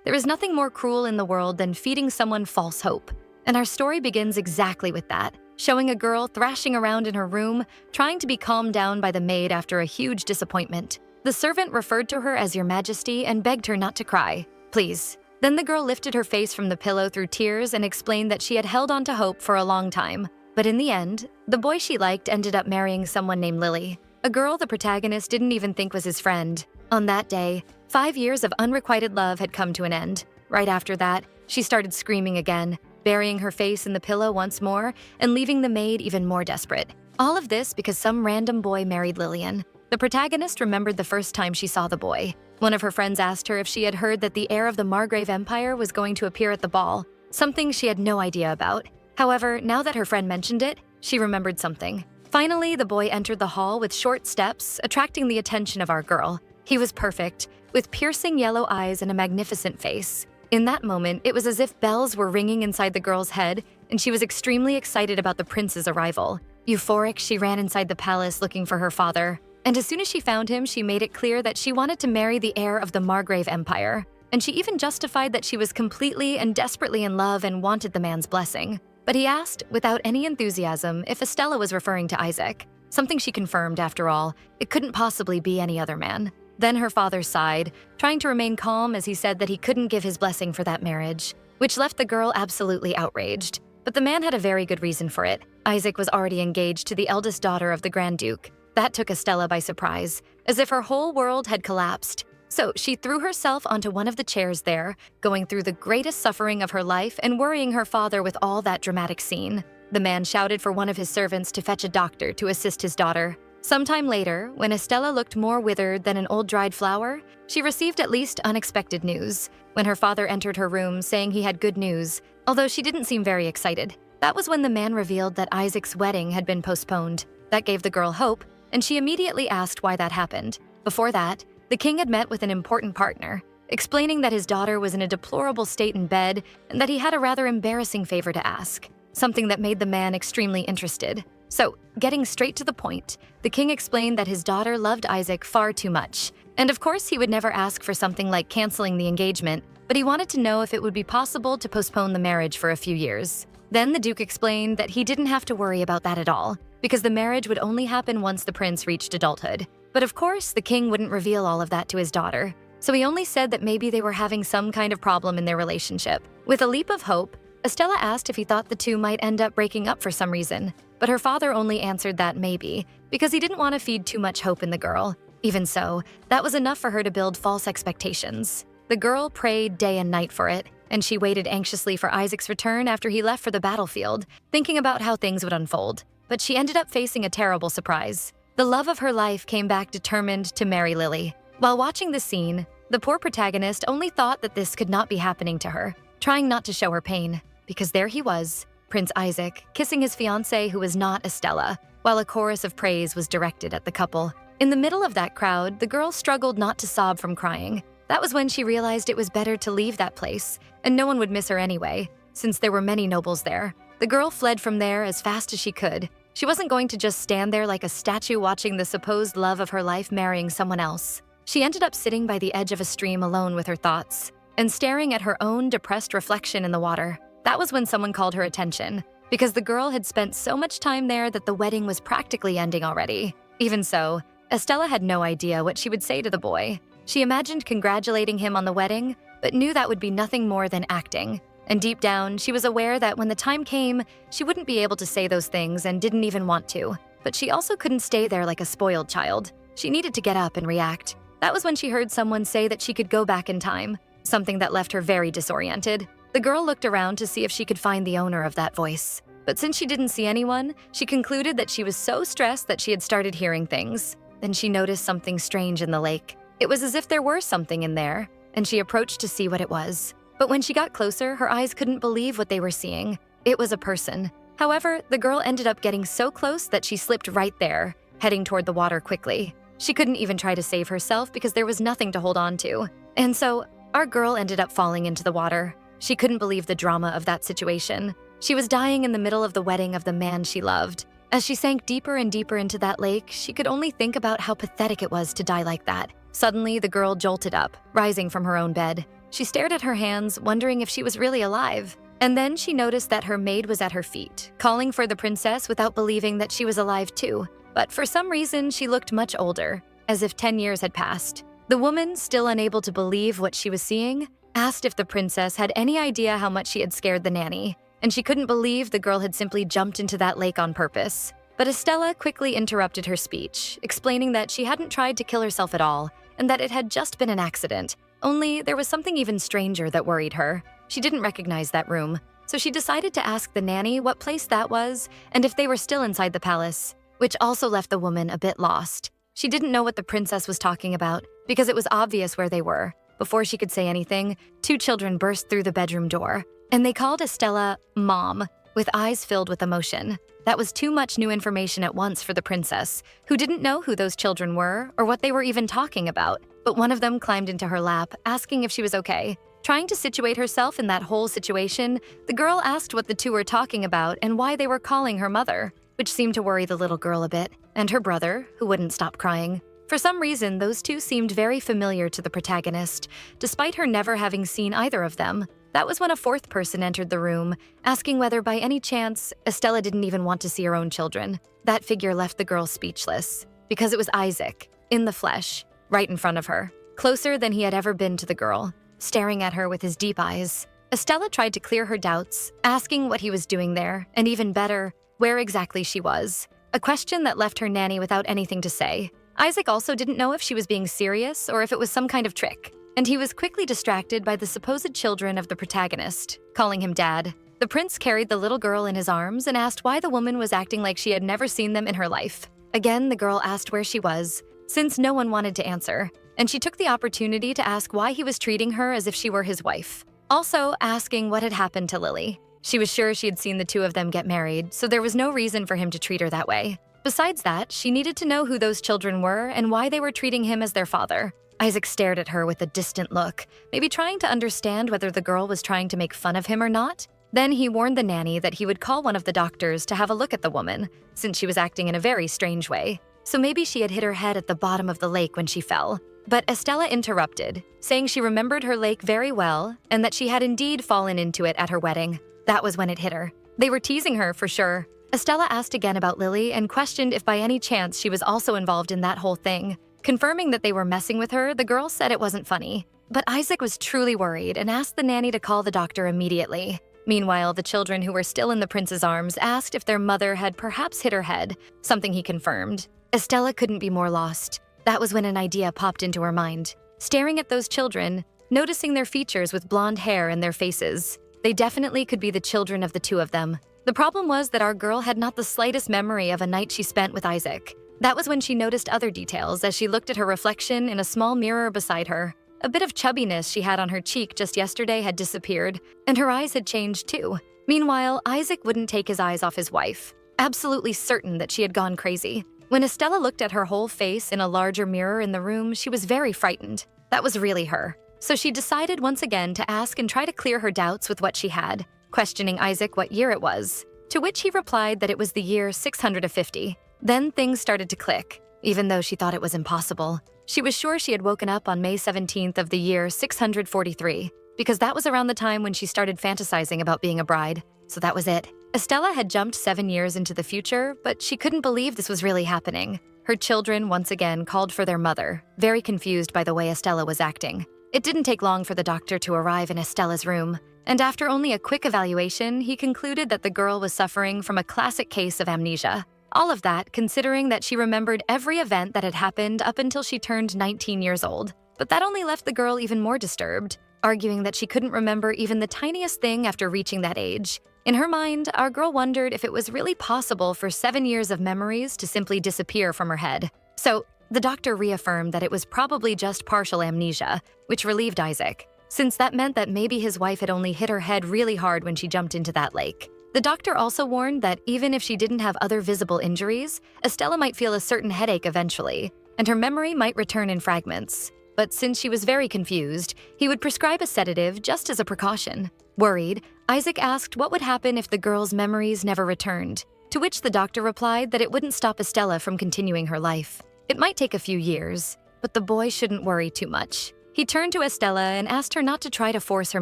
There is nothing more cruel in the world than feeding someone false hope. And our story begins exactly with that, showing a girl thrashing around in her room, trying to be calmed down by the maid after a huge disappointment. The servant referred to her as Your Majesty and begged her not to cry. Please. Then the girl lifted her face from the pillow through tears and explained that she had held on to hope for a long time. But in the end, the boy she liked ended up marrying someone named Lily, a girl the protagonist didn't even think was his friend. On that day, 5 years of unrequited love had come to an end. Right after that, she started screaming again, burying her face in the pillow once more and leaving the maid even more desperate. All of this because some random boy married Lillian. The protagonist remembered the first time she saw the boy. One of her friends asked her if she had heard that the heir of the Margrave Empire was going to appear at the ball, something she had no idea about. However, now that her friend mentioned it, she remembered something. Finally, the boy entered the hall with short steps, attracting the attention of our girl. He was perfect, with piercing yellow eyes and a magnificent face. In that moment, it was as if bells were ringing inside the girl's head, and she was extremely excited about the prince's arrival. Euphoric, she ran inside the palace looking for her father. And as soon as she found him, she made it clear that she wanted to marry the heir of the Margrave Empire. And she even justified that she was completely and desperately in love and wanted the man's blessing. But he asked, without any enthusiasm, if Estella was referring to Isaac. Something she confirmed, after all. It couldn't possibly be any other man. Then her father sighed, trying to remain calm as he said that he couldn't give his blessing for that marriage, which left the girl absolutely outraged. But the man had a very good reason for it. Isaac was already engaged to the eldest daughter of the Grand Duke. That took Estella by surprise, as if her whole world had collapsed. So she threw herself onto one of the chairs there, going through the greatest suffering of her life and worrying her father with all that dramatic scene. The man shouted for one of his servants to fetch a doctor to assist his daughter. Sometime later, when Estella looked more withered than an old dried flower, she received at least unexpected news, when her father entered her room saying he had good news, although she didn't seem very excited. That was when the man revealed that Isaac's wedding had been postponed. That gave the girl hope, and she immediately asked why that happened. Before that, the king had met with an important partner, explaining that his daughter was in a deplorable state in bed and that he had a rather embarrassing favor to ask, something that made the man extremely interested. So, getting straight to the point, the king explained that his daughter loved Isaac far too much. And of course, he would never ask for something like canceling the engagement, but he wanted to know if it would be possible to postpone the marriage for a few years. Then the duke explained that he didn't have to worry about that at all, because the marriage would only happen once the prince reached adulthood. But of course, the king wouldn't reveal all of that to his daughter, so he only said that maybe they were having some kind of problem in their relationship. With a leap of hope, Estella asked if he thought the two might end up breaking up for some reason, but her father only answered that maybe, because he didn't want to feed too much hope in the girl. Even so, that was enough for her to build false expectations. The girl prayed day and night for it, and she waited anxiously for Isaac's return after he left for the battlefield, thinking about how things would unfold. But she ended up facing a terrible surprise. The love of her life came back determined to marry Lily. While watching the scene, the poor protagonist only thought that this could not be happening to her, trying not to show her pain, because there he was, Prince Isaac, kissing his fiancée who was not Estella, while a chorus of praise was directed at the couple. In the middle of that crowd, the girl struggled not to sob from crying. That was when she realized it was better to leave that place, and no one would miss her anyway, since there were many nobles there. The girl fled from there as fast as she could. She wasn't going to just stand there like a statue watching the supposed love of her life marrying someone else. She ended up sitting by the edge of a stream alone with her thoughts, and staring at her own depressed reflection in the water. That was when someone called her attention, because the girl had spent so much time there that the wedding was practically ending already. Even so, Estella had no idea what she would say to the boy. She imagined congratulating him on the wedding, but knew that would be nothing more than acting. And deep down, she was aware that when the time came, she wouldn't be able to say those things and didn't even want to. But she also couldn't stay there like a spoiled child. She needed to get up and react. That was when she heard someone say that she could go back in time, something that left her very disoriented. The girl looked around to see if she could find the owner of that voice. But since she didn't see anyone, she concluded that she was so stressed that she had started hearing things. Then she noticed something strange in the lake. It was as if there were something in there, and she approached to see what it was. But when she got closer, her eyes couldn't believe what they were seeing. It was a person. However, the girl ended up getting so close that she slipped right there, heading toward the water quickly. She couldn't even try to save herself because there was nothing to hold on to. And so, our girl ended up falling into the water. She couldn't believe the drama of that situation. She was dying in the middle of the wedding of the man she loved. As she sank deeper and deeper into that lake, she could only think about how pathetic it was to die like that. Suddenly, the girl jolted up, rising from her own bed. She stared at her hands, wondering if she was really alive. And then she noticed that her maid was at her feet, calling for the princess without believing that she was alive too. But for some reason, she looked much older, as if 10 years had passed. The woman, still unable to believe what she was seeing, asked if the princess had any idea how much she had scared the nanny, and she couldn't believe the girl had simply jumped into that lake on purpose. But Estella quickly interrupted her speech, explaining that she hadn't tried to kill herself at all, and that it had just been an accident. Only there was something even stranger that worried her. She didn't recognize that room, so she decided to ask the nanny what place that was and if they were still inside the palace, which also left the woman a bit lost. She didn't know what the princess was talking about because it was obvious where they were. Before she could say anything, 2 children burst through the bedroom door, and they called Estella Mom, with eyes filled with emotion. That was too much new information at once for the princess, who didn't know who those children were or what they were even talking about. But one of them climbed into her lap, asking if she was okay. Trying to situate herself in that whole situation, the girl asked what the 2 were talking about and why they were calling her mother, which seemed to worry the little girl a bit, and her brother, who wouldn't stop crying. For some reason, those 2 seemed very familiar to the protagonist, despite her never having seen either of them. That was when a 4th person entered the room, asking whether by any chance Estella didn't even want to see her own children. That figure left the girl speechless, because it was Isaac, in the flesh, right in front of her, closer than he had ever been to the girl, staring at her with his deep eyes. Estella tried to clear her doubts, asking what he was doing there, and even better, where exactly she was, a question that left her nanny without anything to say. Isaac also didn't know if she was being serious or if it was some kind of trick, and he was quickly distracted by the supposed children of the protagonist, calling him Dad. The prince carried the little girl in his arms and asked why the woman was acting like she had never seen them in her life. Again, the girl asked where she was, since no one wanted to answer, and she took the opportunity to ask why he was treating her as if she were his wife, also asking what had happened to Lily. She was sure she had seen the 2 of them get married, so there was no reason for him to treat her that way. Besides that, she needed to know who those children were and why they were treating him as their father. Isaac stared at her with a distant look, maybe trying to understand whether the girl was trying to make fun of him or not. Then he warned the nanny that he would call one of the doctors to have a look at the woman, since she was acting in a very strange way. So maybe she had hit her head at the bottom of the lake when she fell. But Estella interrupted, saying she remembered her lake very well and that she had indeed fallen into it at her wedding. That was when it hit her. They were teasing her for sure. Estella asked again about Lily and questioned if by any chance she was also involved in that whole thing. Confirming that they were messing with her, the girl said it wasn't funny. But Isaac was truly worried and asked the nanny to call the doctor immediately. Meanwhile, the children who were still in the prince's arms asked if their mother had perhaps hit her head, something he confirmed. Estella couldn't be more lost. That was when an idea popped into her mind. Staring at those children, noticing their features with blonde hair and their faces, they definitely could be the children of the 2 of them. The problem was that our girl had not the slightest memory of a night she spent with Isaac. That was when she noticed other details as she looked at her reflection in a small mirror beside her. A bit of chubbiness she had on her cheek just yesterday had disappeared, and her eyes had changed too. Meanwhile, Isaac wouldn't take his eyes off his wife, absolutely certain that she had gone crazy. When Estella looked at her whole face in a larger mirror in the room, she was very frightened. That was really her. So she decided once again to ask and try to clear her doubts with what she had, questioning Isaac what year it was, to which he replied that it was the year 650. Then things started to click, even though she thought it was impossible. She was sure she had woken up on May 17th of the year 643, because that was around the time when she started fantasizing about being a bride. So that was it. Estella had jumped 7 years into the future, but she couldn't believe this was really happening. Her children once again called for their mother, very confused by the way Estella was acting. It didn't take long for the doctor to arrive in Estella's room, and after only a quick evaluation, he concluded that the girl was suffering from a classic case of amnesia. All of that considering that she remembered every event that had happened up until she turned 19 years old. But that only left the girl even more disturbed, arguing that she couldn't remember even the tiniest thing after reaching that age. In her mind, our girl wondered if it was really possible for 7 years of memories to simply disappear from her head. So, the doctor reaffirmed that it was probably just partial amnesia, which relieved Isaac, since that meant that maybe his wife had only hit her head really hard when she jumped into that lake. The doctor also warned that even if she didn't have other visible injuries, Estella might feel a certain headache eventually, and her memory might return in fragments. But since she was very confused, he would prescribe a sedative just as a precaution. Worried, Isaac asked what would happen if the girl's memories never returned, to which the doctor replied that it wouldn't stop Estella from continuing her life. It might take a few years, but the boy shouldn't worry too much. He turned to Estella and asked her not to try to force her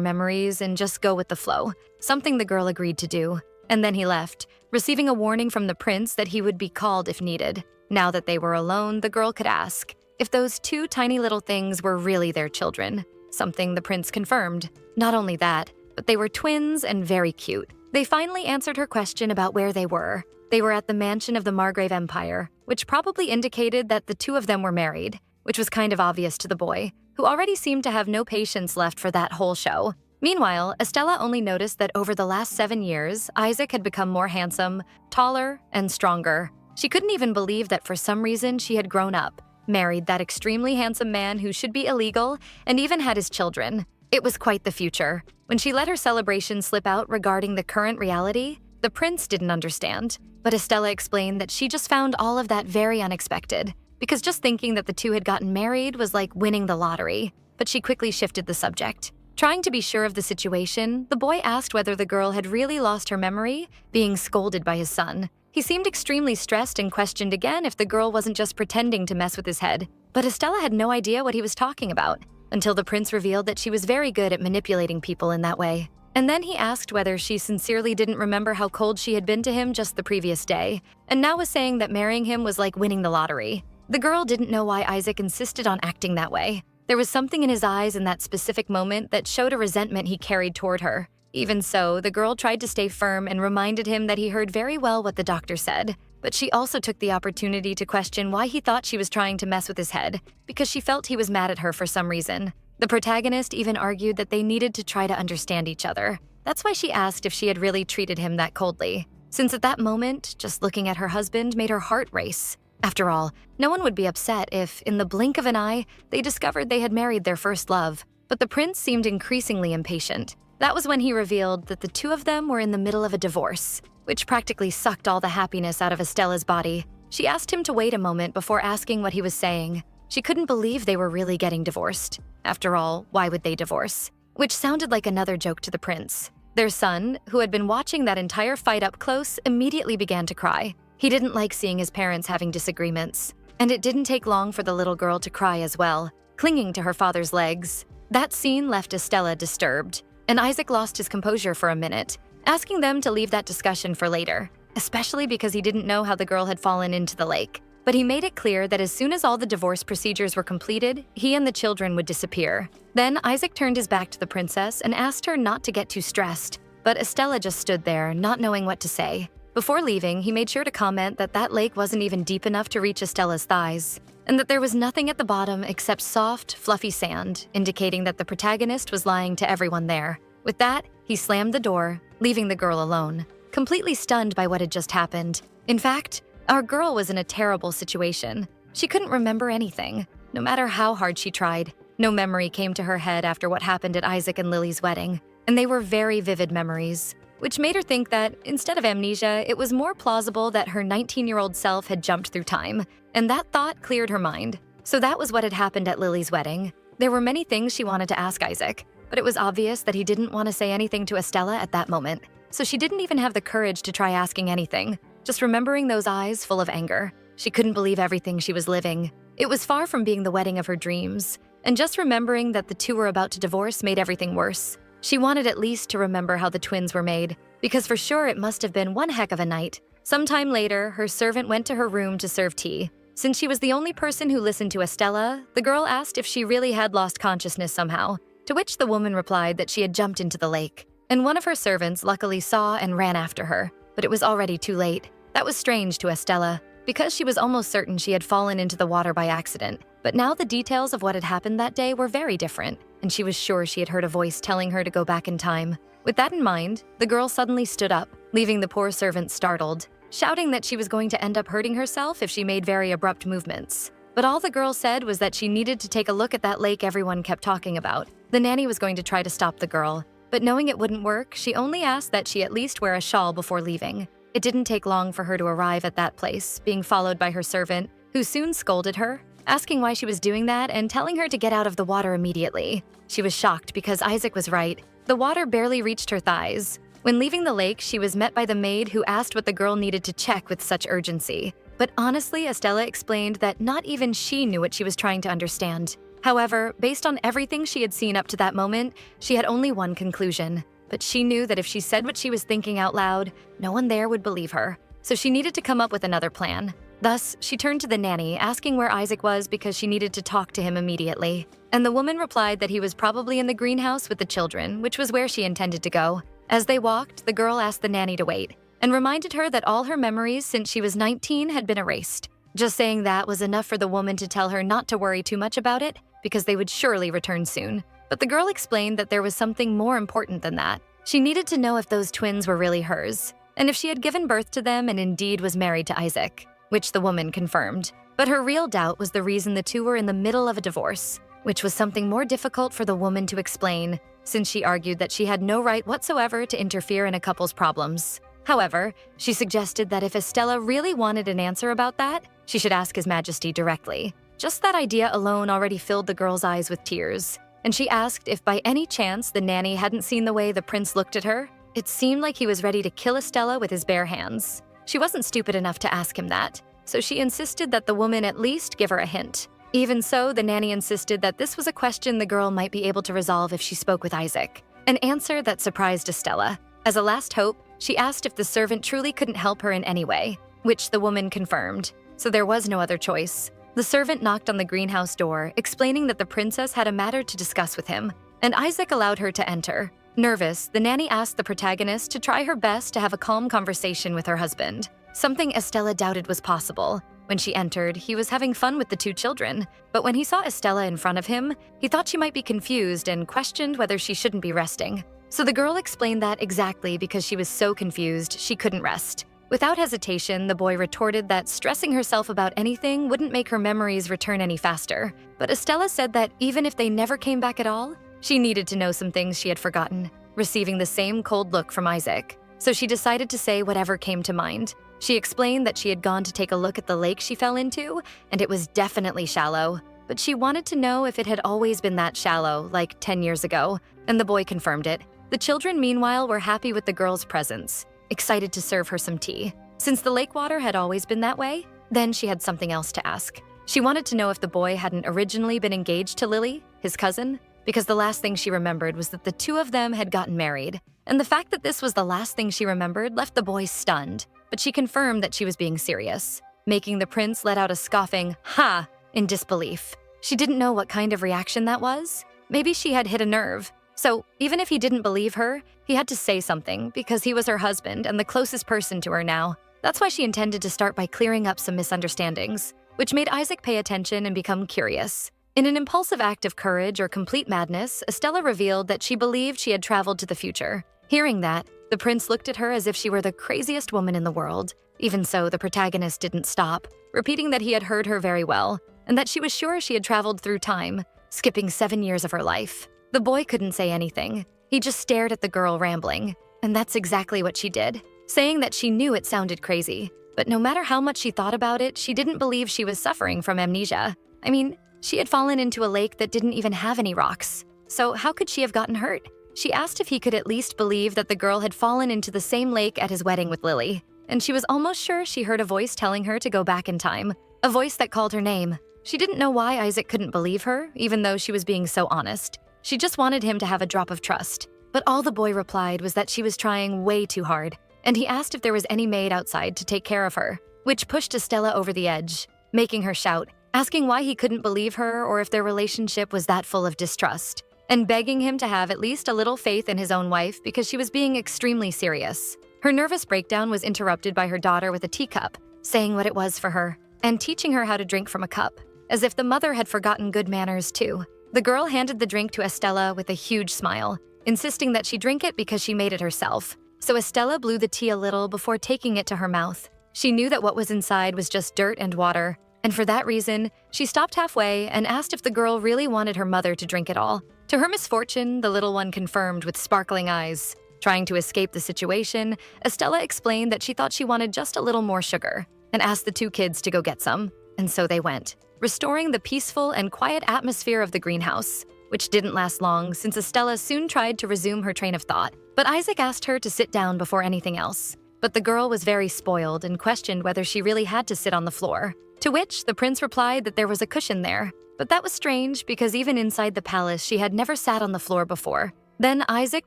memories and just go with the flow, something the girl agreed to do. And then he left, receiving a warning from the prince that he would be called if needed. Now that they were alone, the girl could ask if those two tiny little things were really their children, something the prince confirmed. Not only that, but they were twins and very cute. They finally answered her question about where they were. They were at the mansion of the Margrave Empire, which probably indicated that the two of them were married, which was kind of obvious to the boy, who already seemed to have no patience left for that whole show. Meanwhile, Estella only noticed that over the last 7 years, Isaac had become more handsome, taller, and stronger. She couldn't even believe that for some reason she had grown up, married that extremely handsome man who should be illegal, and even had his children. It was quite the future. When she let her celebration slip out regarding the current reality, the prince didn't understand. But Estella explained that she just found all of that very unexpected, because just thinking that the two had gotten married was like winning the lottery. But she quickly shifted the subject. Trying to be sure of the situation, the boy asked whether the girl had really lost her memory, being scolded by his son. He seemed extremely stressed and questioned again if the girl wasn't just pretending to mess with his head. But Estella had no idea what he was talking about, until the prince revealed that she was very good at manipulating people in that way. And then he asked whether she sincerely didn't remember how cold she had been to him just the previous day, and now was saying that marrying him was like winning the lottery. The girl didn't know why Isaac insisted on acting that way. There was something in his eyes in that specific moment that showed a resentment he carried toward her. Even so, the girl tried to stay firm and reminded him that he heard very well what the doctor said. But she also took the opportunity to question why he thought she was trying to mess with his head, because she felt he was mad at her for some reason. The protagonist even argued that they needed to try to understand each other. That's why she asked if she had really treated him that coldly, since at that moment, just looking at her husband made her heart race. After all, no one would be upset if, in the blink of an eye, they discovered they had married their first love. But the prince seemed increasingly impatient. That was when he revealed that the two of them were in the middle of a divorce, which practically sucked all the happiness out of Estella's body. She asked him to wait a moment before asking what he was saying. She couldn't believe they were really getting divorced. After all, why would they divorce? Which sounded like another joke to the prince. Their son, who had been watching that entire fight up close, immediately began to cry. He didn't like seeing his parents having disagreements. And it didn't take long for the little girl to cry as well, clinging to her father's legs. That scene left Estella disturbed, and Isaac lost his composure for a minute, asking them to leave that discussion for later, especially because he didn't know how the girl had fallen into the lake. But he made it clear that as soon as all the divorce procedures were completed, he and the children would disappear. Then Isaac turned his back to the princess and asked her not to get too stressed, but Estella just stood there, not knowing what to say. Before leaving, he made sure to comment that that lake wasn't even deep enough to reach Estella's thighs, and that there was nothing at the bottom except soft, fluffy sand, indicating that the protagonist was lying to everyone there. With that, he slammed the door, leaving the girl alone, completely stunned by what had just happened. In fact, our girl was in a terrible situation. She couldn't remember anything, no matter how hard she tried. No memory came to her head after what happened at Isaac and Lily's wedding, and they were very vivid memories, which made her think that, instead of amnesia, it was more plausible that her 19-year-old self had jumped through time, and that thought cleared her mind. So that was what had happened at Lily's wedding. There were many things she wanted to ask Isaac, but it was obvious that he didn't want to say anything to Estella at that moment, so she didn't even have the courage to try asking anything, just remembering those eyes full of anger. She couldn't believe everything she was living. It was far from being the wedding of her dreams, and just remembering that the two were about to divorce made everything worse. She wanted at least to remember how the twins were made, because for sure it must have been one heck of a night. Sometime later, her servant went to her room to serve tea. Since she was the only person who listened to Estella, the girl asked if she really had lost consciousness somehow, to which the woman replied that she had jumped into the lake. And one of her servants luckily saw and ran after her, but it was already too late. That was strange to Estella, because she was almost certain she had fallen into the water by accident. But now the details of what had happened that day were very different, and she was sure she had heard a voice telling her to go back in time. With that in mind, the girl suddenly stood up, leaving the poor servant startled, shouting that she was going to end up hurting herself if she made very abrupt movements. But all the girl said was that she needed to take a look at that lake everyone kept talking about. The nanny was going to try to stop the girl, but knowing it wouldn't work, she only asked that she at least wear a shawl before leaving. It didn't take long for her to arrive at that place, being followed by her servant, who soon scolded her, asking why she was doing that and telling her to get out of the water immediately. She was shocked because Isaac was right. The water barely reached her thighs. When leaving the lake, she was met by the maid who asked what the girl needed to check with such urgency. But honestly, Estella explained that not even she knew what she was trying to understand. However, based on everything she had seen up to that moment, she had only one conclusion. But she knew that if she said what she was thinking out loud, no one there would believe her. So she needed to come up with another plan. Thus, she turned to the nanny, asking where Isaac was because she needed to talk to him immediately. And the woman replied that he was probably in the greenhouse with the children, which was where she intended to go. As they walked, the girl asked the nanny to wait, and reminded her that all her memories since she was 19 had been erased. Just saying that was enough for the woman to tell her not to worry too much about it, because they would surely return soon. But the girl explained that there was something more important than that. She needed to know if those twins were really hers, and if she had given birth to them and indeed was married to Isaac, which the woman confirmed. But her real doubt was the reason the two were in the middle of a divorce, which was something more difficult for the woman to explain, since she argued that she had no right whatsoever to interfere in a couple's problems. However, she suggested that if Estella really wanted an answer about that, she should ask His Majesty directly. Just that idea alone already filled the girl's eyes with tears, and she asked if by any chance the nanny hadn't seen the way the prince looked at her. It seemed like he was ready to kill Estella with his bare hands. She wasn't stupid enough to ask him that, so she insisted that the woman at least give her a hint. Even so, the nanny insisted that this was a question the girl might be able to resolve if she spoke with Isaac. An answer that surprised Estella. As a last hope, she asked if the servant truly couldn't help her in any way, which the woman confirmed, so there was no other choice. The servant knocked on the greenhouse door, explaining that the princess had a matter to discuss with him, and Isaac allowed her to enter. Nervous, the nanny asked the protagonist to try her best to have a calm conversation with her husband, something Estella doubted was possible. When she entered, he was having fun with the two children, but when he saw Estella in front of him, he thought she might be confused and questioned whether she shouldn't be resting. So the girl explained that exactly because she was so confused she couldn't rest. Without hesitation, the boy retorted that stressing herself about anything wouldn't make her memories return any faster. But Estella said that even if they never came back at all, she needed to know some things she had forgotten, receiving the same cold look from Isaac. So she decided to say whatever came to mind. She explained that she had gone to take a look at the lake she fell into, and it was definitely shallow. But she wanted to know if it had always been that shallow, like 10 years ago, and the boy confirmed it. The children, meanwhile, were happy with the girl's presence, excited to serve her some tea. Since the lake water had always been that way, then she had something else to ask. She wanted to know if the boy hadn't originally been engaged to Lily, his cousin, because the last thing she remembered was that the two of them had gotten married. And the fact that this was the last thing she remembered left the boy stunned, but she confirmed that she was being serious, making the prince let out a scoffing "ha" in disbelief. She didn't know what kind of reaction that was. Maybe she had hit a nerve. So even if he didn't believe her, he had to say something because he was her husband and the closest person to her now. That's why she intended to start by clearing up some misunderstandings, which made Isaac pay attention and become curious. In an impulsive act of courage or complete madness, Estella revealed that she believed she had traveled to the future. Hearing that, the prince looked at her as if she were the craziest woman in the world. Even so, the protagonist didn't stop, repeating that he had heard her very well, and that she was sure she had traveled through time, skipping 7 years of her life. The boy couldn't say anything. He just stared at the girl rambling, and that's exactly what she did, saying that she knew it sounded crazy, but no matter how much she thought about it, she didn't believe she was suffering from amnesia. I mean, she had fallen into a lake that didn't even have any rocks, so how could she have gotten hurt? She asked if he could at least believe that the girl had fallen into the same lake at his wedding with Lily, and she was almost sure she heard a voice telling her to go back in time, a voice that called her name. She didn't know why Isaac couldn't believe her, even though she was being so honest. She just wanted him to have a drop of trust. But all the boy replied was that she was trying way too hard, and he asked if there was any maid outside to take care of her, which pushed Estella over the edge, making her shout, asking why he couldn't believe her or if their relationship was that full of distrust, and begging him to have at least a little faith in his own wife because she was being extremely serious. Her nervous breakdown was interrupted by her daughter with a teacup, saying what it was for her, and teaching her how to drink from a cup, as if the mother had forgotten good manners too. The girl handed the drink to Estella with a huge smile, insisting that she drink it because she made it herself. So Estella blew the tea a little before taking it to her mouth. She knew that what was inside was just dirt and water, and for that reason, she stopped halfway and asked if the girl really wanted her mother to drink it all. To her misfortune, the little one confirmed with sparkling eyes. Trying to escape the situation, Estella explained that she thought she wanted just a little more sugar, and asked the two kids to go get some, and so they went, restoring the peaceful and quiet atmosphere of the greenhouse, which didn't last long since Estella soon tried to resume her train of thought. But Isaac asked her to sit down before anything else. But the girl was very spoiled and questioned whether she really had to sit on the floor, to which the prince replied that there was a cushion there, But that was strange because even inside the palace, she had never sat on the floor before. Then Isaac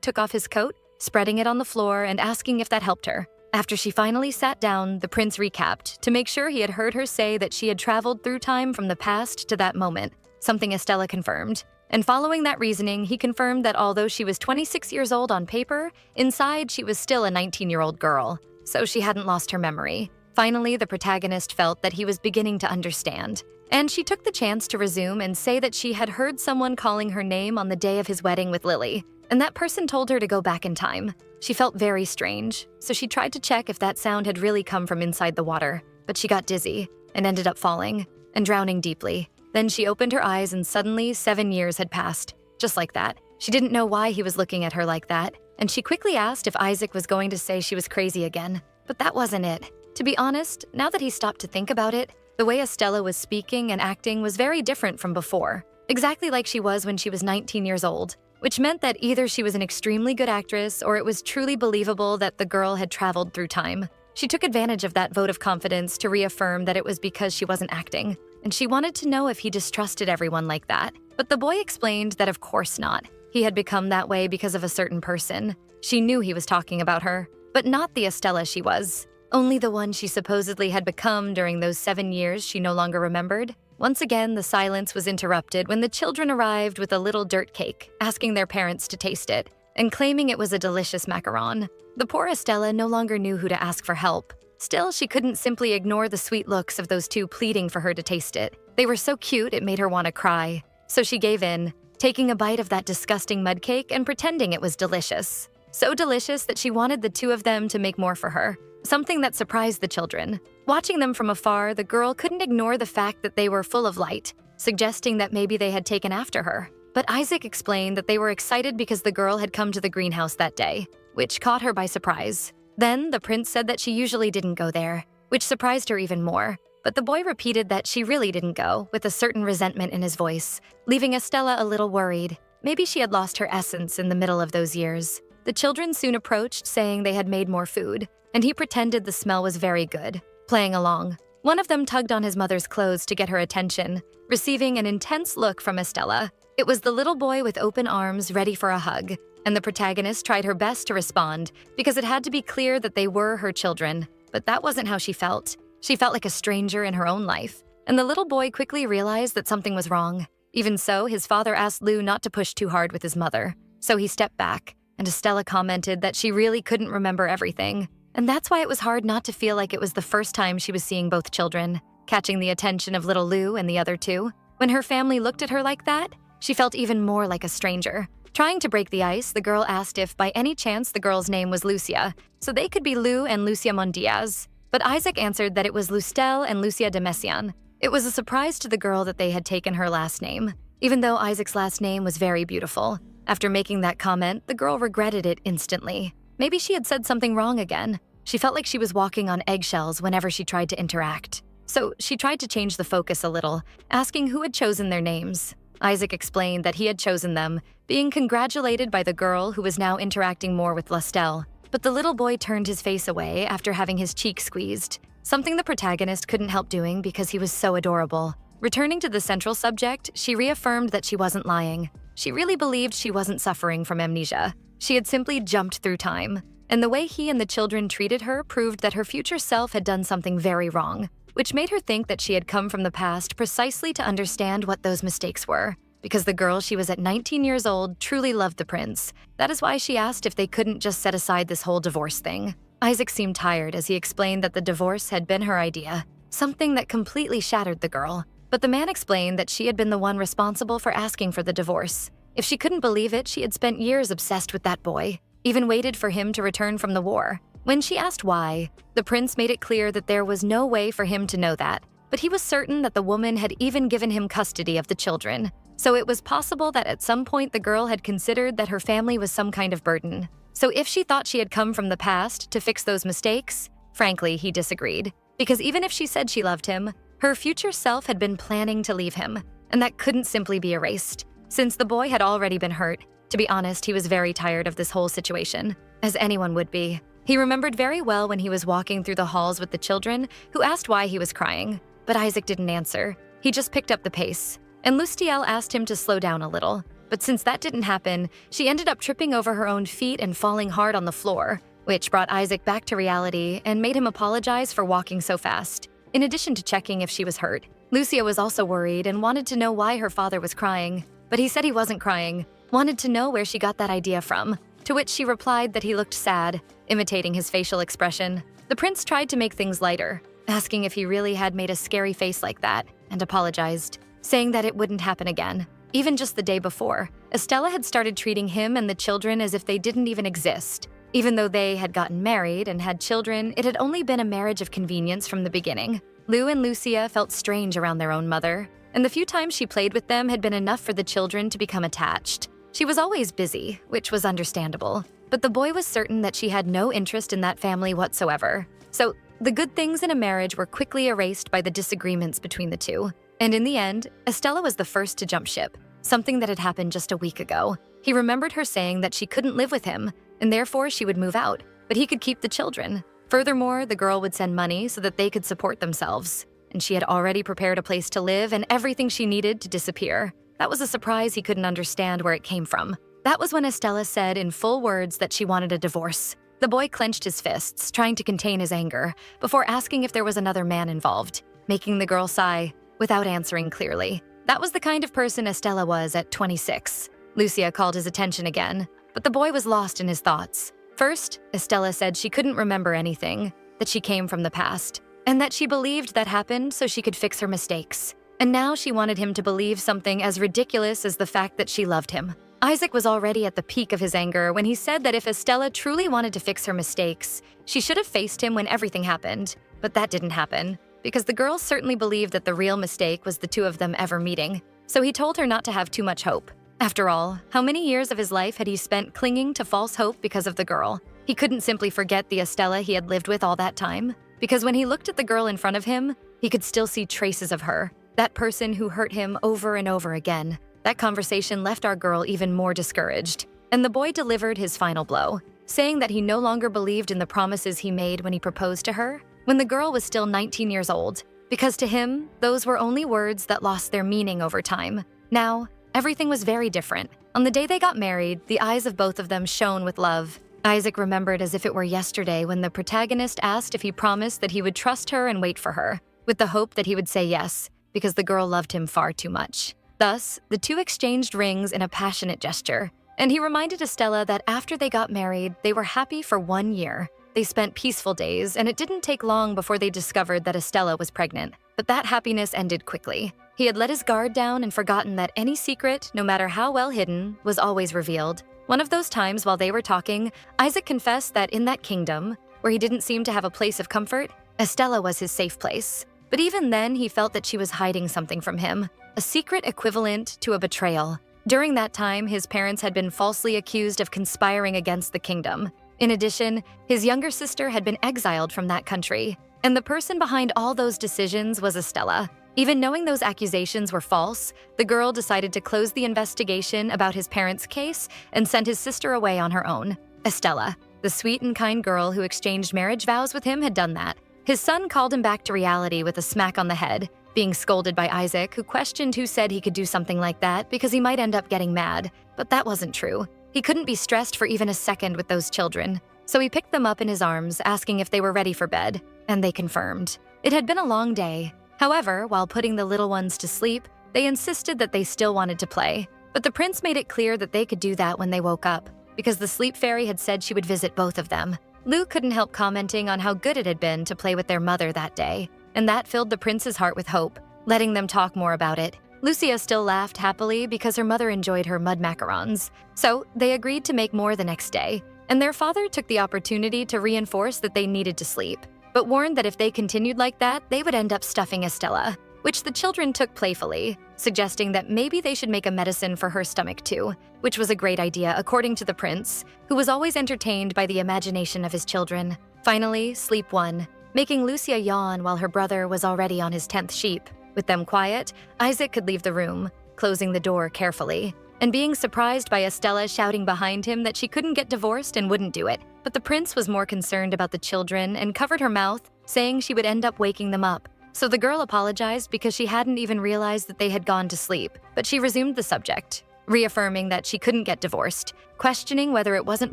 took off his coat, spreading it on the floor and asking if that helped her. After she finally sat down, the prince recapped to make sure he had heard her say that she had traveled through time from the past to that moment, something Estella confirmed. And following that reasoning, he confirmed that although she was 26 years old on paper, inside she was still a 19-year-old girl, so she hadn't lost her memory. Finally, the protagonist felt that he was beginning to understand, and she took the chance to resume and say that she had heard someone calling her name on the day of his wedding with Lily, and that person told her to go back in time. She felt very strange, so she tried to check if that sound had really come from inside the water, but she got dizzy and ended up falling and drowning deeply. Then she opened her eyes and suddenly 7 years had passed, just like that. She didn't know why he was looking at her like that, and she quickly asked if Isaac was going to say she was crazy again. But that wasn't it. To be honest, now that he stopped to think about it, the way Estella was speaking and acting was very different from before, exactly like she was when she was 19 years old, which meant that either she was an extremely good actress or it was truly believable that the girl had traveled through time. She took advantage of that vote of confidence to reaffirm that it was because she wasn't acting, and she wanted to know if he distrusted everyone like that. But the boy explained that of course not. He had become that way because of a certain person. She knew he was talking about her, but not the Estella she was. Only the one she supposedly had become during those 7 years she no longer remembered. Once again, the silence was interrupted when the children arrived with a little dirt cake, asking their parents to taste it, and claiming it was a delicious macaron. The poor Estella no longer knew who to ask for help. Still, she couldn't simply ignore the sweet looks of those two pleading for her to taste it. They were so cute it made her want to cry. So she gave in, taking a bite of that disgusting mud cake and pretending it was delicious. So delicious that she wanted the two of them to make more for her, something that surprised the children. Watching them from afar, the girl couldn't ignore the fact that they were full of light, suggesting that maybe they had taken after her. But Isaac explained that they were excited because the girl had come to the greenhouse that day, which caught her by surprise. Then the prince said that she usually didn't go there, which surprised her even more. But the boy repeated that she really didn't go, with a certain resentment in his voice, leaving Estella a little worried. Maybe she had lost her essence in the middle of those years. The children soon approached, saying they had made more food, and he pretended the smell was very good, playing along. One of them tugged on his mother's clothes to get her attention, receiving an intense look from Estella. It was the little boy with open arms ready for a hug, and the protagonist tried her best to respond because it had to be clear that they were her children. But that wasn't how she felt. She felt like a stranger in her own life, and the little boy quickly realized that something was wrong. Even so, his father asked Lou not to push too hard with his mother, so he stepped back, and Estella commented that she really couldn't remember everything. And that's why it was hard not to feel like it was the first time she was seeing both children, catching the attention of little Lou and the other two. When her family looked at her like that, she felt even more like a stranger. Trying to break the ice, the girl asked if by any chance the girl's name was Lucia, so they could be Lou and Lucia Mondiaz. But Isaac answered that it was Lustel and Lucia de Messian. It was a surprise to the girl that they had taken her last name, even though Isaac's last name was very beautiful. After making that comment, the girl regretted it instantly. Maybe she had said something wrong again. She felt like she was walking on eggshells whenever she tried to interact. So she tried to change the focus a little, asking who had chosen their names. Isaac explained that he had chosen them, being congratulated by the girl who was now interacting more with Lustel. But the little boy turned his face away after having his cheek squeezed, something the protagonist couldn't help doing because he was so adorable. Returning to the central subject, she reaffirmed that she wasn't lying. She really believed she wasn't suffering from amnesia. She had simply jumped through time. And the way he and the children treated her proved that her future self had done something very wrong, which made her think that she had come from the past precisely to understand what those mistakes were. Because the girl she was at 19 years old truly loved the prince. That is why she asked if they couldn't just set aside this whole divorce thing. Isaac seemed tired as he explained that the divorce had been her idea, something that completely shattered the girl. But the man explained that she had been the one responsible for asking for the divorce. If she couldn't believe it, she had spent years obsessed with that boy, even waited for him to return from the war. When she asked why, the prince made it clear that there was no way for him to know that, but he was certain that the woman had even given him custody of the children. So it was possible that at some point the girl had considered that her family was some kind of burden. So if she thought she had come from the past to fix those mistakes, frankly, he disagreed. Because even if she said she loved him, her future self had been planning to leave him, and that couldn't simply be erased. Since the boy had already been hurt, to be honest, he was very tired of this whole situation, as anyone would be. He remembered very well when he was walking through the halls with the children, who asked why he was crying. But Isaac didn't answer. He just picked up the pace. and Lustiel asked him to slow down a little. But since that didn't happen, she ended up tripping over her own feet and falling hard on the floor, which brought Isaac back to reality and made him apologize for walking so fast. In addition to checking if she was hurt, Lucia was also worried and wanted to know why her father was crying. But he said he wasn't crying, wanted to know where she got that idea from, to which she replied that he looked sad, imitating his facial expression. The prince tried to make things lighter, asking if he really had made a scary face like that, and apologized, saying that it wouldn't happen again. Even just the day before, Estella had started treating him and the children as if they didn't even exist. Even though they had gotten married and had children, it had only been a marriage of convenience from the beginning. Lou and Lucia felt strange around their own mother, and the few times she played with them had been enough for the children to become attached. She was always busy, which was understandable, but the boy was certain that she had no interest in that family whatsoever. So, the good things in a marriage were quickly erased by the disagreements between the two. And in the end, Estella was the first to jump ship, something that had happened just a week ago. He remembered her saying that she couldn't live with him, and therefore she would move out, but he could keep the children. Furthermore, the girl would send money so that they could support themselves, and she had already prepared a place to live and everything she needed to disappear. That was a surprise he couldn't understand where it came from. That was when Estella said in full words that she wanted a divorce. The boy clenched his fists, trying to contain his anger, before asking if there was another man involved, making the girl sigh, without answering clearly. That was the kind of person Estella was at 26. Lucia called his attention again, but the boy was lost in his thoughts. First, Estella said she couldn't remember anything, that she came from the past, and that she believed that happened so she could fix her mistakes. And now she wanted him to believe something as ridiculous as the fact that she loved him. Isaac was already at the peak of his anger when he said that if Estella truly wanted to fix her mistakes, she should have faced him when everything happened. But that didn't happen, because the girl certainly believed that the real mistake was the two of them ever meeting. So he told her not to have too much hope. After all, how many years of his life had he spent clinging to false hope because of the girl? He couldn't simply forget the Estella he had lived with all that time, because when he looked at the girl in front of him, he could still see traces of her, that person who hurt him over and over again. That conversation left our girl even more discouraged, and the boy delivered his final blow, saying that he no longer believed in the promises he made when he proposed to her, when the girl was still 19 years old, because to him, those were only words that lost their meaning over time. Now, everything was very different. On the day they got married, the eyes of both of them shone with love. Isaac remembered as if it were yesterday when the protagonist asked if he promised that he would trust her and wait for her, with the hope that he would say yes, because the girl loved him far too much. Thus, the two exchanged rings in a passionate gesture, and he reminded Estella that after they got married, they were happy for 1 year. They spent peaceful days, and it didn't take long before they discovered that Estella was pregnant. But that happiness ended quickly. He had let his guard down and forgotten that any secret, no matter how well hidden, was always revealed. One of those times while they were talking, Isaac confessed that in that kingdom, where he didn't seem to have a place of comfort, Estella was his safe place. But even then, he felt that she was hiding something from him, a secret equivalent to a betrayal. During that time, his parents had been falsely accused of conspiring against the kingdom. In addition, his younger sister had been exiled from that country, and the person behind all those decisions was Estella. Even knowing those accusations were false, the girl decided to close the investigation about his parents' case and send his sister away on her own. Estella, the sweet and kind girl who exchanged marriage vows with him, had done that. His son called him back to reality with a smack on the head, being scolded by Isaac, who questioned who said he could do something like that because he might end up getting mad. But that wasn't true. He couldn't be stressed for even a second with those children. So he picked them up in his arms, asking if they were ready for bed, and they confirmed. It had been a long day. However, while putting the little ones to sleep, they insisted that they still wanted to play. But the prince made it clear that they could do that when they woke up, because the sleep fairy had said she would visit both of them. Lou couldn't help commenting on how good it had been to play with their mother that day, and that filled the prince's heart with hope, letting them talk more about it. Lucia still laughed happily because her mother enjoyed her mud macarons, so they agreed to make more the next day, and their father took the opportunity to reinforce that they needed to sleep, but warned that if they continued like that, they would end up stuffing Estella, which the children took playfully, suggesting that maybe they should make a medicine for her stomach too, which was a great idea according to the prince, who was always entertained by the imagination of his children. Finally, sleep won, making Lucia yawn while her brother was already on his 10th sheep. With them quiet, Isaac could leave the room, closing the door carefully, and being surprised by Estella shouting behind him that she couldn't get divorced and wouldn't do it. But the prince was more concerned about the children and covered her mouth, saying she would end up waking them up, So the girl apologized because she hadn't even realized that they had gone to sleep, but she resumed the subject, reaffirming that she couldn't get divorced, questioning whether it wasn't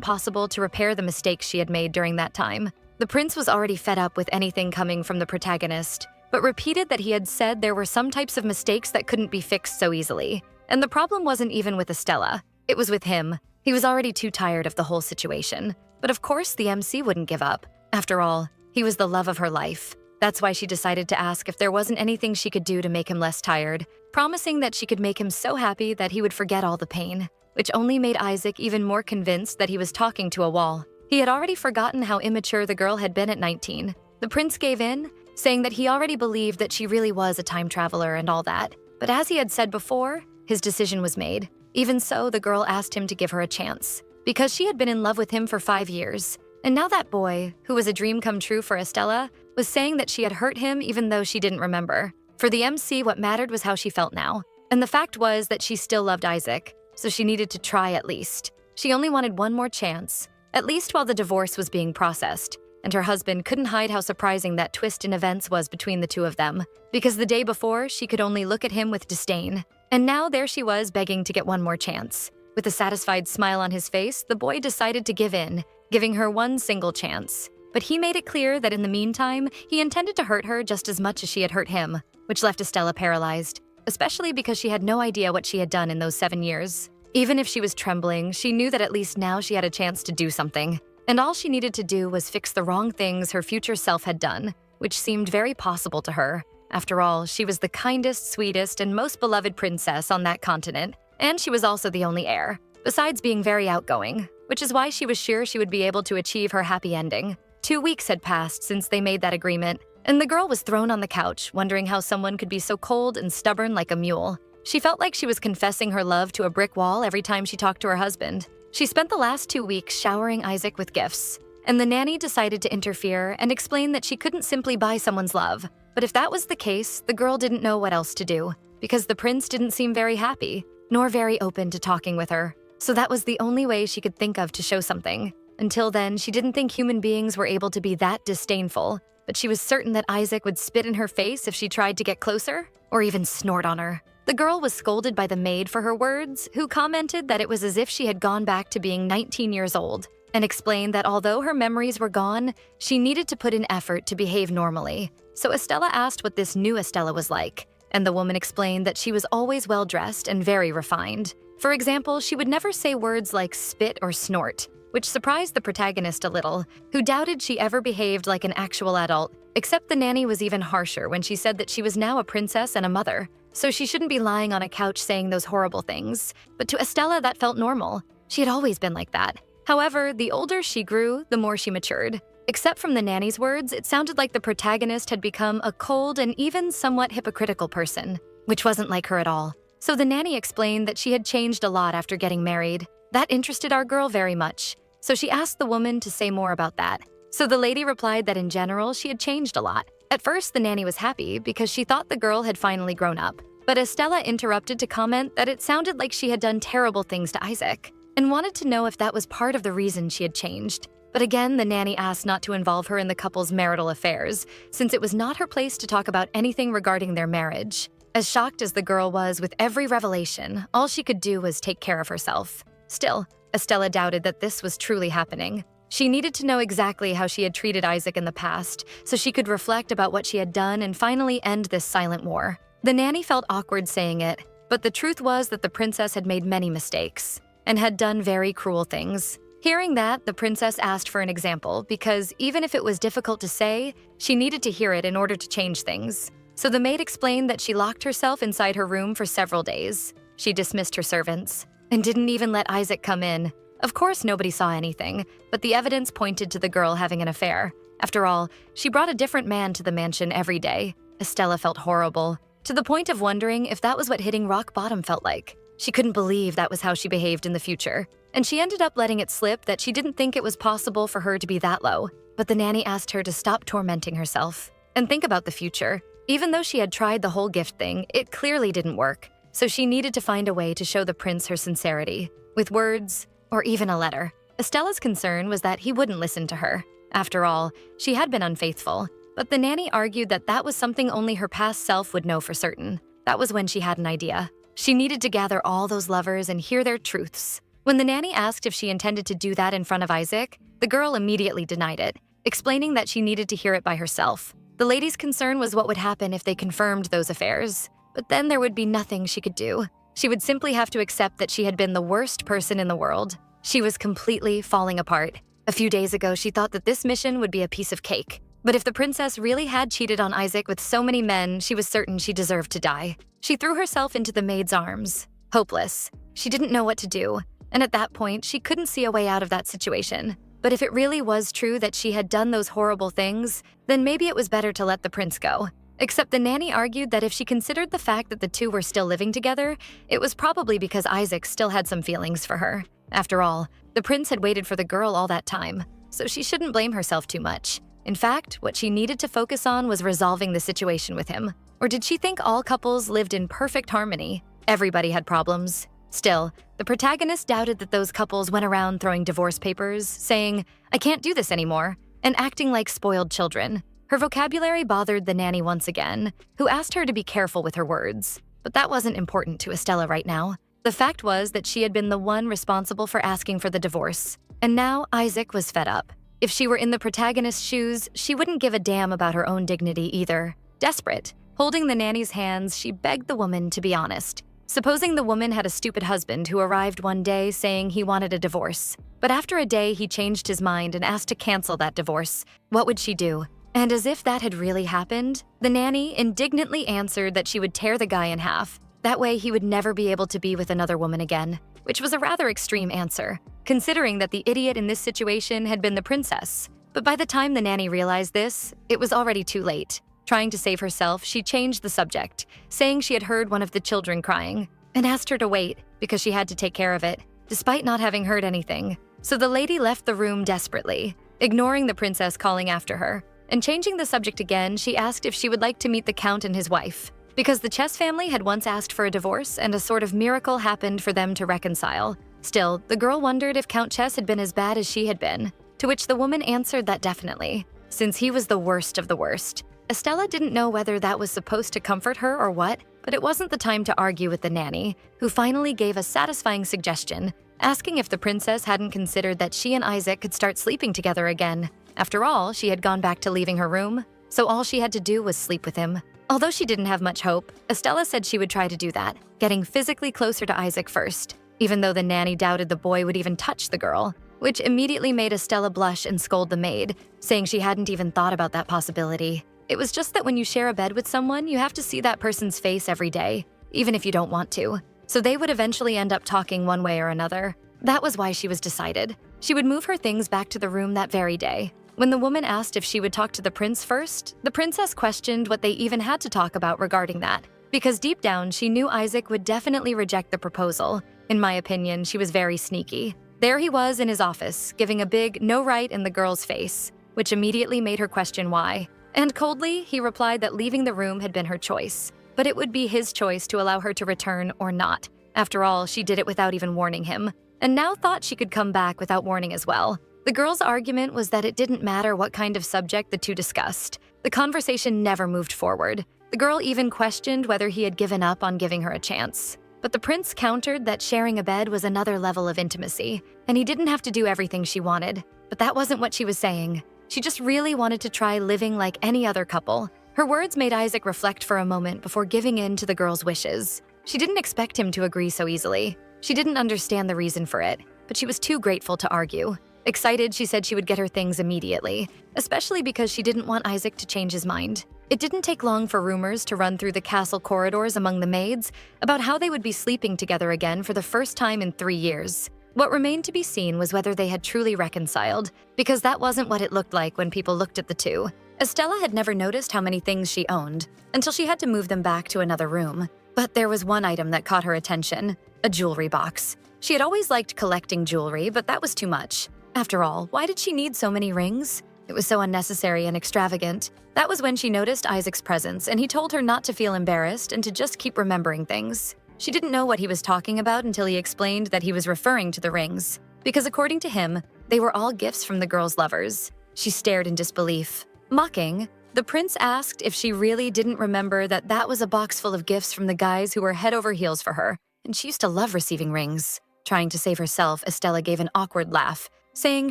possible to repair the mistakes she had made during that time. The prince was already fed up with anything coming from the protagonist, but repeated that he had said there were some types of mistakes that couldn't be fixed so easily. And the problem wasn't even with Estella, it was with him. He was already too tired of the whole situation. But of course the MC wouldn't give up. After all, he was the love of her life. That's why she decided to ask if there wasn't anything she could do to make him less tired, promising that she could make him so happy that he would forget all the pain, which only made Isaac even more convinced that he was talking to a wall. He had already forgotten how immature the girl had been at 19. The prince gave in, saying that he already believed that she really was a time traveler and all that. But as he had said before, his decision was made. Even so, the girl asked him to give her a chance, because she had been in love with him for 5 years. And now that boy, who was a dream come true for Estella, was saying that she had hurt him even though she didn't remember. For the MC, what mattered was how she felt now. And the fact was that she still loved Isaac, so she needed to try at least. She only wanted one more chance, at least while the divorce was being processed. And her husband couldn't hide how surprising that twist in events was between the two of them, because the day before, she could only look at him with disdain. And now there she was begging to get one more chance. With a satisfied smile on his face, the boy decided to give in, giving her one single chance. But he made it clear that in the meantime, he intended to hurt her just as much as she had hurt him, which left Estella paralyzed, especially because she had no idea what she had done in those 7 years. Even if she was trembling, she knew that at least now she had a chance to do something. And all she needed to do was fix the wrong things her future self had done, which seemed very possible to her. After all, she was the kindest, sweetest, and most beloved princess on that continent, and she was also the only heir, besides being very outgoing, which is why she was sure she would be able to achieve her happy ending. 2 weeks had passed since they made that agreement, and the girl was thrown on the couch, wondering how someone could be so cold and stubborn like a mule. She felt like she was confessing her love to a brick wall every time she talked to her husband. She spent the last 2 weeks showering Isaac with gifts, and the nanny decided to interfere and explain that she couldn't simply buy someone's love. But if that was the case, the girl didn't know what else to do, because the prince didn't seem very happy, nor very open to talking with her. So that was the only way she could think of to show something. Until then, she didn't think human beings were able to be that disdainful, but she was certain that Isaac would spit in her face if she tried to get closer, or even snort on her. The girl was scolded by the maid for her words, who commented that it was as if she had gone back to being 19 years old, and explained that although her memories were gone, she needed to put in effort to behave normally. So Estella asked what this new Estella was like, and the woman explained that she was always well-dressed and very refined. For example, she would never say words like spit or snort, which surprised the protagonist a little, who doubted she ever behaved like an actual adult, except the nanny was even harsher when she said that she was now a princess and a mother, so she shouldn't be lying on a couch saying those horrible things. But to Estella, that felt normal. She had always been like that. However, the older she grew, the more she matured. Except from the nanny's words, it sounded like the protagonist had become a cold and even somewhat hypocritical person, which wasn't like her at all. So the nanny explained that she had changed a lot after getting married. That interested our girl very much, so she asked the woman to say more about that. So the lady replied that in general, she had changed a lot. At first, the nanny was happy because she thought the girl had finally grown up. But Estella interrupted to comment that it sounded like she had done terrible things to Isaac, and wanted to know if that was part of the reason she had changed. But again, the nanny asked not to involve her in the couple's marital affairs, since it was not her place to talk about anything regarding their marriage. As shocked as the girl was with every revelation, all she could do was take care of herself. Still, Estella doubted that this was truly happening. She needed to know exactly how she had treated Isaac in the past, so she could reflect about what she had done and finally end this silent war. The nanny felt awkward saying it, but the truth was that the princess had made many mistakes and had done very cruel things. Hearing that, the princess asked for an example because even if it was difficult to say, she needed to hear it in order to change things. So the maid explained that she locked herself inside her room for several days. She dismissed her servants and didn't even let Isaac come in. Of course, nobody saw anything, but the evidence pointed to the girl having an affair. After all, she brought a different man to the mansion every day. Estella felt horrible, to the point of wondering if that was what hitting rock bottom felt like. She couldn't believe that was how she behaved in the future, and she ended up letting it slip that she didn't think it was possible for her to be that low. But the nanny asked her to stop tormenting herself and think about the future. Even though she had tried the whole gift thing, it clearly didn't work, so she needed to find a way to show the prince her sincerity, with words or even a letter. Estella's concern was that he wouldn't listen to her. After all, she had been unfaithful, But the nanny argued that that was something only her past self would know for certain. That was when she had an idea. She needed to gather all those lovers and hear their truths. When the nanny asked if she intended to do that in front of Isaac, the girl immediately denied it, explaining that she needed to hear it by herself. The lady's concern was what would happen if they confirmed those affairs. But then there would be nothing she could do. She would simply have to accept that she had been the worst person in the world. She was completely falling apart. A few days ago, she thought that this mission would be a piece of cake. But if the princess really had cheated on Isaac with so many men, she was certain she deserved to die. She threw herself into the maid's arms. Hopeless. She didn't know what to do. And at that point, she couldn't see a way out of that situation. But if it really was true that she had done those horrible things, then maybe it was better to let the prince go. Except the nanny argued that if she considered the fact that the two were still living together, it was probably because Isaac still had some feelings for her. After all, the prince had waited for the girl all that time, so she shouldn't blame herself too much. In fact, what she needed to focus on was resolving the situation with him. Or did she think all couples lived in perfect harmony? Everybody had problems. Still, the protagonist doubted that those couples went around throwing divorce papers, saying, "I can't do this anymore," and acting like spoiled children. Her vocabulary bothered the nanny once again, who asked her to be careful with her words. But that wasn't important to Estella right now. The fact was that she had been the one responsible for asking for the divorce. And now Isaac was fed up. If she were in the protagonist's shoes, she wouldn't give a damn about her own dignity either. Desperate, holding the nanny's hands, she begged the woman to be honest. Supposing the woman had a stupid husband who arrived one day saying he wanted a divorce. But after a day, he changed his mind and asked to cancel that divorce. What would she do? And as if that had really happened, the nanny indignantly answered that she would tear the guy in half. That way he would never be able to be with another woman again, which was a rather extreme answer, considering that the idiot in this situation had been the princess. But by the time the nanny realized this, it was already too late. Trying to save herself, she changed the subject, saying she had heard one of the children crying, and asked her to wait because she had to take care of it, despite not having heard anything. So the lady left the room desperately, ignoring the princess calling after her. And changing the subject again, she asked if she would like to meet the count and his wife. Because the Chess family had once asked for a divorce and a sort of miracle happened for them to reconcile. Still, the girl wondered if Count Chess had been as bad as she had been, to which the woman answered that definitely, since he was the worst of the worst. Estella didn't know whether that was supposed to comfort her or what, but it wasn't the time to argue with the nanny, who finally gave a satisfying suggestion, asking if the princess hadn't considered that she and Isaac could start sleeping together again. After all, she had gone back to leaving her room, so all she had to do was sleep with him. Although she didn't have much hope, Estella said she would try to do that, getting physically closer to Isaac first, even though the nanny doubted the boy would even touch the girl, which immediately made Estella blush and scold the maid, saying she hadn't even thought about that possibility. It was just that when you share a bed with someone, you have to see that person's face every day, even if you don't want to. So they would eventually end up talking one way or another. That was why she was decided. She would move her things back to the room that very day. When the woman asked if she would talk to the prince first, the princess questioned what they even had to talk about regarding that, because deep down she knew Isaac would definitely reject the proposal. In my opinion, she was very sneaky. There he was in his office, giving a big no right in the girl's face, which immediately made her question why. And coldly, he replied that leaving the room had been her choice, but it would be his choice to allow her to return or not. After all, she did it without even warning him, and now thought she could come back without warning as well. The girl's argument was that it didn't matter what kind of subject the two discussed. The conversation never moved forward. The girl even questioned whether he had given up on giving her a chance. But the prince countered that sharing a bed was another level of intimacy, and he didn't have to do everything she wanted. But that wasn't what she was saying. She just really wanted to try living like any other couple. Her words made Isaac reflect for a moment before giving in to the girl's wishes. She didn't expect him to agree so easily. She didn't understand the reason for it, but she was too grateful to argue. Excited, she said she would get her things immediately, especially because she didn't want Isaac to change his mind. It didn't take long for rumors to run through the castle corridors among the maids about how they would be sleeping together again for the first time in 3 years. What remained to be seen was whether they had truly reconciled, because that wasn't what it looked like when people looked at the two. Estella had never noticed how many things she owned, until she had to move them back to another room. But there was one item that caught her attention, a jewelry box. She had always liked collecting jewelry, but that was too much. After all, why did she need so many rings? It was so unnecessary and extravagant. That was when she noticed Isaac's presence, and he told her not to feel embarrassed and to just keep remembering things. She didn't know what he was talking about until he explained that he was referring to the rings, because according to him, they were all gifts from the girl's lovers. She stared in disbelief. Mocking? The prince asked if she really didn't remember that that was a box full of gifts from the guys who were head over heels for her, and she used to love receiving rings. Trying to save herself, Estella gave an awkward laugh, saying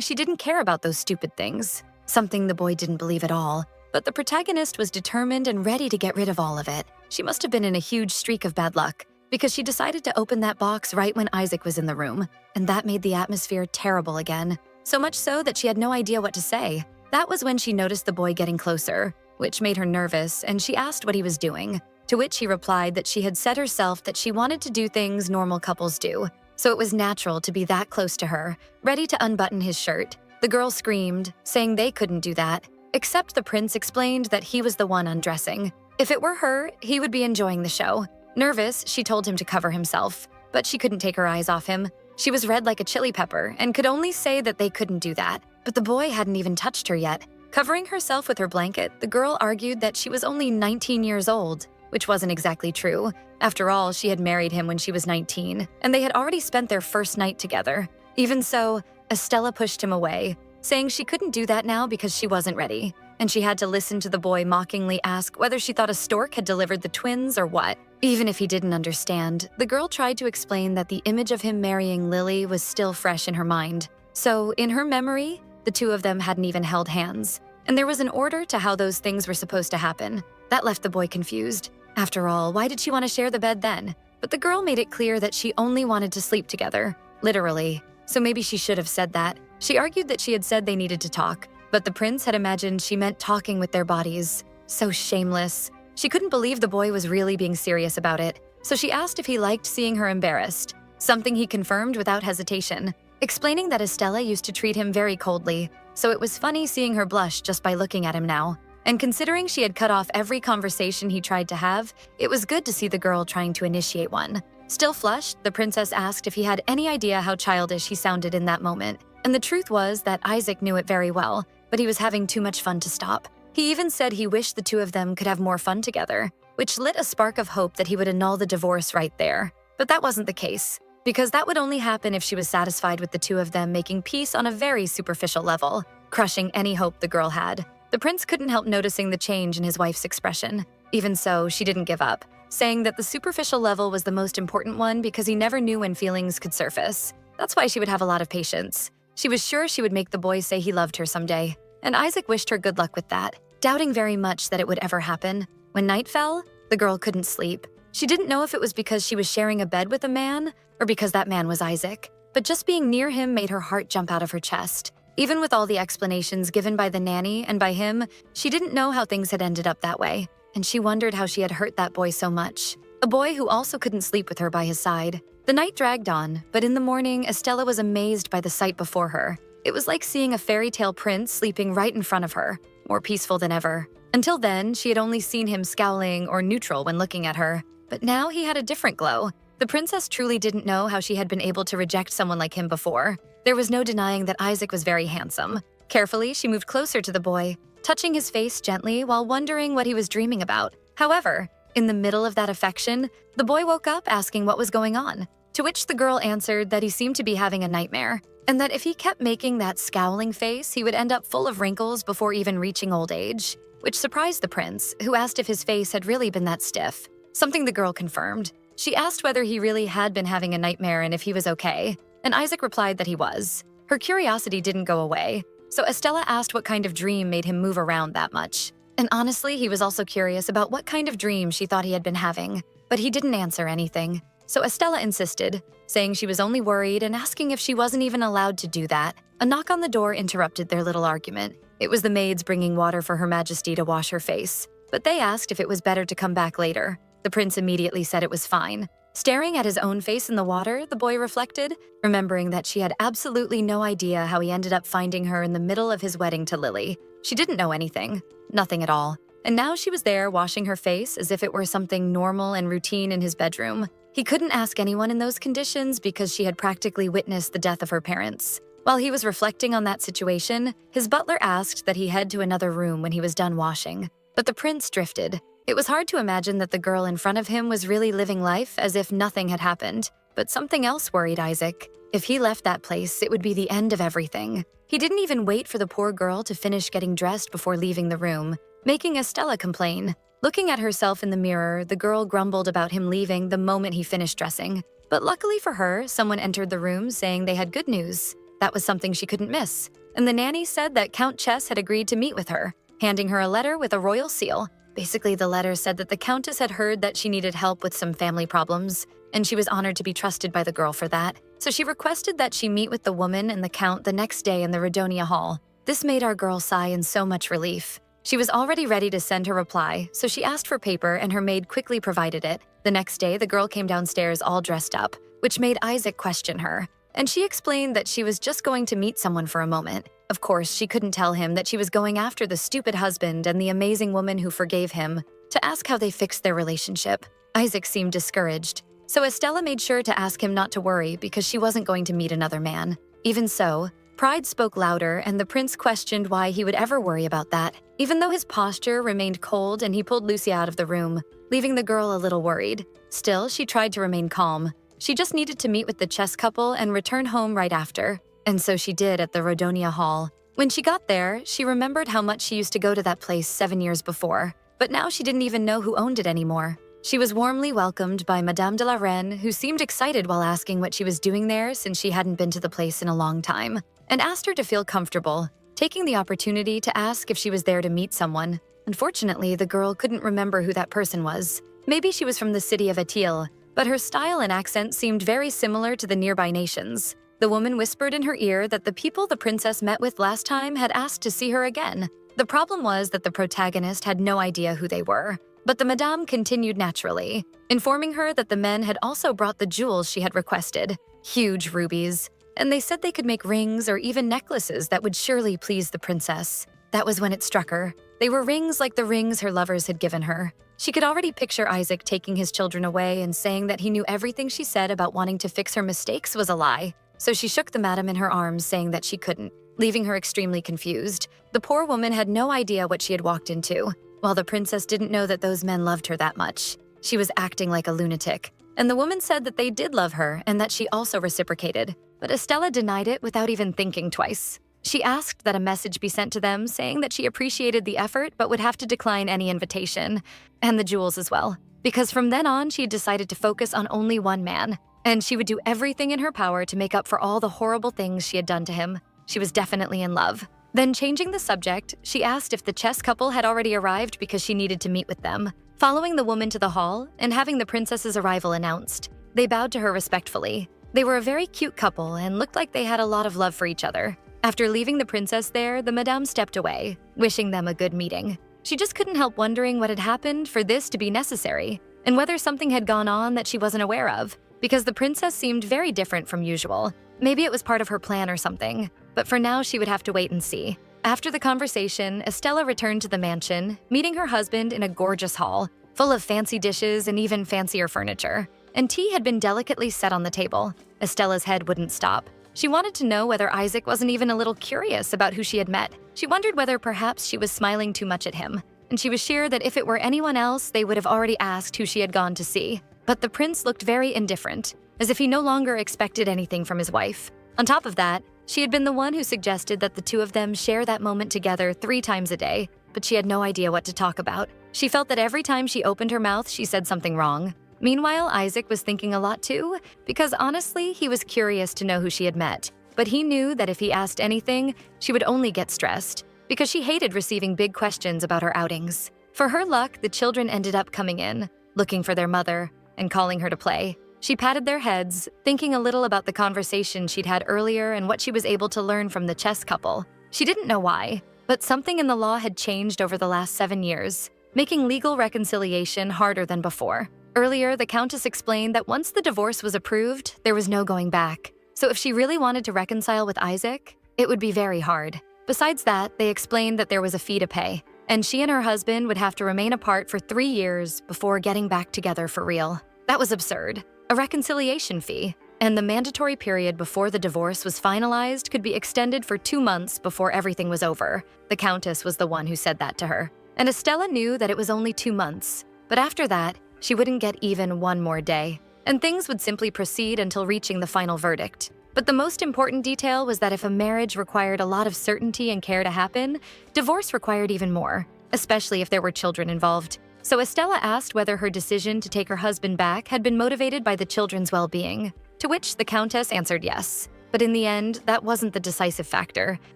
she didn't care about those stupid things, something the boy didn't believe at all. But the protagonist was determined and ready to get rid of all of it. She must have been in a huge streak of bad luck, because she decided to open that box right when Isaac was in the room, and that made the atmosphere terrible again. So much so that she had no idea what to say. That was when she noticed the boy getting closer, which made her nervous, and she asked what he was doing, to which he replied that she had said herself that she wanted to do things normal couples do, so it was natural to be that close to her, ready to unbutton his shirt. The girl screamed, saying they couldn't do that, except the prince explained that he was the one undressing. If it were her, he would be enjoying the show. Nervous, she told him to cover himself, but she couldn't take her eyes off him. She was red like a chili pepper and could only say that they couldn't do that, but the boy hadn't even touched her yet. Covering herself with her blanket, the girl argued that she was only 19 years old, which wasn't exactly true. After all, she had married him when she was 19, and they had already spent their first night together. Even so, Estella pushed him away, saying she couldn't do that now because she wasn't ready, and she had to listen to the boy mockingly ask whether she thought a stork had delivered the twins or what. Even if he didn't understand, the girl tried to explain that the image of him marrying Lily was still fresh in her mind. So, in her memory, the two of them hadn't even held hands, and there was an order to how those things were supposed to happen. That left the boy confused. After all, why did she want to share the bed then? But the girl made it clear that she only wanted to sleep together, literally. So maybe she should have said that. She argued that she had said they needed to talk, but the prince had imagined she meant talking with their bodies. So shameless. She couldn't believe the boy was really being serious about it, so she asked if he liked seeing her embarrassed, something he confirmed without hesitation, explaining that Estella used to treat him very coldly, so it was funny seeing her blush just by looking at him now. And considering she had cut off every conversation he tried to have, it was good to see the girl trying to initiate one. Still flushed, the princess asked if he had any idea how childish he sounded in that moment, and the truth was that Isaac knew it very well, but he was having too much fun to stop. He even said he wished the two of them could have more fun together, which lit a spark of hope that he would annul the divorce right there. But that wasn't the case, because that would only happen if she was satisfied with the two of them making peace on a very superficial level, crushing any hope the girl had. The prince couldn't help noticing the change in his wife's expression. Even so, she didn't give up, saying that the superficial level was the most important one because he never knew when feelings could surface. That's why she would have a lot of patience. She was sure she would make the boy say he loved her someday, and Isaac wished her good luck with that, doubting very much that it would ever happen. When night fell, the girl couldn't sleep. She didn't know if it was because she was sharing a bed with a man or because that man was Isaac, but just being near him made her heart jump out of her chest. Even with all the explanations given by the nanny and by him, she didn't know how things had ended up that way, and she wondered how she had hurt that boy so much. A boy who also couldn't sleep with her by his side. The night dragged on, but in the morning, Estella was amazed by the sight before her. It was like seeing a fairy tale prince sleeping right in front of her, more peaceful than ever. Until then, she had only seen him scowling or neutral when looking at her, but now he had a different glow. The princess truly didn't know how she had been able to reject someone like him before. There was no denying that Isaac was very handsome. Carefully, she moved closer to the boy, touching his face gently while wondering what he was dreaming about. However, in the middle of that affection, the boy woke up asking what was going on, to which the girl answered that he seemed to be having a nightmare, and that if he kept making that scowling face, he would end up full of wrinkles before even reaching old age, which surprised the prince, who asked if his face had really been that stiff, something the girl confirmed. She asked whether he really had been having a nightmare and if he was okay, and Isaac replied that he was. Her curiosity didn't go away, so Estella asked what kind of dream made him move around that much. And honestly, he was also curious about what kind of dream she thought he had been having, but he didn't answer anything. So Estella insisted, saying she was only worried and asking if she wasn't even allowed to do that. A knock on the door interrupted their little argument. It was the maids bringing water for Her Majesty to wash her face, but they asked if it was better to come back later. The prince immediately said it was fine. Staring at his own face in the water, the boy reflected, remembering that she had absolutely no idea how he ended up finding her in the middle of his wedding to Lily. She didn't know anything, nothing at all. And now she was there washing her face as if it were something normal and routine in his bedroom. He couldn't ask anyone in those conditions because she had practically witnessed the death of her parents. While he was reflecting on that situation, his butler asked that he head to another room when he was done washing. But the prince drifted. It was hard to imagine that the girl in front of him was really living life as if nothing had happened. But something else worried Isaac. If he left that place, it would be the end of everything. He didn't even wait for the poor girl to finish getting dressed before leaving the room. making Estella complain. Looking at herself in the mirror, the girl grumbled about him leaving the moment he finished dressing. But luckily for her, someone entered the room saying they had good news. That was something she couldn't miss. And the nanny said that Count Chess had agreed to meet with her, handing her a letter with a royal seal. Basically, the letter said that the Countess had heard that she needed help with some family problems, and she was honored to be trusted by the girl for that. So she requested that she meet with the woman and the Count the next day in the Radonia Hall. This made our girl sigh in so much relief. She was already ready to send her reply, so she asked for paper and her maid quickly provided it. The next day, the girl came downstairs all dressed up, which made Isaac question her. And she explained that she was just going to meet someone for a moment. Of course, she couldn't tell him that she was going after the stupid husband and the amazing woman who forgave him to ask how they fixed their relationship. Isaac seemed discouraged, so Estella made sure to ask him not to worry because she wasn't going to meet another man. Even so, pride spoke louder and the prince questioned why he would ever worry about that, even though his posture remained cold and he pulled Lucy out of the room, leaving the girl a little worried. Still, she tried to remain calm. She just needed to meet with the chess couple and return home right after. And so she did at the Radonia Hall. When she got there, she remembered how much she used to go to that place 7 years before, but now she didn't even know who owned it anymore. She was warmly welcomed by Madame de la Reine, who seemed excited while asking what she was doing there since she hadn't been to the place in a long time, and asked her to feel comfortable, taking the opportunity to ask if she was there to meet someone. Unfortunately, the girl couldn't remember who that person was. Maybe she was from the city of Atil, but her style and accent seemed very similar to the nearby nations. The woman whispered in her ear that the people the princess met with last time had asked to see her again. The problem was that the protagonist had no idea who they were, but the madame continued naturally, informing her that the men had also brought the jewels she had requested, huge rubies, and they said they could make rings or even necklaces that would surely please the princess. That was when it struck her. They were rings like the rings her lovers had given her. She could already picture Isaac taking his children away and saying that he knew everything she said about wanting to fix her mistakes was a lie. So she shook the madam in her arms, saying that she couldn't, leaving her extremely confused. The poor woman had no idea what she had walked into, while the princess didn't know that those men loved her that much. She was acting like a lunatic, and the woman said that they did love her and that she also reciprocated, but Estella denied it without even thinking twice. She asked that a message be sent to them saying that she appreciated the effort but would have to decline any invitation, and the jewels as well, because from then on she had decided to focus on only one man, and she would do everything in her power to make up for all the horrible things she had done to him. She was definitely in love. Then, changing the subject, she asked if the chess couple had already arrived because she needed to meet with them. Following the woman to the hall and having the princess's arrival announced, they bowed to her respectfully. They were a very cute couple and looked like they had a lot of love for each other. After leaving the princess there, the madame stepped away, wishing them a good meeting. She just couldn't help wondering what had happened for this to be necessary, and whether something had gone on that she wasn't aware of, because the princess seemed very different from usual. Maybe it was part of her plan or something, but for now she would have to wait and see. After the conversation, Estella returned to the mansion, meeting her husband in a gorgeous hall, full of fancy dishes and even fancier furniture. And tea had been delicately set on the table. Estella's head wouldn't stop. She wanted to know whether Isaac wasn't even a little curious about who she had met. She wondered whether perhaps she was smiling too much at him, and she was sure that if it were anyone else, they would have already asked who she had gone to see. But the prince looked very indifferent, as if he no longer expected anything from his wife. On top of that, she had been the one who suggested that the two of them share that moment together 3 times a day, but she had no idea what to talk about. She felt that every time she opened her mouth, she said something wrong. Meanwhile, Isaac was thinking a lot too, because honestly, he was curious to know who she had met. But he knew that if he asked anything, she would only get stressed, because she hated receiving big questions about her outings. For her luck, the children ended up coming in, looking for their mother, and calling her to play. She patted their heads, thinking a little about the conversation she'd had earlier and what she was able to learn from the chess couple. She didn't know why, but something in the law had changed over the last 7 years, making legal reconciliation harder than before. Earlier, the Countess explained that once the divorce was approved, there was no going back. So if she really wanted to reconcile with Isaac, it would be very hard. Besides that, they explained that there was a fee to pay, and she and her husband would have to remain apart for 3 years before getting back together for real. That was absurd. A reconciliation fee, and the mandatory period before the divorce was finalized could be extended for 2 months before everything was over. The Countess was the one who said that to her. And Estella knew that it was only 2 months, but after that, she wouldn't get even 1 more day, and things would simply proceed until reaching the final verdict. But the most important detail was that if a marriage required a lot of certainty and care to happen, divorce required even more. especially if there were children involved. So Estella asked whether her decision to take her husband back had been motivated by the children's well-being, to which the Countess answered yes. But in the end, that wasn't the decisive factor,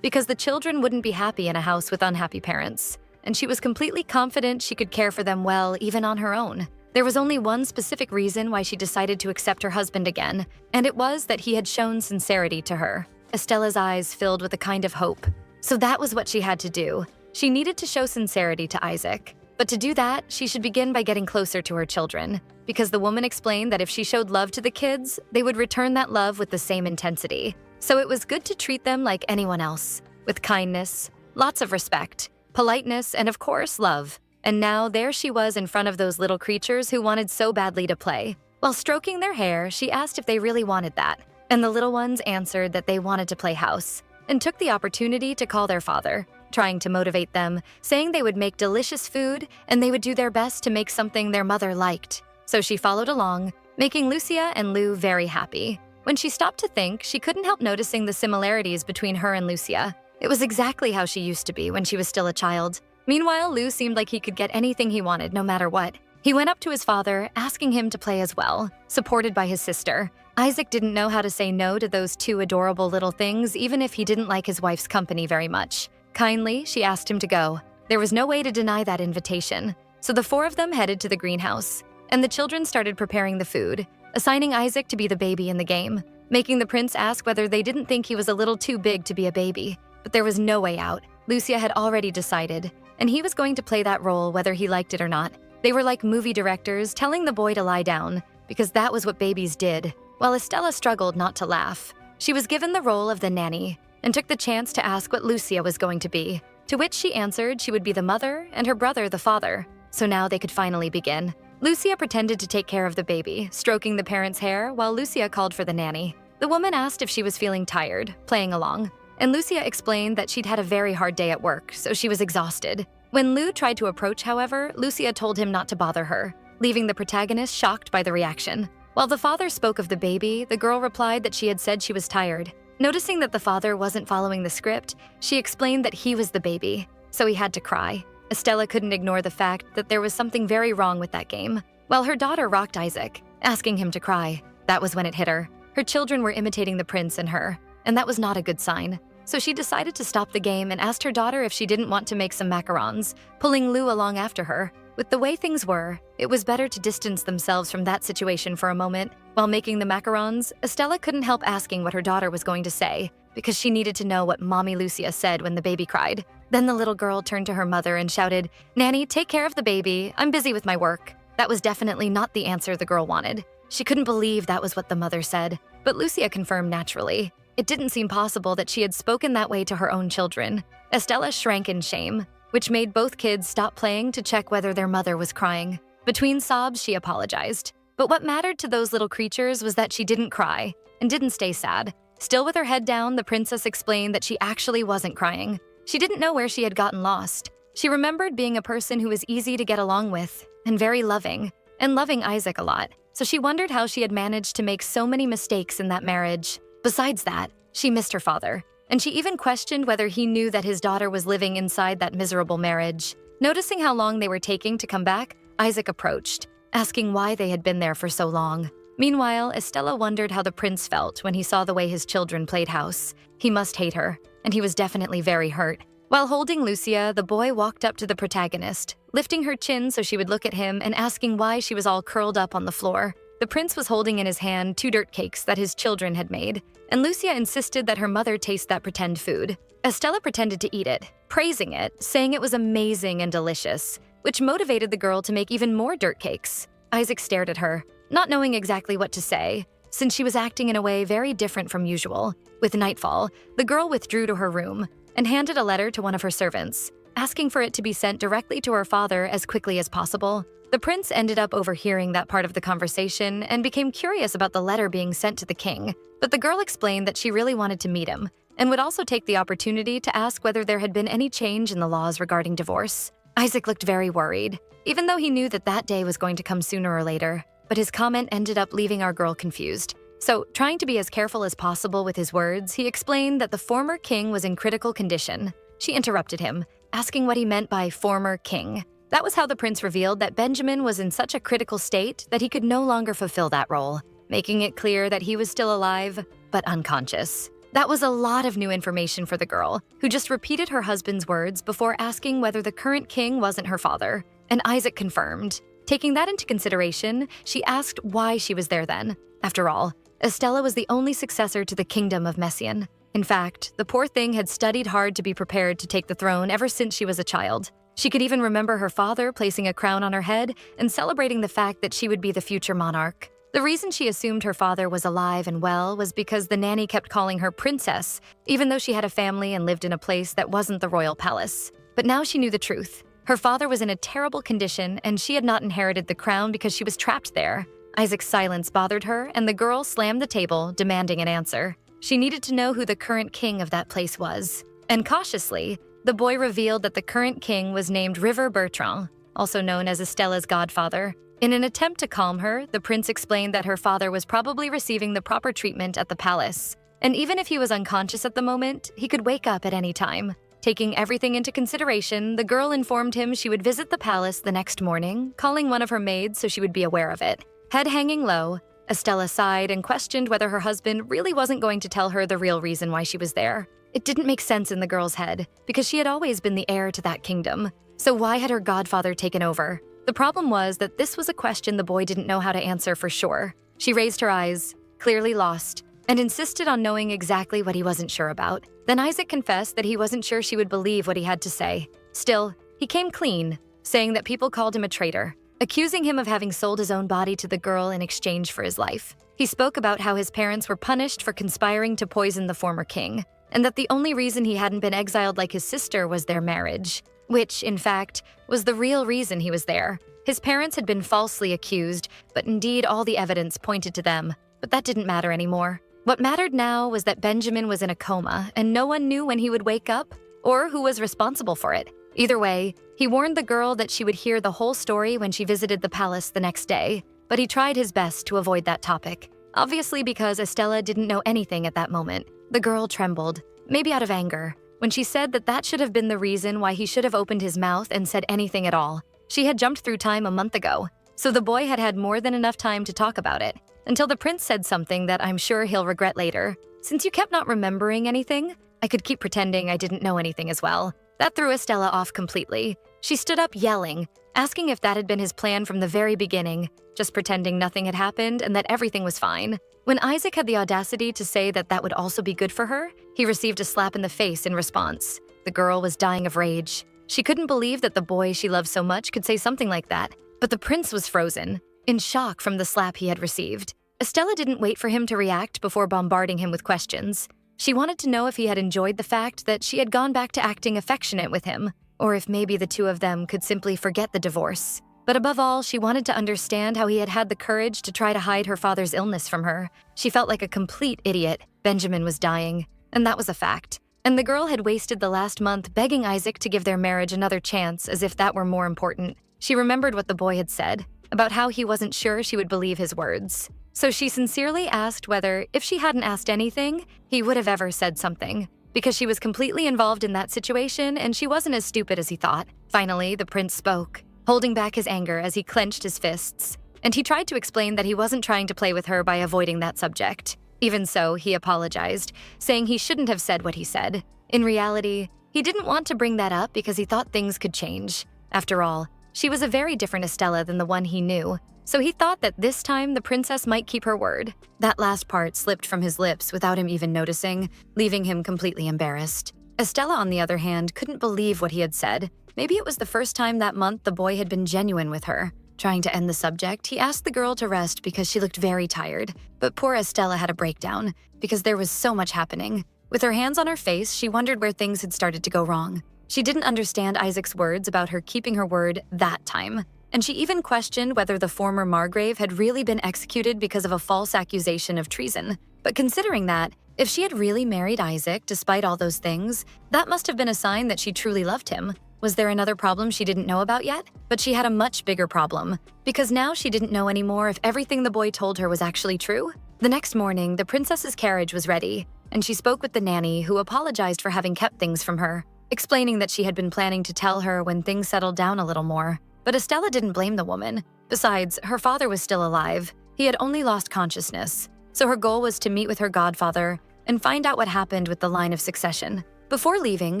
because the children wouldn't be happy in a house with unhappy parents, and she was completely confident she could care for them well even on her own. There was only one specific reason why she decided to accept her husband again, and it was that he had shown sincerity to her. Estella's eyes filled with a kind of hope. So that was what she had to do. She needed to show sincerity to Isaac. But to do that, she should begin by getting closer to her children, because the woman explained that if she showed love to the kids, they would return that love with the same intensity. So it was good to treat them like anyone else, with kindness, lots of respect, politeness, and of course, love. And now there she was in front of those little creatures who wanted so badly to play. While stroking their hair, she asked if they really wanted that, and the little ones answered that they wanted to play house, and took the opportunity to call their father, trying to motivate them, saying they would make delicious food and they would do their best to make something their mother liked. So she followed along, making Lucia and Lou very happy. When she stopped to think, she couldn't help noticing the similarities between her and Lucia. It was exactly how she used to be when she was still a child. Meanwhile, Lou seemed like he could get anything he wanted, no matter what. He went up to his father, asking him to play as well, supported by his sister. Isaac didn't know how to say no to those two adorable little things, even if he didn't like his wife's company very much. Kindly, she asked him to go. There was no way to deny that invitation. So the four of them headed to the greenhouse, and the children started preparing the food, assigning Isaac to be the baby in the game, making the prince ask whether they didn't think he was a little too big to be a baby. But there was no way out. Lucia had already decided, and he was going to play that role whether he liked it or not. They were like movie directors telling the boy to lie down, because that was what babies did. While Estella struggled not to laugh, she was given the role of the nanny, and took the chance to ask what Lucia was going to be, to which she answered she would be the mother and her brother the father. So now they could finally begin. Lucia pretended to take care of the baby, stroking the parents' hair while Lucia called for the nanny. The woman asked if she was feeling tired, playing along, and Lucia explained that she'd had a very hard day at work, so she was exhausted. When Lou tried to approach, however, Lucia told him not to bother her, leaving the protagonist shocked by the reaction. While the father spoke of the baby, the girl replied that she had said she was tired. Noticing that the father wasn't following the script, she explained that he was the baby, so he had to cry. Estella couldn't ignore the fact that there was something very wrong with that game. While her daughter rocked Isaac, asking him to cry, that was when it hit her. Her children were imitating the prince and her, and that was not a good sign. So she decided to stop the game and asked her daughter if she didn't want to make some macarons, pulling Lou along after her. With the way things were, it was better to distance themselves from that situation for a moment. While making the macarons, Estella couldn't help asking what her daughter was going to say, because she needed to know what Mommy Lucia said when the baby cried. Then the little girl turned to her mother and shouted, "Nanny, take care of the baby. I'm busy with my work." That was definitely not the answer the girl wanted. She couldn't believe that was what the mother said, but Lucia confirmed naturally. It didn't seem possible that she had spoken that way to her own children. Estella shrank in shame, which made both kids stop playing to check whether their mother was crying. Between sobs, she apologized. But what mattered to those little creatures was that she didn't cry and didn't stay sad. Still with her head down, the princess explained that she actually wasn't crying. She didn't know where she had gotten lost. She remembered being a person who was easy to get along with and very loving, and loving Isaac a lot. So she wondered how she had managed to make so many mistakes in that marriage. Besides that, she missed her father, and she even questioned whether he knew that his daughter was living inside that miserable marriage. Noticing how long they were taking to come back, Isaac approached, asking why they had been there for so long. Meanwhile, Estella wondered how the prince felt when he saw the way his children played house. He must hate her, and he was definitely very hurt. While holding Lucia, the boy walked up to the protagonist, lifting her chin so she would look at him and asking why she was all curled up on the floor. The prince was holding in his hand 2 dirt cakes that his children had made, and Lucia insisted that her mother taste that pretend food. Estella pretended to eat it, praising it, saying it was amazing and delicious, which motivated the girl to make even more dirt cakes. Isaac stared at her, not knowing exactly what to say, since she was acting in a way very different from usual. With nightfall, the girl withdrew to her room and handed a letter to one of her servants, asking for it to be sent directly to her father as quickly as possible. The prince ended up overhearing that part of the conversation and became curious about the letter being sent to the king, but the girl explained that she really wanted to meet him and would also take the opportunity to ask whether there had been any change in the laws regarding divorce. Isaac looked very worried, even though he knew that that day was going to come sooner or later, but his comment ended up leaving our girl confused. So, trying to be as careful as possible with his words, he explained that the former king was in critical condition. She interrupted him, asking what he meant by former king. That was how the prince revealed that Benjamin was in such a critical state that he could no longer fulfill that role, making it clear that he was still alive, but unconscious. That was a lot of new information for the girl, who just repeated her husband's words before asking whether the current king wasn't her father, and Isaac confirmed. Taking that into consideration, she asked why she was there then. After all, Estella was the only successor to the kingdom of Messian. In fact, the poor thing had studied hard to be prepared to take the throne ever since she was a child. She could even remember her father placing a crown on her head and celebrating the fact that she would be the future monarch. The reason she assumed her father was alive and well was because the nanny kept calling her princess, even though she had a family and lived in a place that wasn't the royal palace. But now she knew the truth. Her father was in a terrible condition, and she had not inherited the crown because she was trapped there. Isaac's silence bothered her, and the girl slammed the table, demanding an answer. She needed to know who the current king of that place was. And cautiously, the boy revealed that the current king was named River Bertrand, also known as Estella's godfather. In an attempt to calm her, the prince explained that her father was probably receiving the proper treatment at the palace. And even if he was unconscious at the moment, he could wake up at any time. Taking everything into consideration, the girl informed him she would visit the palace the next morning, calling one of her maids so she would be aware of it. Head hanging low, Estella sighed and questioned whether her husband really wasn't going to tell her the real reason why she was there. It didn't make sense in the girl's head, because she had always been the heir to that kingdom. So why had her godfather taken over? The problem was that this was a question the boy didn't know how to answer for sure. She raised her eyes, clearly lost, and insisted on knowing exactly what he wasn't sure about. Then Isaac confessed that he wasn't sure she would believe what he had to say. Still, he came clean, saying that people called him a traitor, accusing him of having sold his own body to the girl in exchange for his life. He spoke about how his parents were punished for conspiring to poison the former king, and that the only reason he hadn't been exiled like his sister was their marriage, which, in fact, was the real reason he was there. His parents had been falsely accused, but indeed all the evidence pointed to them. But that didn't matter anymore. What mattered now was that Benjamin was in a coma, and no one knew when he would wake up or who was responsible for it. Either way, he warned the girl that she would hear the whole story when she visited the palace the next day, but he tried his best to avoid that topic. Obviously because Estella didn't know anything at that moment. The girl trembled, maybe out of anger, when she said that that should have been the reason why he should have opened his mouth and said anything at all. She had jumped through time a month ago, so the boy had had more than enough time to talk about it, until the prince said something that I'm sure he'll regret later. Since you kept not remembering anything, I could keep pretending I didn't know anything as well. That threw Estella off completely. She stood up yelling, asking if that had been his plan from the very beginning, just pretending nothing had happened and that everything was fine. When Isaac had the audacity to say that that would also be good for her, he received a slap in the face in response. The girl was dying of rage. She couldn't believe that the boy she loved so much could say something like that, but the prince was frozen, in shock from the slap he had received. Estella didn't wait for him to react before bombarding him with questions. She wanted to know if he had enjoyed the fact that she had gone back to acting affectionate with him, or if maybe the two of them could simply forget the divorce. But above all, she wanted to understand how he had had the courage to try to hide her father's illness from her. She felt like a complete idiot. Benjamin was dying, and that was a fact. And the girl had wasted the last month begging Isaac to give their marriage another chance as if that were more important. She remembered what the boy had said, about how he wasn't sure she would believe his words. So she sincerely asked whether, if she hadn't asked anything, he would have ever said something. Because she was completely involved in that situation and she wasn't as stupid as he thought. Finally, the prince spoke, holding back his anger as he clenched his fists. And he tried to explain that he wasn't trying to play with her by avoiding that subject. Even so, he apologized, saying he shouldn't have said what he said. In reality, he didn't want to bring that up because he thought things could change. After all, she was a very different Estella than the one he knew. So he thought that this time the princess might keep her word. That last part slipped from his lips without him even noticing, leaving him completely embarrassed. Estella, on the other hand, couldn't believe what he had said. Maybe it was the first time that month the boy had been genuine with her. Trying to end the subject, he asked the girl to rest because she looked very tired. But poor Estella had a breakdown, because there was so much happening. With her hands on her face, she wondered where things had started to go wrong. She didn't understand Isaac's words about her keeping her word that time. And she even questioned whether the former Margrave had really been executed because of a false accusation of treason. But considering that, if she had really married Isaac despite all those things, that must have been a sign that she truly loved him. Was there another problem she didn't know about yet? But she had a much bigger problem, because now she didn't know anymore if everything the boy told her was actually true. The next morning, the princess's carriage was ready, and she spoke with the nanny, who apologized for having kept things from her. explaining that she had been planning to tell her when things settled down a little more. But Estella didn't blame the woman. Besides, her father was still alive. He had only lost consciousness. So her goal was to meet with her godfather and find out what happened with the line of succession. Before leaving,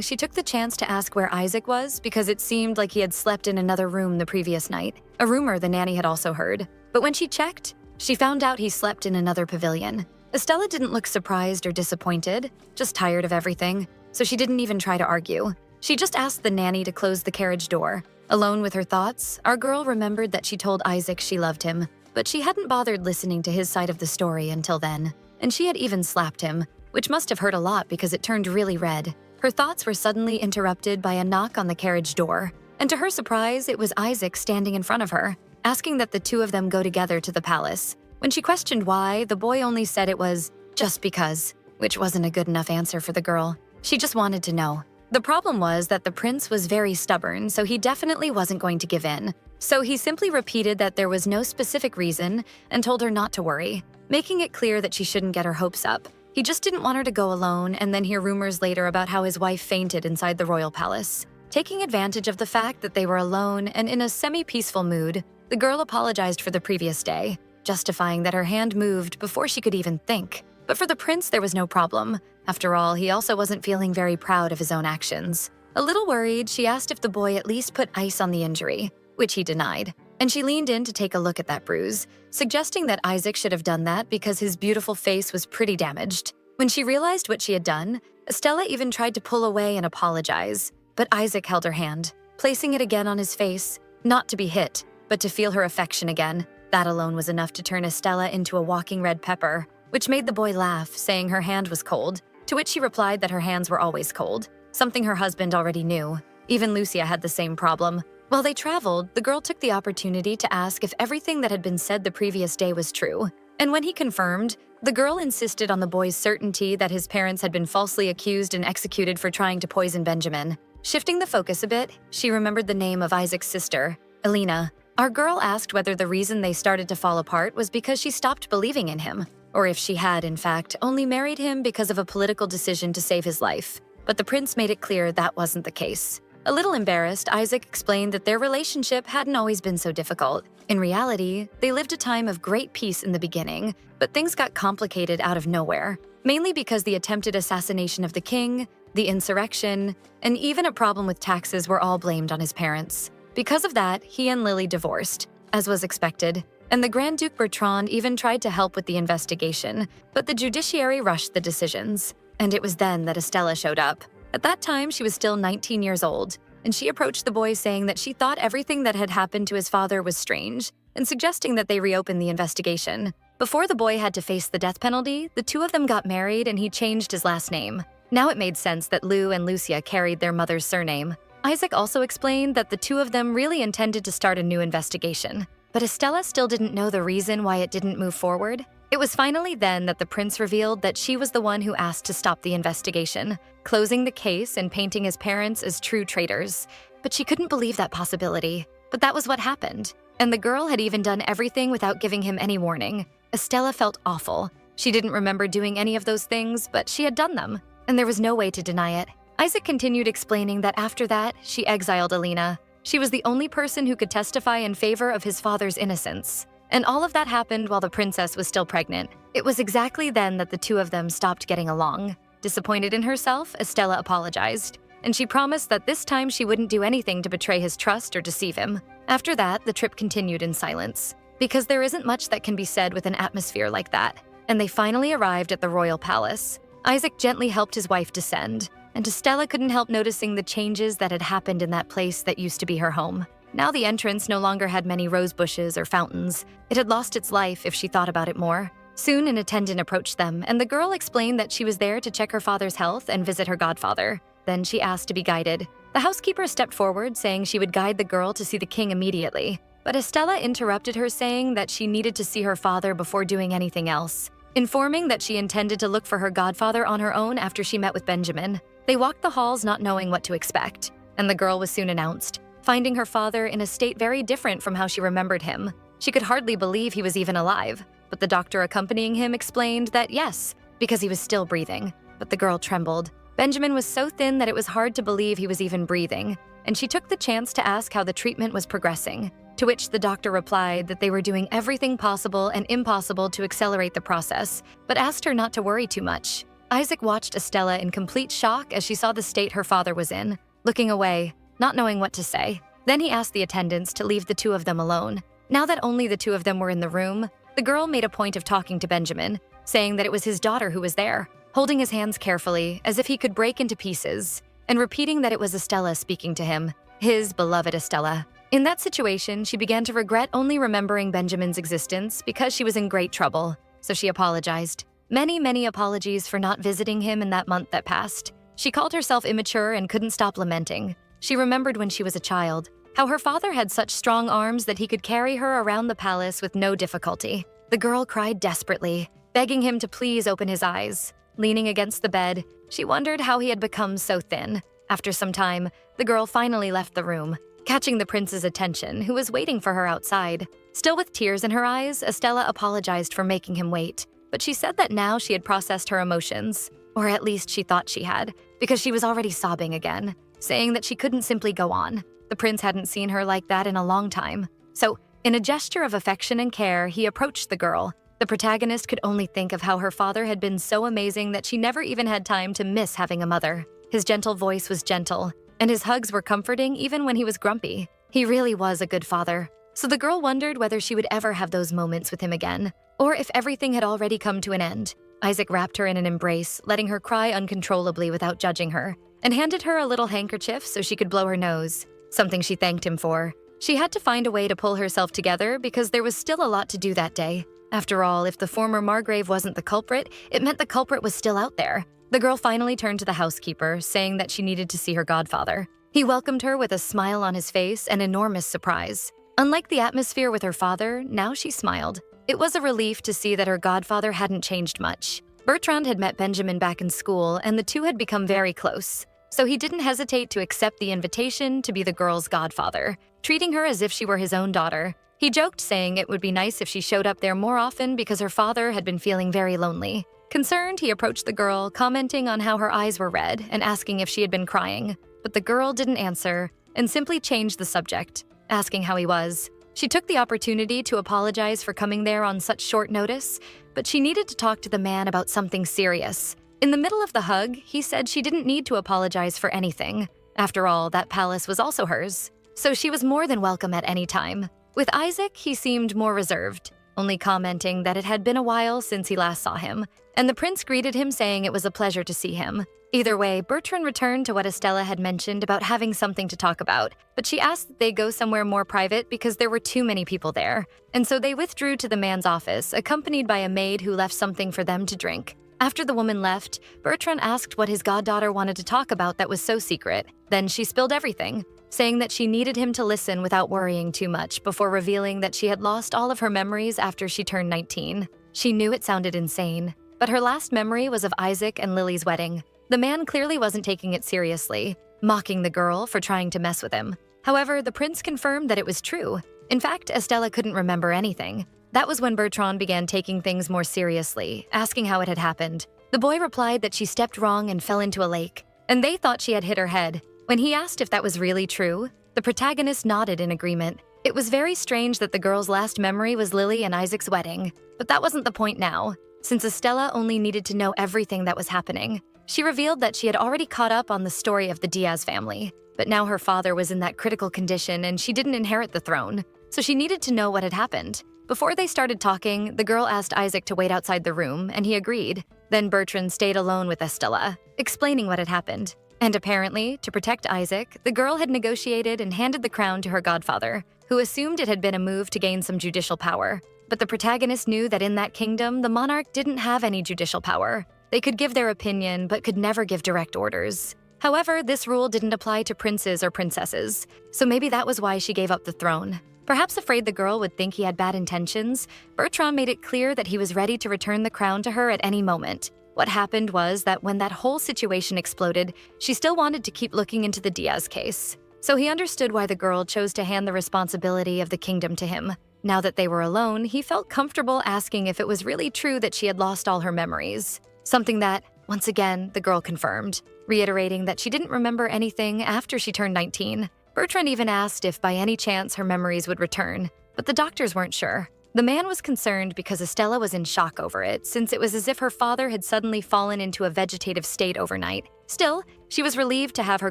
she took the chance to ask where Isaac was because it seemed like he had slept in another room the previous night, a rumor the nanny had also heard. But when she checked, she found out he slept in another pavilion. Estella didn't look surprised or disappointed, just tired of everything, so she didn't even try to argue. She just asked the nanny to close the carriage door. Alone with her thoughts, our girl remembered that she told Isaac she loved him, but she hadn't bothered listening to his side of the story until then. And she had even slapped him, which must have hurt a lot because it turned really red. Her thoughts were suddenly interrupted by a knock on the carriage door, and to her surprise, it was Isaac standing in front of her, asking that the two of them go together to the palace. When she questioned why, the boy only said it was just because, which wasn't a good enough answer for the girl. She just wanted to know. The problem was that the prince was very stubborn, so he definitely wasn't going to give in. So he simply repeated that there was no specific reason and told her not to worry, making it clear that she shouldn't get her hopes up. He just didn't want her to go alone and then hear rumors later about how his wife fainted inside the royal palace. Taking advantage of the fact that they were alone and in a semi-peaceful mood, the girl apologized for the previous day, justifying that her hand moved before she could even think. But for the prince, there was no problem. After all, he also wasn't feeling very proud of his own actions. A little worried, she asked if the boy at least put ice on the injury, which he denied. And she leaned in to take a look at that bruise, suggesting that Isaac should have done that because his beautiful face was pretty damaged. When she realized what she had done, Estella even tried to pull away and apologize, but Isaac held her hand, placing it again on his face, not to be hit, but to feel her affection again. That alone was enough to turn Estella into a walking red pepper, which made the boy laugh, saying her hand was cold, to which she replied that her hands were always cold, something her husband already knew. Even Lucia had the same problem. While they traveled, the girl took the opportunity to ask if everything that had been said the previous day was true. And when he confirmed, the girl insisted on the boy's certainty that his parents had been falsely accused and executed for trying to poison Benjamin. Shifting the focus a bit, she remembered the name of Isaac's sister, Elena. Our girl asked whether the reason they started to fall apart was because she stopped believing in him, or if she had, in fact, only married him because of a political decision to save his life. But the prince made it clear that wasn't the case. A little embarrassed, Isaac explained that their relationship hadn't always been so difficult. In reality, they lived a time of great peace in the beginning, but things got complicated out of nowhere, mainly because the attempted assassination of the king, the insurrection, and even a problem with taxes were all blamed on his parents. Because of that, he and Lily divorced, as was expected, and the Grand Duke Bertrand even tried to help with the investigation, but the judiciary rushed the decisions. And it was then that Estella showed up. At that time, she was still 19 years old, and she approached the boy saying that she thought everything that had happened to his father was strange, and suggesting that they reopen the investigation. Before the boy had to face the death penalty, the two of them got married and he changed his last name. Now it made sense that Lou and Lucia carried their mother's surname. Isaac also explained that the two of them really intended to start a new investigation, but Estella still didn't know the reason why it didn't move forward. It was finally then that the prince revealed that she was the one who asked to stop the investigation, closing the case and painting his parents as true traitors. But she couldn't believe that possibility. But that was what happened. And the girl had even done everything without giving him any warning. Estella felt awful. She didn't remember doing any of those things, but she had done them, and there was no way to deny it. Isaac continued explaining that after that, she exiled Alina. She was the only person who could testify in favor of his father's innocence. And all of that happened while the princess was still pregnant. It was exactly then that the two of them stopped getting along. Disappointed in herself, Estella apologized, and she promised that this time she wouldn't do anything to betray his trust or deceive him. After that, the trip continued in silence, because there isn't much that can be said with an atmosphere like that. And they finally arrived at the royal palace. Isaac gently helped his wife descend, and Estella couldn't help noticing the changes that had happened in that place that used to be her home. Now the entrance no longer had many rose bushes or fountains. It had lost its life if she thought about it more. Soon an attendant approached them, and the girl explained that she was there to check her father's health and visit her godfather. Then she asked to be guided. The housekeeper stepped forward, saying she would guide the girl to see the king immediately. But Estella interrupted her, saying that she needed to see her father before doing anything else, informing that she intended to look for her godfather on her own after she met with Benjamin. They walked the halls not knowing what to expect, and the girl was soon announced, finding her father in a state very different from how she remembered him. She could hardly believe he was even alive, but the doctor accompanying him explained that yes, because he was still breathing. But the girl trembled. Benjamin was so thin that it was hard to believe he was even breathing, and she took the chance to ask how the treatment was progressing, to which the doctor replied that they were doing everything possible and impossible to accelerate the process, but asked her not to worry too much. Isaac watched Estella in complete shock as she saw the state her father was in, looking away, not knowing what to say. Then he asked the attendants to leave the two of them alone. Now that only the two of them were in the room, the girl made a point of talking to Benjamin, saying that it was his daughter who was there, holding his hands carefully as if he could break into pieces, and repeating that it was Estella speaking to him, his beloved Estella. In that situation, she began to regret only remembering Benjamin's existence because she was in great trouble, so she apologized. Many apologies for not visiting him in that month that passed. She called herself immature and couldn't stop lamenting. She remembered when she was a child, how her father had such strong arms that he could carry her around the palace with no difficulty. The girl cried desperately, begging him to please open his eyes. Leaning against the bed, she wondered how he had become so thin. After some time, the girl finally left the room, catching the prince's attention, who was waiting for her outside. Still with tears in her eyes, Estella apologized for making him wait, but she said that now she had processed her emotions, or at least she thought she had, because she was already sobbing again, saying that she couldn't simply go on. The prince hadn't seen her like that in a long time. So, in a gesture of affection and care, he approached the girl. The protagonist could only think of how her father had been so amazing that she never even had time to miss having a mother. His gentle voice was gentle, and his hugs were comforting even when he was grumpy. He really was a good father. So the girl wondered whether she would ever have those moments with him again, or if everything had already come to an end. Isaac wrapped her in an embrace, letting her cry uncontrollably without judging her, and handed her a little handkerchief so she could blow her nose, something she thanked him for. She had to find a way to pull herself together because there was still a lot to do that day. After all, if the former Margrave wasn't the culprit, it meant the culprit was still out there. The girl finally turned to the housekeeper, saying that she needed to see her godfather. He welcomed her with a smile on his face and enormous surprise. Unlike the atmosphere with her father, now she smiled. It was a relief to see that her godfather hadn't changed much. Bertrand had met Benjamin back in school, and the two had become very close. So he didn't hesitate to accept the invitation to be the girl's godfather, treating her as if she were his own daughter. He joked, saying it would be nice if she showed up there more often because her father had been feeling very lonely. Concerned, he approached the girl, commenting on how her eyes were red and asking if she had been crying. But the girl didn't answer and simply changed the subject, asking how he was. She took the opportunity to apologize for coming there on such short notice, but she needed to talk to the man about something serious. In the middle of the hug, he said she didn't need to apologize for anything. After all, that palace was also hers, so she was more than welcome at any time. With Isaac, he seemed more reserved, only commenting that it had been a while since he last saw him, and the prince greeted him saying it was a pleasure to see him. Either way, Bertrand returned to what Estella had mentioned about having something to talk about, but she asked that they go somewhere more private because there were too many people there, and so they withdrew to the man's office, accompanied by a maid who left something for them to drink. After the woman left, Bertrand asked what his goddaughter wanted to talk about that was so secret. Then she spilled everything, saying that she needed him to listen without worrying too much before revealing that she had lost all of her memories after she turned 19. She knew it sounded insane, but her last memory was of Isaac and Lily's wedding. The man clearly wasn't taking it seriously, mocking the girl for trying to mess with him. However, the prince confirmed that it was true. In fact, Estella couldn't remember anything. That was when Bertrand began taking things more seriously, asking how it had happened. The boy replied that she stepped wrong and fell into a lake, and they thought she had hit her head. When he asked if that was really true, the protagonist nodded in agreement. It was very strange that the girl's last memory was Lily and Isaac's wedding, but that wasn't the point now, since Estella only needed to know everything that was happening. She revealed that she had already caught up on the story of the Diaz family, but now her father was in that critical condition and she didn't inherit the throne, so she needed to know what had happened. Before they started talking, the girl asked Isaac to wait outside the room, and he agreed. Then Bertrand stayed alone with Estella, explaining what had happened. And apparently, to protect Isaac, the girl had negotiated and handed the crown to her godfather, who assumed it had been a move to gain some judicial power. But the protagonist knew that in that kingdom, the monarch didn't have any judicial power. They could give their opinion, but could never give direct orders. However, this rule didn't apply to princes or princesses, so maybe that was why she gave up the throne. Perhaps afraid the girl would think he had bad intentions, Bertrand made it clear that he was ready to return the crown to her at any moment. What happened was that when that whole situation exploded, she still wanted to keep looking into the Diaz case. So he understood why the girl chose to hand the responsibility of the kingdom to him. Now that they were alone, he felt comfortable asking if it was really true that she had lost all her memories. Something that, once again, the girl confirmed. reiterating that she didn't remember anything after she turned 19. Bertrand even asked if by any chance her memories would return, but the doctors weren't sure. The man was concerned because Estella was in shock over it, since it was as if her father had suddenly fallen into a vegetative state overnight. Still, she was relieved to have her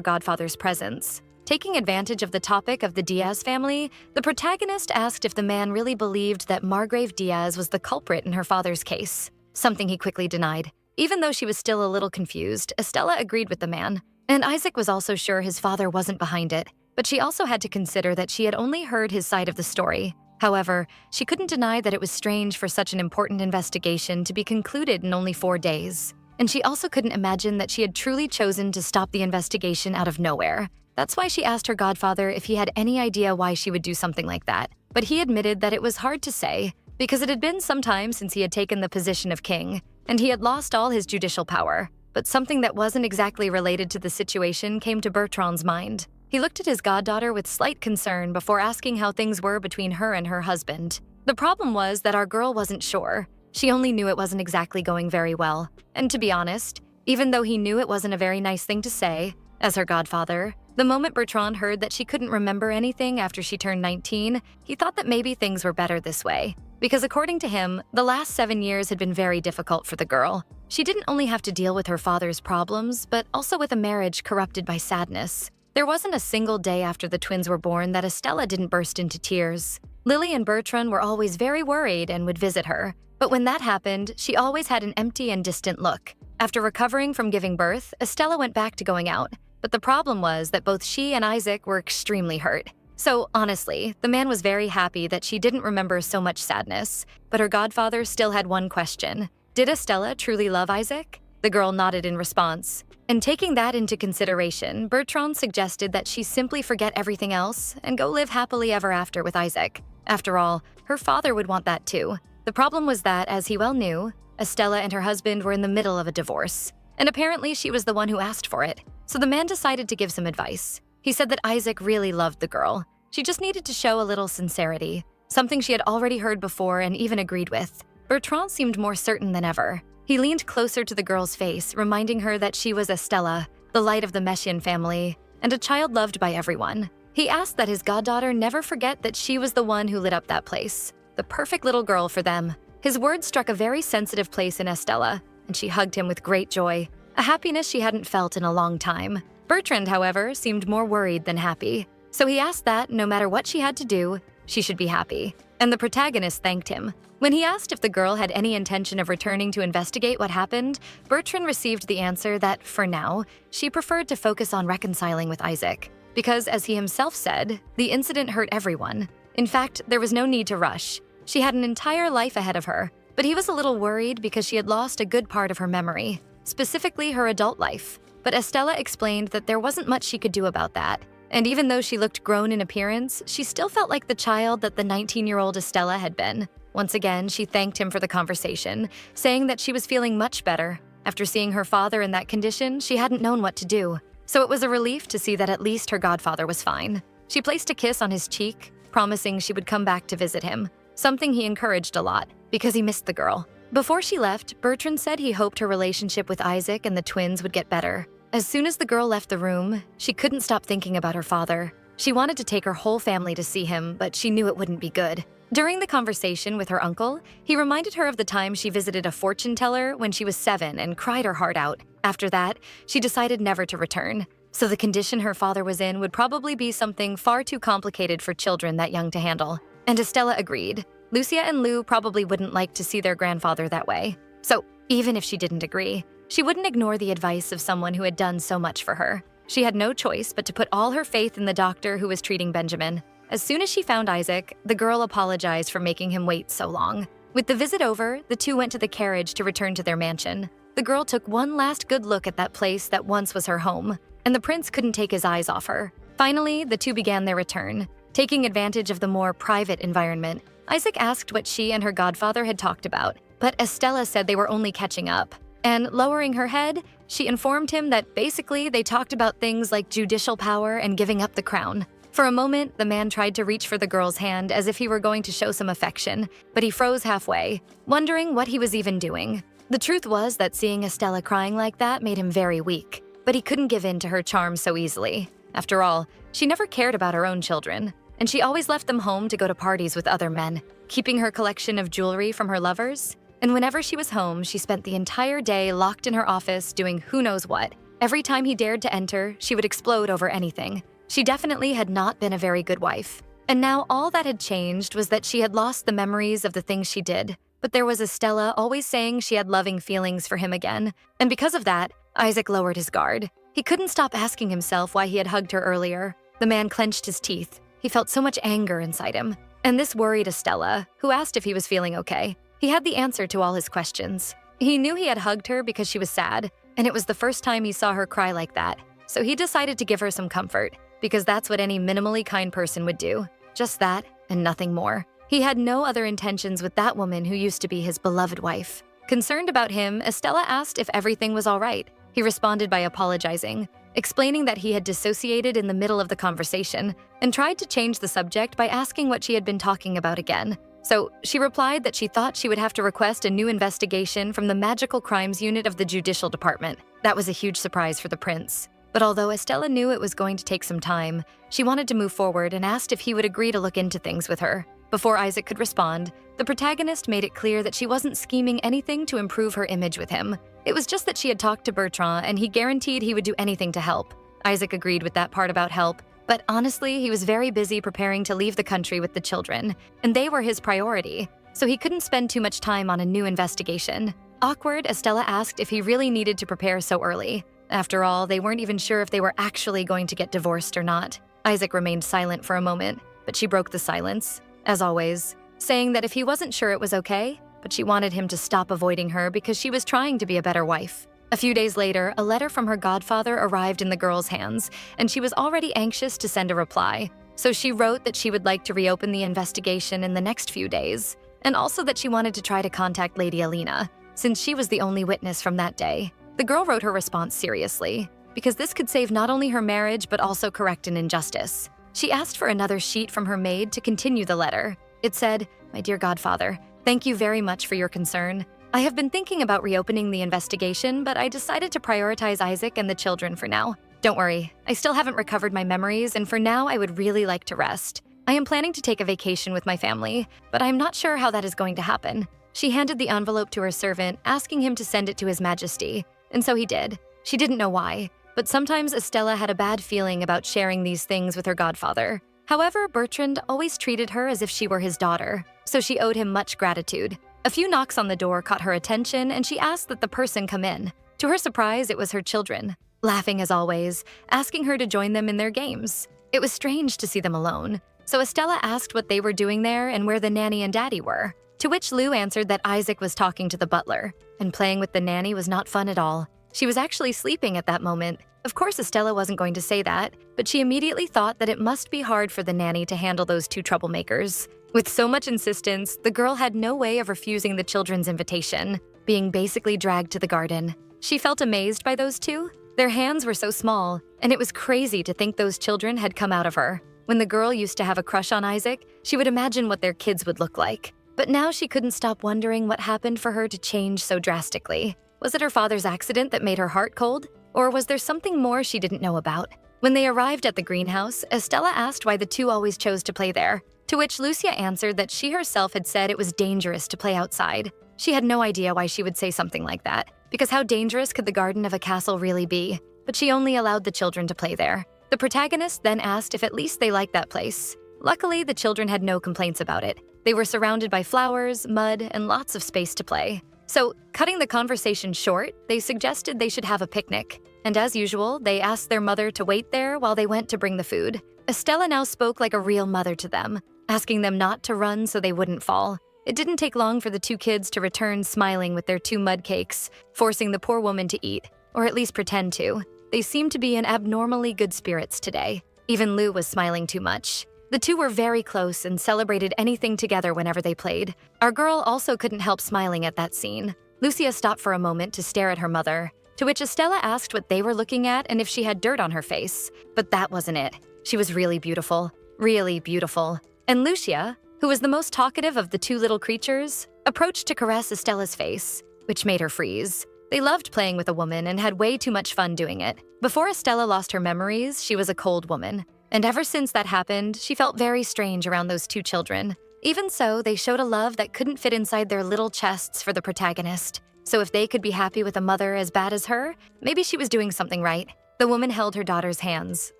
godfather's presence. Taking advantage of the topic of the Diaz family, the protagonist asked if the man really believed that Margrave Diaz was the culprit in her father's case, something he quickly denied. Even though she was still a little confused, Estella agreed with the man, and Isaac was also sure his father wasn't behind it, but she also had to consider that she had only heard his side of the story. However, she couldn't deny that it was strange for such an important investigation to be concluded in only 4 days. And she also couldn't imagine that she had truly chosen to stop the investigation out of nowhere. That's why she asked her godfather if he had any idea why she would do something like that. But he admitted that it was hard to say, because it had been some time since he had taken the position of king, and he had lost all his judicial power. But something that wasn't exactly related to the situation came to Bertrand's mind. He looked at his goddaughter with slight concern before asking how things were between her and her husband. The problem was that our girl wasn't sure. She only knew it wasn't exactly going very well. And to be honest, even though he knew it wasn't a very nice thing to say, as her godfather, the moment Bertrand heard that she couldn't remember anything after she turned 19, he thought that maybe things were better this way. Because according to him, the last 7 years had been very difficult for the girl. She didn't only have to deal with her father's problems, but also with a marriage corrupted by sadness. There wasn't a single day after the twins were born that Estella didn't burst into tears. Lily and Bertrand were always very worried and would visit her. But when that happened, she always had an empty and distant look. After recovering from giving birth, Estella went back to going out. But the problem was that both she and Isaac were extremely hurt. So honestly, the man was very happy that she didn't remember so much sadness. But her godfather still had one question. Did Estella truly love Isaac? The girl nodded in response. And taking that into consideration, Bertrand suggested that she simply forget everything else and go live happily ever after with Isaac. After all, her father would want that too. The problem was that, as he well knew, Estella and her husband were in the middle of a divorce. And apparently she was the one who asked for it. So the man decided to give some advice. He said that Isaac really loved the girl. She just needed to show a little sincerity, something she had already heard before and even agreed with. Bertrand seemed more certain than ever. He leaned closer to the girl's face, reminding her that she was Estella, the light of the Messian family, and a child loved by everyone. He asked that his goddaughter never forget that she was the one who lit up that place, the perfect little girl for them. His words struck a very sensitive place in Estella, and she hugged him with great joy, a happiness she hadn't felt in a long time. Bertrand, however, seemed more worried than happy, so he asked that, no matter what she had to do, she should be happy. And the protagonist thanked him. When he asked if the girl had any intention of returning to investigate what happened, Bertrand received the answer that, for now, she preferred to focus on reconciling with Isaac. Because, as he himself said, the incident hurt everyone. In fact, there was no need to rush. She had an entire life ahead of her, but he was a little worried because she had lost a good part of her memory, specifically her adult life. But Estella explained that there wasn't much she could do about that. And even though she looked grown in appearance, she still felt like the child that the 19-year-old Estella had been. Once again, she thanked him for the conversation, saying that she was feeling much better. After seeing her father in that condition, she hadn't known what to do. So it was a relief to see that at least her godfather was fine. She placed a kiss on his cheek, promising she would come back to visit him, something he encouraged a lot, because he missed the girl. Before she left, Bertrand said he hoped her relationship with Isaac and the twins would get better. As soon as the girl left the room, she couldn't stop thinking about her father. She wanted to take her whole family to see him, but she knew it wouldn't be good. During the conversation with her uncle, he reminded her of the time she visited a fortune teller when she was 7 and cried her heart out. After that, she decided never to return. So the condition her father was in would probably be something far too complicated for children that young to handle. And Estella agreed. Lucia and Lou probably wouldn't like to see their grandfather that way. So even if she didn't agree, she wouldn't ignore the advice of someone who had done so much for her. She had no choice but to put all her faith in the doctor who was treating Benjamin. As soon as she found Isaac, the girl apologized for making him wait so long. With the visit over, the two went to the carriage to return to their mansion. The girl took one last good look at that place that once was her home, and the prince couldn't take his eyes off her. Finally, the two began their return. Taking advantage of the more private environment, Isaac asked what she and her godfather had talked about, but Estella said they were only catching up. And lowering her head, she informed him that basically they talked about things like judicial power and giving up the crown. For a moment, the man tried to reach for the girl's hand as if he were going to show some affection, but he froze halfway, wondering what he was even doing. The truth was that seeing Estella crying like that made him very weak. but he couldn't give in to her charm so easily. After all, she never cared about her own children, and she always left them home to go to parties with other men, keeping her collection of jewelry from her lovers. And whenever she was home, she spent the entire day locked in her office doing who knows what. Every time he dared to enter, she would explode over anything. She definitely had not been a very good wife. And now all that had changed was that she had lost the memories of the things she did. But there was Estella always saying she had loving feelings for him again. And because of that, Isaac lowered his guard. He couldn't stop asking himself why he had hugged her earlier. The man clenched his teeth. He felt so much anger inside him. And this worried Estella, who asked if he was feeling okay. He had the answer to all his questions. He knew he had hugged her because she was sad, and it was the first time he saw her cry like that. So he decided to give her some comfort, because that's what any minimally kind person would do. Just that, and nothing more. He had no other intentions with that woman who used to be his beloved wife. Concerned about him, Estella asked if everything was all right. He responded by apologizing, explaining that he had dissociated in the middle of the conversation, and tried to change the subject by asking what she had been talking about again. So she replied that she thought she would have to request a new investigation from the Magical Crimes Unit of the Judicial Department. That was a huge surprise for the prince. But although Estella knew it was going to take some time, she wanted to move forward and asked if he would agree to look into things with her. Before Isaac could respond, the protagonist made it clear that she wasn't scheming anything to improve her image with him. It was just that she had talked to Bertrand and he guaranteed he would do anything to help. Isaac agreed with that part about help, but honestly, he was very busy preparing to leave the country with the children, and they were his priority, so he couldn't spend too much time on a new investigation. Awkward, Estella asked if he really needed to prepare so early. After all, they weren't even sure if they were actually going to get divorced or not. Isaac remained silent for a moment, but she broke the silence, as always, saying that if he wasn't sure it was okay, but she wanted him to stop avoiding her because she was trying to be a better wife. A few days later, a letter from her godfather arrived in the girl's hands, and she was already anxious to send a reply. So she wrote that she would like to reopen the investigation in the next few days, and also that she wanted to try to contact Lady Alina, since she was the only witness from that day. The girl wrote her response seriously, because this could save not only her marriage but also correct an injustice. She asked for another sheet from her maid to continue the letter. It said, "My dear godfather, thank you very much for your concern. I have been thinking about reopening the investigation, but I decided to prioritize Isaac and the children for now. Don't worry, I still haven't recovered my memories, and for now I would really like to rest. I am planning to take a vacation with my family, but I'm not sure how that is going to happen." She handed the envelope to her servant, asking him to send it to His Majesty, and so he did. She didn't know why, but sometimes Estella had a bad feeling about sharing these things with her godfather. However, Bertrand always treated her as if she were his daughter, so she owed him much gratitude. A few knocks on the door caught her attention, and she asked that the person come in. To her surprise, it was her children, laughing as always, asking her to join them in their games. It was strange to see them alone, so Estella asked what they were doing there and where the nanny and daddy were, to which Lou answered that Isaac was talking to the butler, and playing with the nanny was not fun at all. She was actually sleeping at that moment. Of course, Estella wasn't going to say that, but she immediately thought that it must be hard for the nanny to handle those two troublemakers. With so much insistence, the girl had no way of refusing the children's invitation, being basically dragged to the garden. She felt amazed by those two. Their hands were so small, and it was crazy to think those children had come out of her. When the girl used to have a crush on Isaac, she would imagine what their kids would look like. But now she couldn't stop wondering what happened for her to change so drastically. Was it her father's accident that made her heart cold? Or was there something more she didn't know about? When they arrived at the greenhouse, Estella asked why the two always chose to play there, to which Lucia answered that she herself had said it was dangerous to play outside. She had no idea why she would say something like that, because how dangerous could the garden of a castle really be? But she only allowed the children to play there. The protagonist then asked if at least they liked that place. Luckily, the children had no complaints about it. They were surrounded by flowers, mud, and lots of space to play. So, cutting the conversation short, they suggested they should have a picnic. And as usual, they asked their mother to wait there while they went to bring the food. Estella now spoke like a real mother to them, asking them not to run so they wouldn't fall. It didn't take long for the two kids to return smiling with their 2 mud cakes, forcing the poor woman to eat, or at least pretend to. They seemed to be in abnormally good spirits today. Even Lou was smiling too much. The two were very close and celebrated anything together whenever they played. Our girl also couldn't help smiling at that scene. Lucia stopped for a moment to stare at her mother, to which Estella asked what they were looking at and if she had dirt on her face. But that wasn't it. She was really beautiful. Really beautiful. And Lucia, who was the most talkative of the 2 little creatures, approached to caress Estella's face, which made her freeze. They loved playing with a woman and had way too much fun doing it. Before Estella lost her memories, she was a cold woman. And ever since that happened, she felt very strange around those two children. Even so, they showed a love that couldn't fit inside their little chests for the protagonist. So if they could be happy with a mother as bad as her, maybe she was doing something right. The woman held her daughter's hands,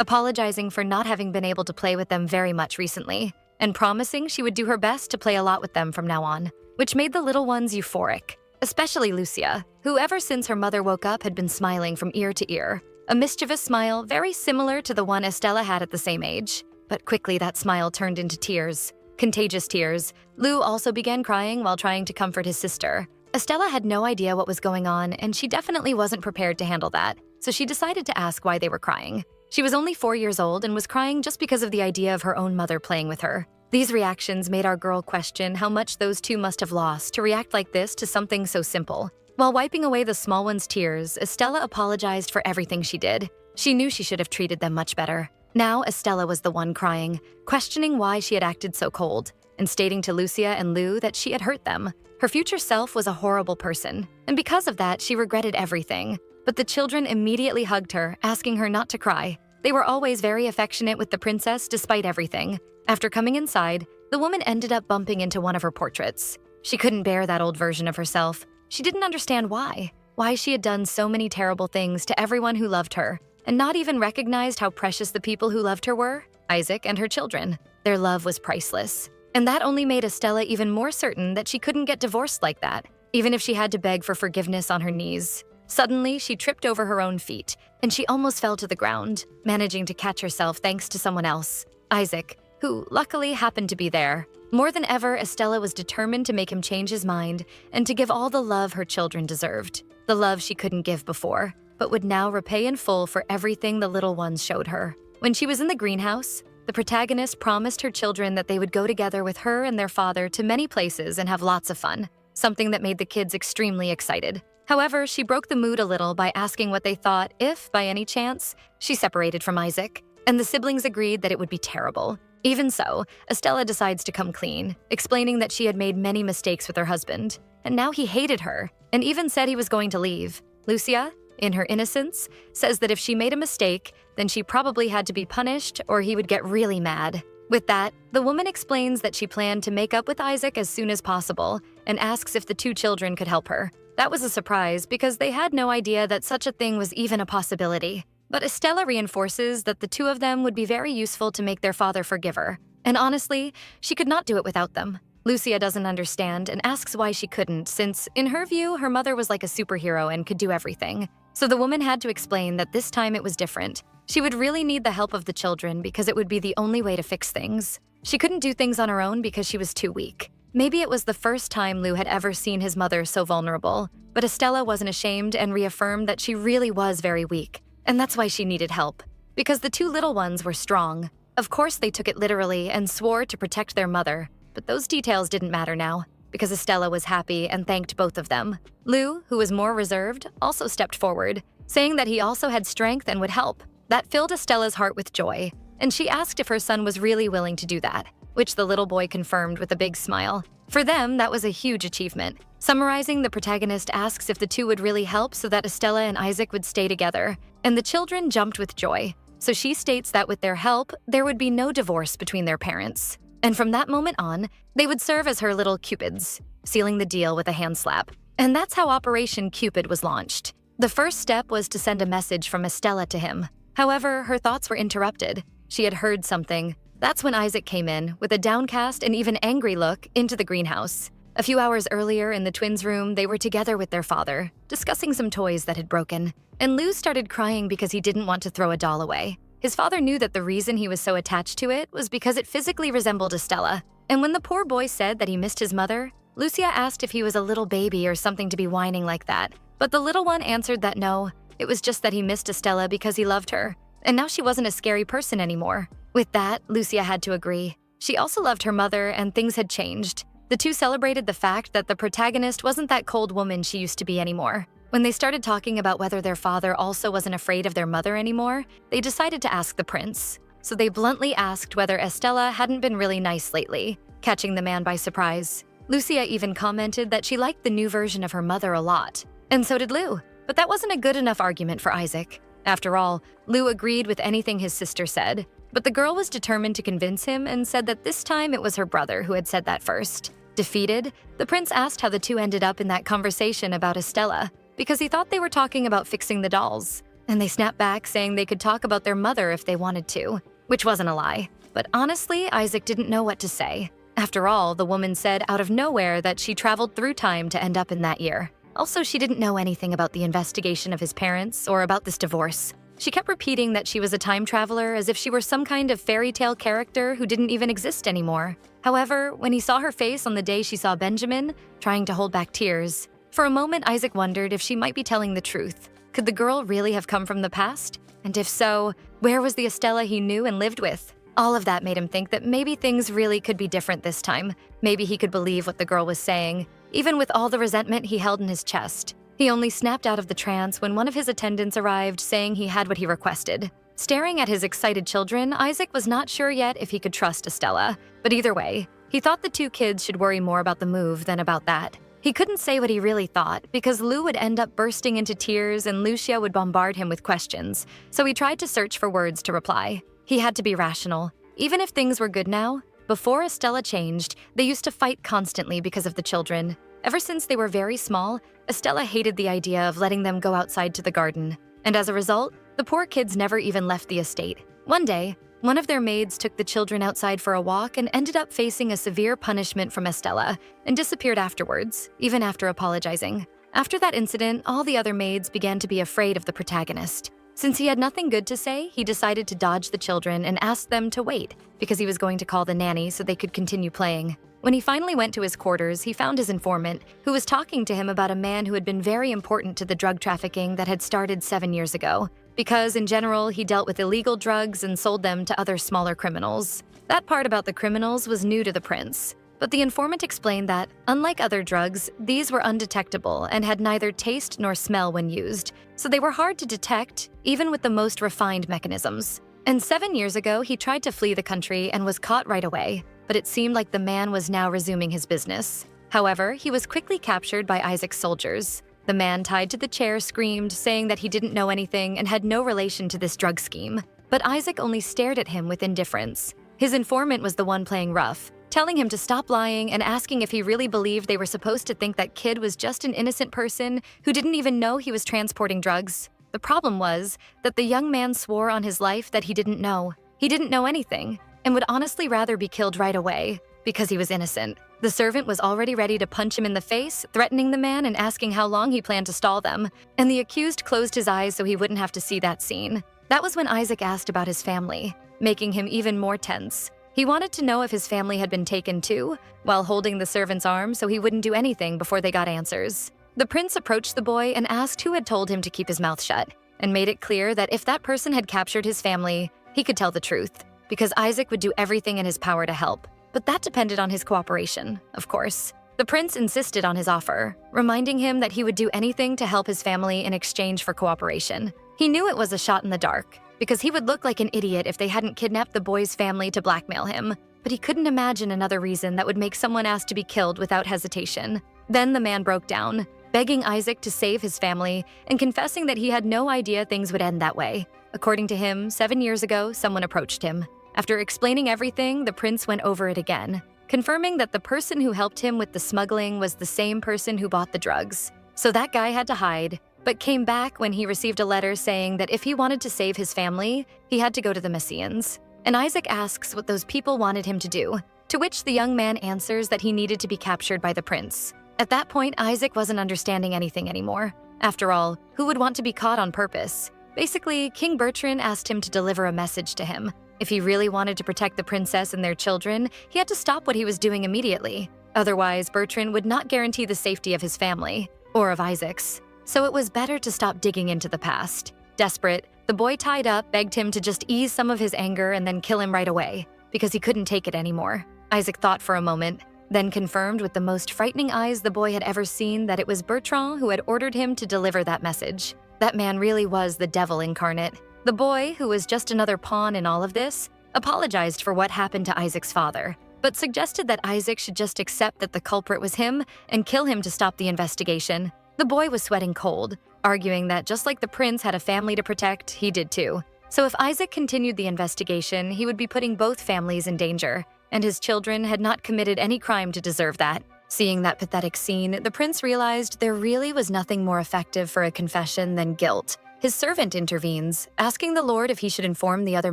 apologizing for not having been able to play with them very much recently, and promising she would do her best to play a lot with them from now on, which made the little ones euphoric, especially Lucia, who ever since her mother woke up had been smiling from ear to ear, a mischievous smile very similar to the one Estella had at the same age. But quickly that smile turned into tears. Contagious tears. Lou also began crying while trying to comfort his sister. Estella had no idea what was going on, and she definitely wasn't prepared to handle that, so she decided to ask why they were crying. She was only 4 years old and was crying just because of the idea of her own mother playing with her. These reactions made our girl question how much those two must have lost to react like this to something so simple. While wiping away the small one's tears, Estella apologized for everything she did. She knew she should have treated them much better. Now Estella was the one crying, questioning why she had acted so cold, and stating to Lucia and Lou that she had hurt them. Her future self was a horrible person, and because of that, she regretted everything. But the children immediately hugged her, asking her not to cry. They were always very affectionate with the princess despite everything. After coming inside, the woman ended up bumping into one of her portraits. She couldn't bear that old version of herself. She didn't understand why she had done so many terrible things to everyone who loved her, and not even recognized how precious the people who loved her were, Isaac and her children. Their love was priceless. And that only made Estella even more certain that she couldn't get divorced like that, even if she had to beg for forgiveness on her knees. Suddenly, she tripped over her own feet, and she almost fell to the ground, managing to catch herself thanks to someone else, Isaac, who luckily happened to be there. More than ever, Estella was determined to make him change his mind and to give all the love her children deserved. The love she couldn't give before, but would now repay in full for everything the little ones showed her. When she was in the greenhouse, the protagonist promised her children that they would go together with her and their father to many places and have lots of fun, something that made the kids extremely excited. However, she broke the mood a little by asking what they thought if, by any chance, she separated from Isaac, and the siblings agreed that it would be terrible. Even so, Estella decides to come clean, explaining that she had made many mistakes with her husband, and now he hated her, and even said he was going to leave. Lucia, in her innocence, says that if she made a mistake, then she probably had to be punished or he would get really mad. With that, the woman explains that she planned to make up with Isaac as soon as possible and asks if the two children could help her. That was a surprise because they had no idea that such a thing was even a possibility. But Estella reinforces that the two of them would be very useful to make their father forgive her. And honestly, she could not do it without them. Lucia doesn't understand and asks why she couldn't, since, in her view, her mother was like a superhero and could do everything. So the woman had to explain that this time it was different. She would really need the help of the children because it would be the only way to fix things. She couldn't do things on her own because she was too weak. Maybe it was the first time Lou had ever seen his mother so vulnerable, but Estella wasn't ashamed and reaffirmed that she really was very weak, and that's why she needed help. Because the two little ones were strong. Of course they took it literally and swore to protect their mother, but those details didn't matter now, because Estella was happy and thanked both of them. Lou, who was more reserved, also stepped forward, saying that he also had strength and would help. That filled Estella's heart with joy, and she asked if her son was really willing to do that, which the little boy confirmed with a big smile. For them, that was a huge achievement. Summarizing, the protagonist asks if the two would really help so that Estella and Isaac would stay together, and the children jumped with joy. So she states that with their help, there would be no divorce between their parents. And from that moment on, they would serve as her little cupids, sealing the deal with a hand slap. And that's how Operation Cupid was launched. The first step was to send a message from Estella to him. However, her thoughts were interrupted. She had heard something. That's when Isaac came in, with a downcast and even angry look, into the greenhouse. A few hours earlier, in the twins' room, they were together with their father, discussing some toys that had broken. And Lou started crying because he didn't want to throw a doll away. His father knew that the reason he was so attached to it was because it physically resembled Estella. And when the poor boy said that he missed his mother, Lucia asked if he was a little baby or something to be whining like that. But the little one answered that no, it was just that he missed Estella because he loved her. And now she wasn't a scary person anymore. With that, Lucia had to agree. She also loved her mother, and things had changed. The two celebrated the fact that the protagonist wasn't that cold woman she used to be anymore. When they started talking about whether their father also wasn't afraid of their mother anymore, they decided to ask the prince. So they bluntly asked whether Estella hadn't been really nice lately, catching the man by surprise. Lucia even commented that she liked the new version of her mother a lot. And so did Lou. But that wasn't a good enough argument for Isaac. After all, Lou agreed with anything his sister said, but the girl was determined to convince him and said that this time it was her brother who had said that first. Defeated, the prince asked how the two ended up in that conversation about Estella, because he thought they were talking about fixing the dolls. And they snapped back saying they could talk about their mother if they wanted to, which wasn't a lie. But honestly, Isaac didn't know what to say. After all, the woman said out of nowhere that she traveled through time to end up in that year. Also, she didn't know anything about the investigation of his parents or about this divorce. She kept repeating that she was a time traveler as if she were some kind of fairy tale character who didn't even exist anymore. However, when he saw her face on the day she saw Benjamin, trying to hold back tears, for a moment Isaac wondered if she might be telling the truth. Could the girl really have come from the past? And if so, where was the Estella he knew and lived with? All of that made him think that maybe things really could be different this time. Maybe he could believe what the girl was saying, even with all the resentment he held in his chest. He only snapped out of the trance when one of his attendants arrived saying he had what he requested. Staring at his excited children, Isaac was not sure yet if he could trust Estella. But either way, he thought the two kids should worry more about the move than about that. He couldn't say what he really thought because Lou would end up bursting into tears and Lucia would bombard him with questions, so he tried to search for words to reply. He had to be rational. Even if things were good now, before Estella changed, they used to fight constantly because of the children. Ever since they were very small, Estella hated the idea of letting them go outside to the garden. And as a result, the poor kids never even left the estate. One day, one of their maids took the children outside for a walk and ended up facing a severe punishment from Estella and disappeared afterwards, even after apologizing. After that incident, all the other maids began to be afraid of the protagonist. Since he had nothing good to say, he decided to dodge the children and asked them to wait because he was going to call the nanny so they could continue playing. When he finally went to his quarters, he found his informant, who was talking to him about a man who had been very important to the drug trafficking that had started 7 years ago, because in general, he dealt with illegal drugs and sold them to other smaller criminals. That part about the criminals was new to the prince, but the informant explained that, unlike other drugs, these were undetectable and had neither taste nor smell when used, so they were hard to detect, even with the most refined mechanisms. And 7 years ago, he tried to flee the country and was caught right away, but it seemed like the man was now resuming his business. However, he was quickly captured by Isaac's soldiers. The man tied to the chair screamed, saying that he didn't know anything and had no relation to this drug scheme. But Isaac only stared at him with indifference. His informant was the one playing rough, telling him to stop lying and asking if he really believed they were supposed to think that kid was just an innocent person who didn't even know he was transporting drugs. The problem was that the young man swore on his life that he didn't know. He didn't know anything, and would honestly rather be killed right away because he was innocent. The servant was already ready to punch him in the face, threatening the man and asking how long he planned to stall them, and the accused closed his eyes so he wouldn't have to see that scene. That was when Isaac asked about his family, making him even more tense. He wanted to know if his family had been taken too, while holding the servant's arm so he wouldn't do anything before they got answers. The prince approached the boy and asked who had told him to keep his mouth shut, and made it clear that if that person had captured his family, he could tell the truth, because Isaac would do everything in his power to help. But that depended on his cooperation, of course. The prince insisted on his offer, reminding him that he would do anything to help his family in exchange for cooperation. He knew it was a shot in the dark, because he would look like an idiot if they hadn't kidnapped the boy's family to blackmail him. But he couldn't imagine another reason that would make someone ask to be killed without hesitation. Then the man broke down, begging Isaac to save his family and confessing that he had no idea things would end that way. According to him, 7 years ago, someone approached him. After explaining everything, the prince went over it again, confirming that the person who helped him with the smuggling was the same person who bought the drugs. So that guy had to hide, but came back when he received a letter saying that if he wanted to save his family, he had to go to the Messians. And Isaac asks what those people wanted him to do, to which the young man answers that he needed to be captured by the prince. At that point, Isaac wasn't understanding anything anymore. After all, who would want to be caught on purpose? Basically, King Bertrand asked him to deliver a message to him. If he really wanted to protect the princess and their children, he had to stop what he was doing immediately. Otherwise, Bertrand would not guarantee the safety of his family, or of Isaac's. So it was better to stop digging into the past. Desperate, the boy tied up begged him to just ease some of his anger and then kill him right away, because he couldn't take it anymore. Isaac thought for a moment, then confirmed with the most frightening eyes the boy had ever seen that it was Bertrand who had ordered him to deliver that message. That man really was the devil incarnate. The boy, who was just another pawn in all of this, apologized for what happened to Isaac's father, but suggested that Isaac should just accept that the culprit was him and kill him to stop the investigation. The boy was sweating cold, arguing that just like the prince had a family to protect, he did too. So if Isaac continued the investigation, he would be putting both families in danger, and his children had not committed any crime to deserve that. Seeing that pathetic scene, the prince realized there really was nothing more effective for a confession than guilt. His servant intervenes, asking the Lord if he should inform the other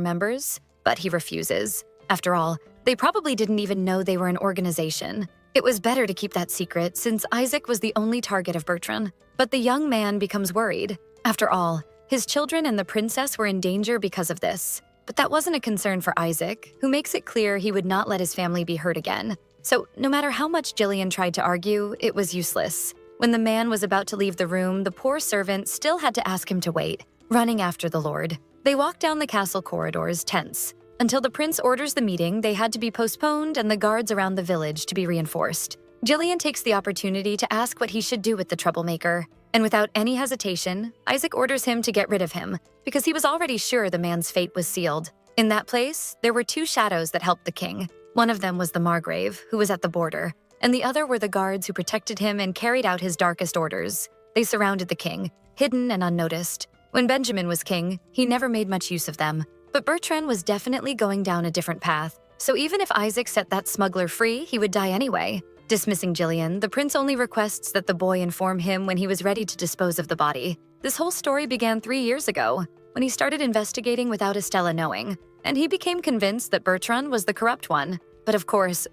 members, but he refuses. After all, they probably didn't even know they were an organization. It was better to keep that secret since Isaac was the only target of Bertrand. But the young man becomes worried. After all, his children and the princess were in danger because of this. But that wasn't a concern for Isaac, who makes it clear he would not let his family be hurt again. So no matter how much Jillian tried to argue, it was useless. When the man was about to leave the room, the poor servant still had to ask him to wait, running after the Lord. They walked down the castle corridors, tense. Until the prince orders the meeting, they had to be postponed and the guards around the village to be reinforced. Jillian takes the opportunity to ask what he should do with the troublemaker. And without any hesitation, Isaac orders him to get rid of him, because he was already sure the man's fate was sealed. In that place, there were two shadows that helped the king. One of them was the Margrave, who was at the border, and the other were the guards who protected him and carried out his darkest orders. They surrounded the king, hidden and unnoticed. When Benjamin was king, he never made much use of them. But Bertrand was definitely going down a different path, so even if Isaac set that smuggler free, he would die anyway. Dismissing Jillian, the prince only requests that the boy inform him when he was ready to dispose of the body. This whole story began 3 years ago, when he started investigating without Estella knowing, and he became convinced that Bertrand was the corrupt one. But of course,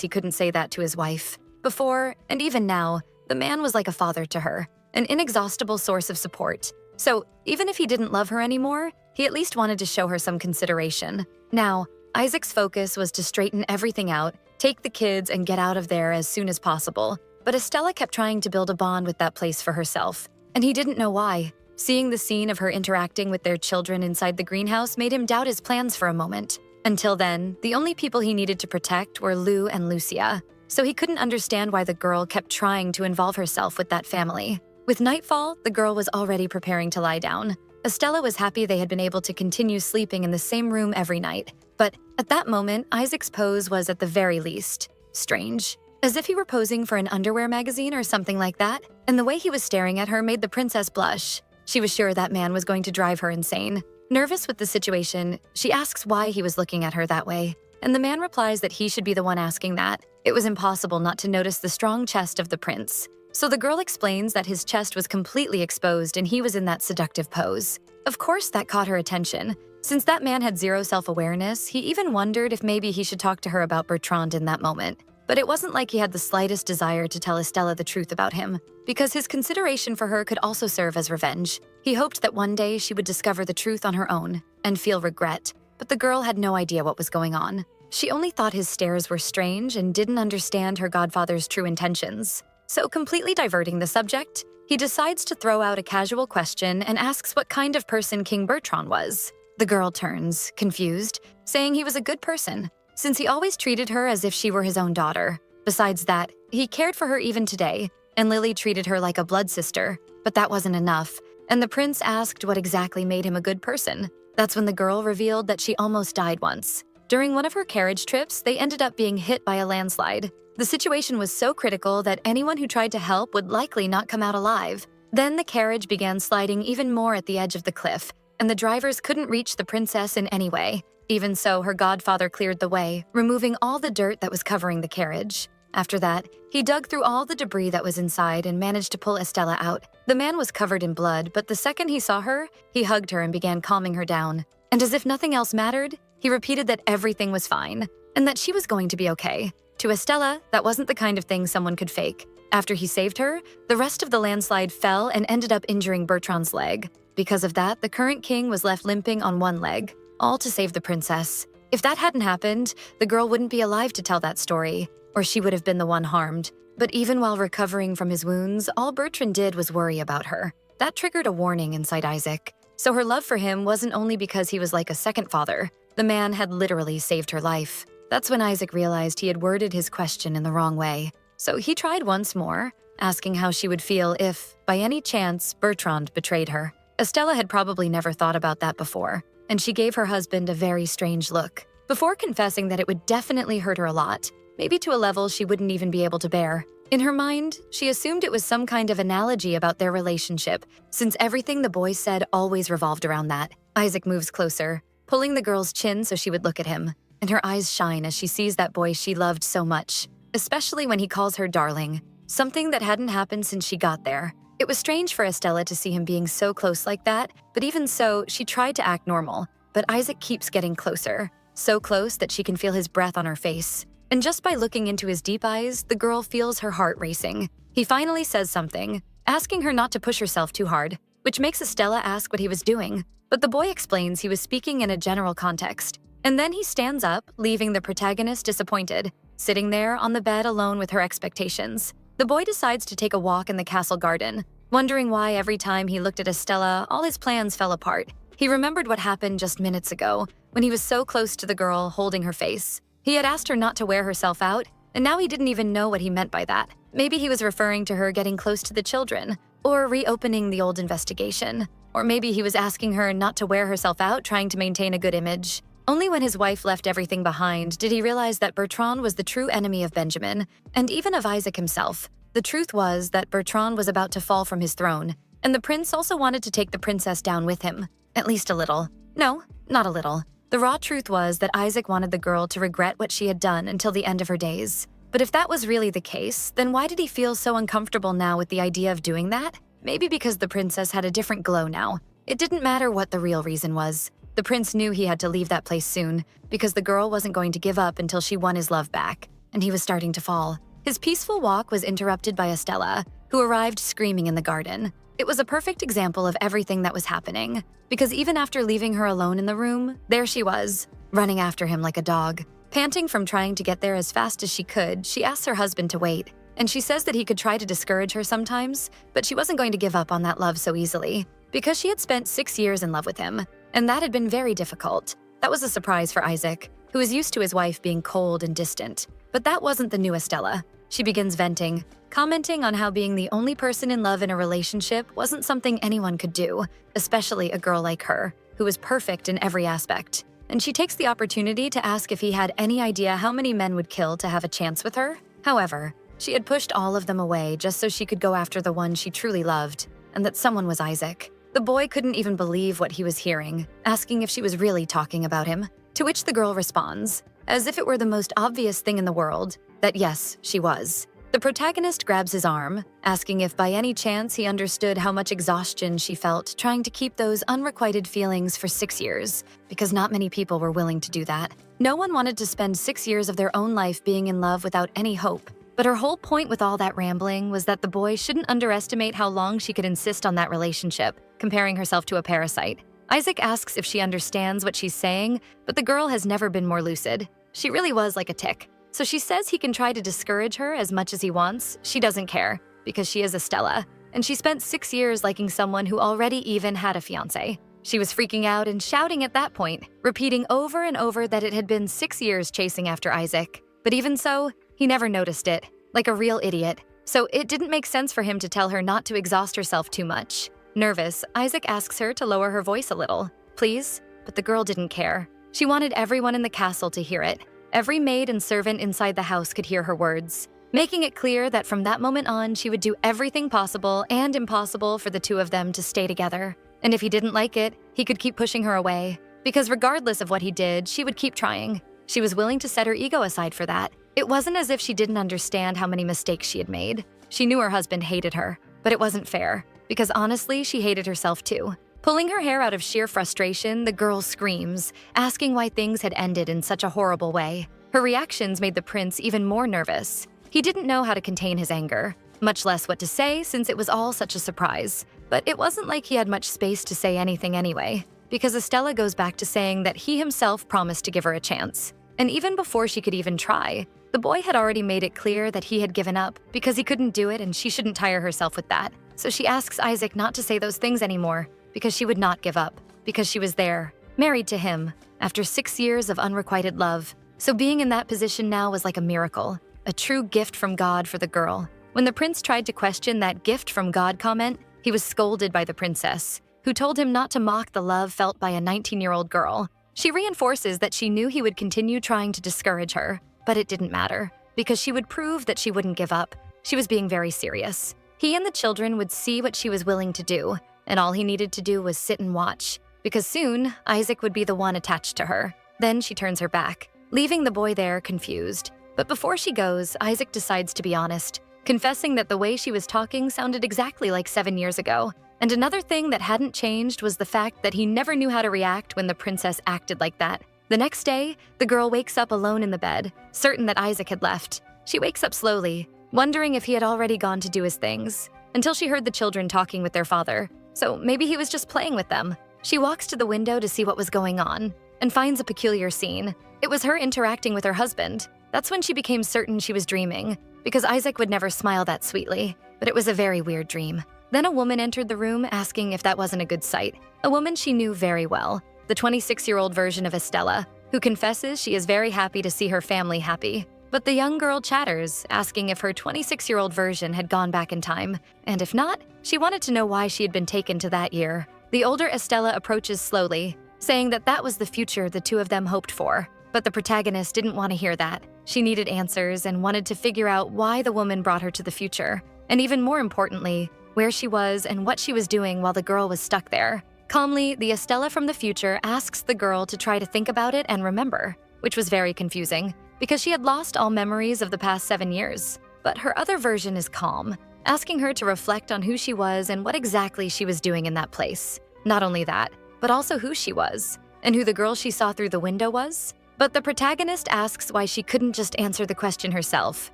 he couldn't say that to his wife. Before, and even now, the man was like a father to her, an inexhaustible source of support. So even if he didn't love her anymore, he at least wanted to show her some consideration. Now, Isaac's focus was to straighten everything out, take the kids, and get out of there as soon as possible. But Estella kept trying to build a bond with that place for herself, and he didn't know why. Seeing the scene of her interacting with their children inside the greenhouse made him doubt his plans for a moment. Until then, the only people he needed to protect were Lou and Lucia, so he couldn't understand why the girl kept trying to involve herself with that family. With nightfall, the girl was already preparing to lie down. Estella was happy they had been able to continue sleeping in the same room every night. But at that moment, Isaac's pose was at the very least strange. As if he were posing for an underwear magazine or something like that, and the way he was staring at her made the princess blush. She was sure that man was going to drive her insane. Nervous with the situation, she asks why he was looking at her that way, and the man replies that he should be the one asking that. It was impossible not to notice the strong chest of the prince. So the girl explains that his chest was completely exposed and he was in that seductive pose. Of course, that caught her attention. Since that man had zero self-awareness, he even wondered if maybe he should talk to her about Bertrand in that moment. But it wasn't like he had the slightest desire to tell Estella the truth about him, because his consideration for her could also serve as revenge. He hoped that one day she would discover the truth on her own and feel regret, but the girl had no idea what was going on. She only thought his stares were strange and didn't understand her godfather's true intentions. So completely diverting the subject, he decides to throw out a casual question and asks what kind of person King Bertrand was. The girl turns, confused, saying he was a good person, since he always treated her as if she were his own daughter. Besides that, he cared for her even today, and Lily treated her like a blood sister. But that wasn't enough, and the prince asked what exactly made him a good person. That's when the girl revealed that she almost died once. During one of her carriage trips, they ended up being hit by a landslide. The situation was so critical that anyone who tried to help would likely not come out alive. Then the carriage began sliding even more at the edge of the cliff, and the drivers couldn't reach the princess in any way. Even so, her godfather cleared the way, removing all the dirt that was covering the carriage. After that, he dug through all the debris that was inside and managed to pull Estella out. The man was covered in blood, but the second he saw her, he hugged her and began calming her down. And as if nothing else mattered, he repeated that everything was fine, and that she was going to be okay. To Estella, that wasn't the kind of thing someone could fake. After he saved her, the rest of the landslide fell and ended up injuring Bertrand's leg. Because of that, the current king was left limping on one leg, all to save the princess. If that hadn't happened, the girl wouldn't be alive to tell that story, or she would have been the one harmed. But even while recovering from his wounds, all Bertrand did was worry about her. That triggered a warning inside Isaac. So her love for him wasn't only because he was like a second father. The man had literally saved her life. That's when Isaac realized he had worded his question in the wrong way. So he tried once more, asking how she would feel if, by any chance, Bertrand betrayed her. Estella had probably never thought about that before, and she gave her husband a very strange look, before confessing that it would definitely hurt her a lot, maybe to a level she wouldn't even be able to bear. In her mind, she assumed it was some kind of analogy about their relationship, since everything the boy said always revolved around that. Isaac moves closer, pulling the girl's chin so she would look at him, and her eyes shine as she sees that boy she loved so much, especially when he calls her darling, something that hadn't happened since she got there. It was strange for Estella to see him being so close like that, but even so, she tried to act normal. But Isaac keeps getting closer, so close that she can feel his breath on her face. And just by looking into his deep eyes, the girl feels her heart racing. He finally says something, asking her not to push herself too hard, which makes Estella ask what he was doing. But the boy explains he was speaking in a general context. And then he stands up, leaving the protagonist disappointed, sitting there on the bed alone with her expectations. The boy decides to take a walk in the castle garden, wondering why every time he looked at Estella, all his plans fell apart. He remembered what happened just minutes ago, when he was so close to the girl, holding her face. He had asked her not to wear herself out, and now he didn't even know what he meant by that. Maybe he was referring to her getting close to the children, or reopening the old investigation. Or maybe he was asking her not to wear herself out, trying to maintain a good image. Only when his wife left everything behind did he realize that Bertrand was the true enemy of Benjamin, and even of Isaac himself. The truth was that Bertrand was about to fall from his throne, and the prince also wanted to take the princess down with him. At least a little. No, not a little. The raw truth was that Isaac wanted the girl to regret what she had done until the end of her days. But if that was really the case, then why did he feel so uncomfortable now with the idea of doing that? Maybe because the princess had a different glow now. It didn't matter what the real reason was. The prince knew he had to leave that place soon, because the girl wasn't going to give up until she won his love back, and he was starting to fall. His peaceful walk was interrupted by Estella, who arrived screaming in the garden. It was a perfect example of everything that was happening, because even after leaving her alone in the room, there she was, running after him like a dog. Panting from trying to get there as fast as she could, she asks her husband to wait, and she says that he could try to discourage her sometimes, but she wasn't going to give up on that love so easily, because she had spent 6 years in love with him, and that had been very difficult. That was a surprise for Isaac, who was used to his wife being cold and distant. But that wasn't the new Estella. She begins venting, commenting on how being the only person in love in a relationship wasn't something anyone could do, especially a girl like her, who was perfect in every aspect. And she takes the opportunity to ask if he had any idea how many men would kill to have a chance with her. However, she had pushed all of them away just so she could go after the one she truly loved, and that someone was Isaac. The boy couldn't even believe what he was hearing, asking if she was really talking about him, to which the girl responds, as if it were the most obvious thing in the world, that yes, she was. The protagonist grabs his arm, asking if by any chance he understood how much exhaustion she felt trying to keep those unrequited feelings for 6 years, because not many people were willing to do that. No one wanted to spend 6 years of their own life being in love without any hope. But her whole point with all that rambling was that the boy shouldn't underestimate how long she could insist on that relationship, comparing herself to a parasite. Isaac asks if she understands what she's saying, but the girl has never been more lucid. She really was like a tick. So she says he can try to discourage her as much as he wants. She doesn't care, because she is Estella, and she spent 6 years liking someone who already even had a fiancé. She was freaking out and shouting at that point, repeating over and over that it had been 6 years chasing after Isaac. But even so, he never noticed it, like a real idiot. So it didn't make sense for him to tell her not to exhaust herself too much. Nervous, Isaac asks her to lower her voice a little, please, but the girl didn't care. She wanted everyone in the castle to hear it. Every maid and servant inside the house could hear her words, making it clear that from that moment on, she would do everything possible and impossible for the two of them to stay together. And if he didn't like it, he could keep pushing her away, because regardless of what he did, she would keep trying. She was willing to set her ego aside for that. It wasn't as if she didn't understand how many mistakes she had made. She knew her husband hated her, but it wasn't fair, because honestly, she hated herself too. Pulling her hair out of sheer frustration, the girl screams, asking why things had ended in such a horrible way. Her reactions made the prince even more nervous. He didn't know how to contain his anger, much less what to say since it was all such a surprise. But it wasn't like he had much space to say anything anyway, because Estella goes back to saying that he himself promised to give her a chance. And even before she could even try, the boy had already made it clear that he had given up because he couldn't do it and she shouldn't tire herself with that. So she asks Isaac not to say those things anymore, because she would not give up, because she was there, married to him, after 6 years of unrequited love. So being in that position now was like a miracle, a true gift from God for the girl. When the prince tried to question that gift from God comment, he was scolded by the princess, who told him not to mock the love felt by a 19-year-old girl. She reinforces that she knew he would continue trying to discourage her, but it didn't matter, because she would prove that she wouldn't give up, she was being very serious. He and the children would see what she was willing to do, and all he needed to do was sit and watch, because soon Isaac would be the one attached to her. Then she turns her back, leaving the boy there confused. But before she goes, Isaac decides to be honest, confessing that the way she was talking sounded exactly like 7 years ago. And another thing that hadn't changed was the fact that he never knew how to react when the princess acted like that. The next day, the girl wakes up alone in the bed, certain that Isaac had left. She wakes up slowly, wondering if he had already gone to do his things, until she heard the children talking with their father. So maybe he was just playing with them. She walks to the window to see what was going on, and finds a peculiar scene. It was her interacting with her husband. That's when she became certain she was dreaming, because Isaac would never smile that sweetly, but it was a very weird dream. Then a woman entered the room asking if that wasn't a good sight. A woman she knew very well, the 26-year-old version of Estella, who confesses she is very happy to see her family happy. But the young girl chatters, asking if her 26-year-old version had gone back in time, and if not, she wanted to know why she had been taken to that year. The older Estella approaches slowly, saying that that was the future the two of them hoped for. But the protagonist didn't want to hear that. She needed answers and wanted to figure out why the woman brought her to the future, and even more importantly, where she was and what she was doing while the girl was stuck there. Calmly, the Estella from the future asks the girl to try to think about it and remember, which was very confusing, because she had lost all memories of the past 7 years. But her other version is calm, asking her to reflect on who she was and what exactly she was doing in that place. Not only that, but also who she was, and who the girl she saw through the window was. But the protagonist asks why she couldn't just answer the question herself,